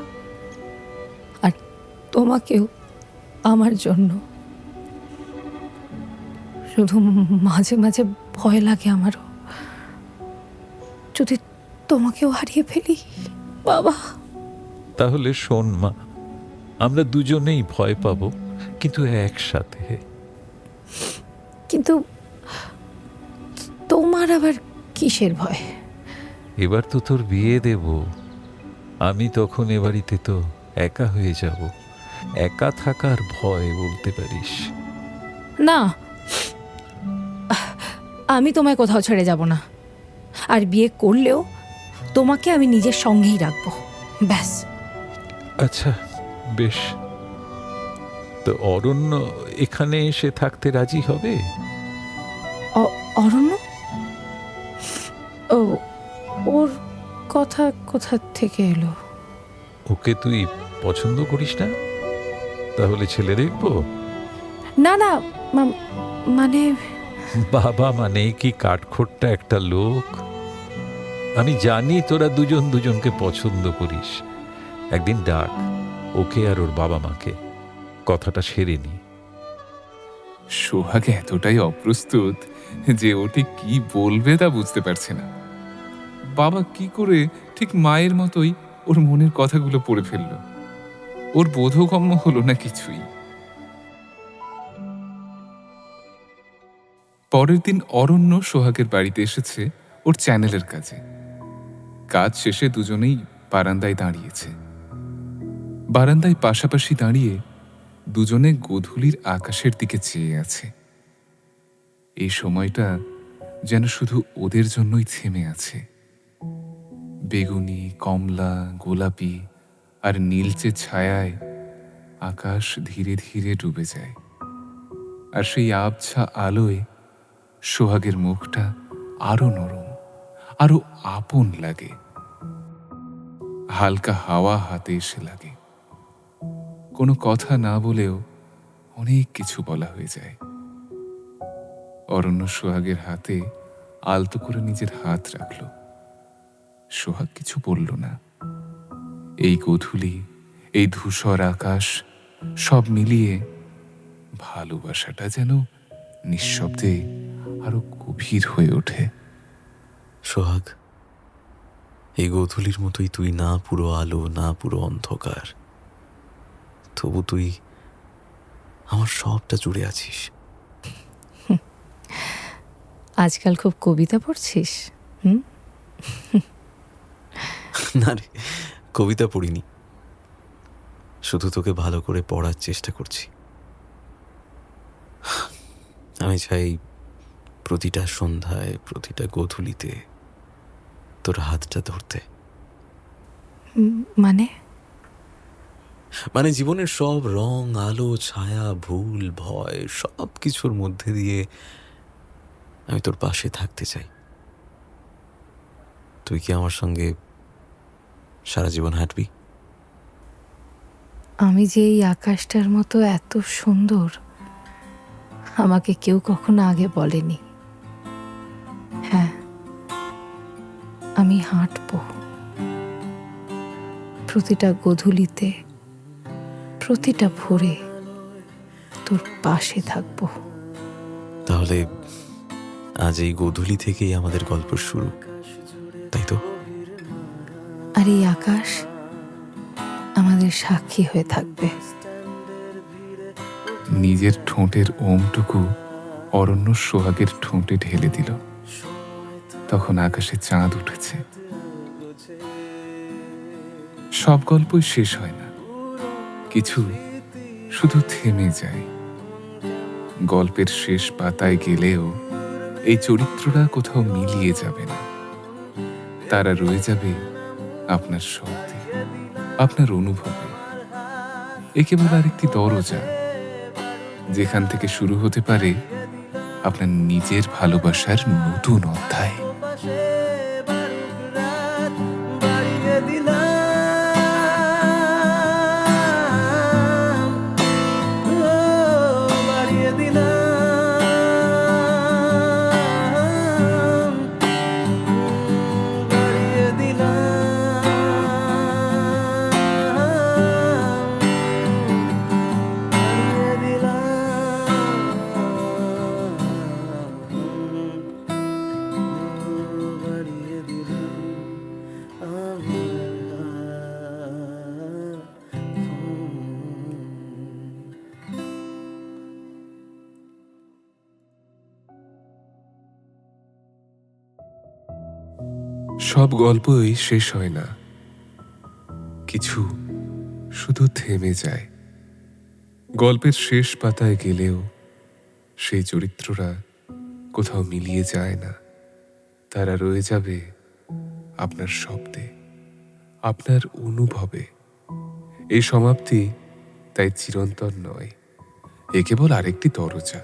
আর তোমাকেও আমার জন্য। শুধু মাঝে মাঝে ভয় লাগে আমারও, যদি তোমাকেও হারিয়ে ফেলি বাবা। তাহলে শোন মা, আমরা দুজনেই ভয় পাবো, কিন্তু একসাথে। কিন্তু তোমার আবার কিসের ভয়? এবার তো তোর বিয়ে দেব, আমি তখন এ বাড়িতে তো একা হয়ে যাব। একা থাকার ভয় বলতে পারিস। না, আমি তোমায় কোথাও ছেড়ে যাব না, আর বিয়ে করলেও তোমাকে আমি নিজের সঙ্গেই রাখবো, ব্যাস। আচ্ছা বেশ, তো অরণ্য এখানে এসে থাকতে রাজি হবে? অরণ্য? ও, ওর কথা কোথা থেকে এলো? ওকে তুই পছন্দ করিস না? তাহলে ছেলে দেখবো? না না, মানে বাবা মানে কি কাঠখোট্টা একটা লোক? আমি জানি তোরা দুজন দুজনকে পছন্দ করিস। একদিন ডাক ওকে আর ওর বাবা মাকে, কথাটা সেরে নি। সোহাগ এতটাই অপ্রস্তুত যে ও ঠিক কি বলবে তা বুঝতে পারছে না। বাবা কি করে ঠিক মায়ের মতোই ওর মনের কথাগুলো পড়ে ফেলল, ওর বোধগম্য হলো না কিছুই। পরের দিন অরণ্য সোহাগের বাড়িতে এসেছে ওর চ্যানেলের কাজে। কাজ শেষে দুজনেই বারান্দায় দাঁড়িয়েছে। বারান্দায় পাশাপাশি দাঁড়িয়ে দুজনে গোধূলির আকাশের দিকে চেয়ে আছে। এই সময়টা যেন শুধু ওদের জন্যই থেমে আছে। বেগুনি, কমলা, গোলাপি আর নীলচে ছায়ায় আকাশ ধীরে ধীরে ডুবে যায়, আর সেই আবছা আলোয় সোহাগের মুখটা আরো নরম, আরো আপন লাগে। হালকা হাওয়া হাতে এসে লাগে। কোনো কথা না বলেও অনেক কিছু বলা হয়ে যায়। অরণ্য সোহাগের হাতে আলতো করে নিজের হাত রাখল। সোহাগ কিছু বলল না। এই গোধূলি, এই ধূসর আকাশ, সব মিলিয়ে ভালোবাসাটা যেন নিঃশব্দে আরো গভীর হয়ে ওঠে। সোহাগ, এই গোধূলির মতোই তুই, না পুরো আলো না পুরো অন্ধকার, তবু তুই আমার সবটা জুড়ে আছিস। আজকাল খুব কবিতা পড়ছিস? না রে, কবিতা পড়িনি, শুধু তোকে ভালো করে পড়ার চেষ্টা করছি। আমি চাই প্রতিটা সন্ধ্যায়, প্রতিটা গোধূলিতে তোর হাতটা ধরতে। মানে জীবনের সব রং, আলো, ছায়া, ভুল, ভয়, সব কিছুর মধ্যে দিয়ে আমি তোর পাশে থাকতে চাই। তুই কি আমার সঙ্গে সারা জীবন হাঁটবি? আমি যে এই আকাশটার মতো এত সুন্দর আমাকে কেউ কখনো আগে বলেনি। হ্যাঁ, আমি হাঁটবো প্রতিটা গোধূলিতে, প্রতিটা ভোরে তোর পাশে থাকবো। তাহলে আজ এই গোধূলি থেকেই আমাদের গল্প শুরু, তাই তো? আর এই আকাশ আমাদের সাক্ষী হয়ে থাকবে। নিজের ঠোঁটের ওমটুকু অরণ্য সোহাগের ঠোঁটে ঢেলে দিল। তখন আকাশে চাঁদ উঠেছে। সব গল্পই শেষ হয় না, কিছু শুধু থেমে যায়। গল্পের শেষ পাতায় গেলেও এই চরিত্ররা কোথাও মিলিয়ে যাবে না, তারা রয়ে যাবে আপনার শব্দে, আপনার অনুভবে। এ কেবল আরেকটি দরজা, যেখান থেকে শুরু হতে পারে আপনার নিজের ভালোবাসার নতুন অধ্যায়। সব গল্পই শেষ হয় না, কিছু শুধু থেমে যায়। গল্পের শেষ পাতায় গেলেও সেই চরিত্ররা কোথাও মিলিয়ে যায় না, তারা রয়ে যাবে আপনার শব্দে, আপনার অনুভবে। এই সমাপ্তি তাই চিরন্তন নয়, এ কেবল আরেকটি দরজা,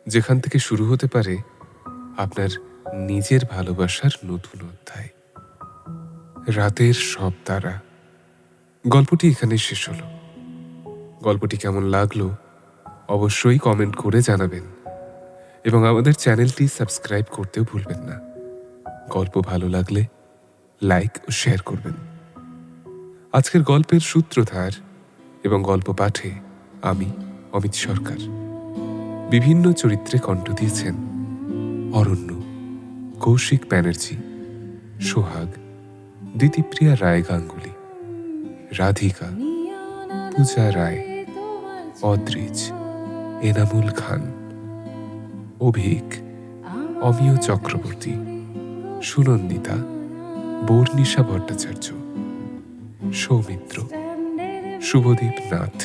যেখান থেকে শুরু হতে পারে আপনার নিজের ভালোবাসার নতুন অধ্যায়। রাতের সব তারা গল্পটি এখানে শেষ হলো। গল্পটি কেমন লাগলো অবশ্যই কমেন্ট করে জানাবেন, এবং আমাদের চ্যানেলটি সাবস্ক্রাইব করতেও ভুলবেন না। গল্প ভালো লাগলে লাইক ও শেয়ার করবেন। আজকের গল্পের সূত্রধার এবং গল্প পাঠে আমি অমিত সরকার। বিভিন্ন চরিত্রে কণ্ঠ দিয়েছেন অরণ্য, কৌশিক ব্যানার্জি, সোহাগ, দিতিপ্রিয়া রায় গাঙ্গুলি, রাধিকা, পূজা রায়, অদ্রিজ, এনামুল খান, অভিক, অমিয় চক্রবর্তী, সুনন্দিতা, বর্ণিশা ভট্টাচার্য, সৌমিত্র, শুভদীপ নাথ,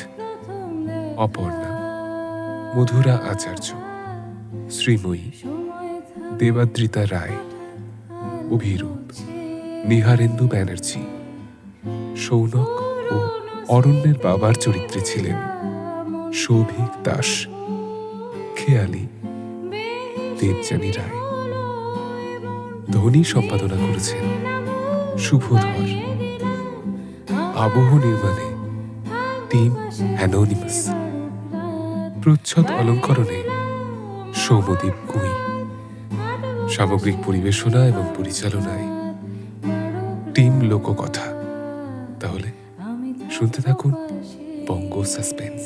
অপর্ণা, মধুরা আচার্য, শ্রীময়ী, দেবাদ্রিতা রায়, অভিরূপ, নিহারেন্দু ব্যানার্জি, সৌনক ও অরণ্যের বাবার চরিত্রে ছিলেন সৌভিক দাস, খেয়ালি, দেবযানী রায়। ধ্বনি সম্পাদনা করেছেন শুভধর। আবহ নির্মাণে টিম অ্যানোনিমাস। প্রচ্ছদ অলঙ্করণে সৌমদীপ গুই। সামগ্রিক পরিবেশনা এবং পরিচালনায় টিম লোককথা। তাহলে শুনতে থাকুন বঙ্গ সাসপেন্স,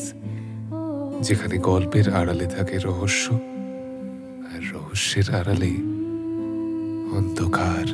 যেখানে গল্পের আড়ালে থাকে রহস্য, আর রহস্যের আড়ালে অন্ধকার।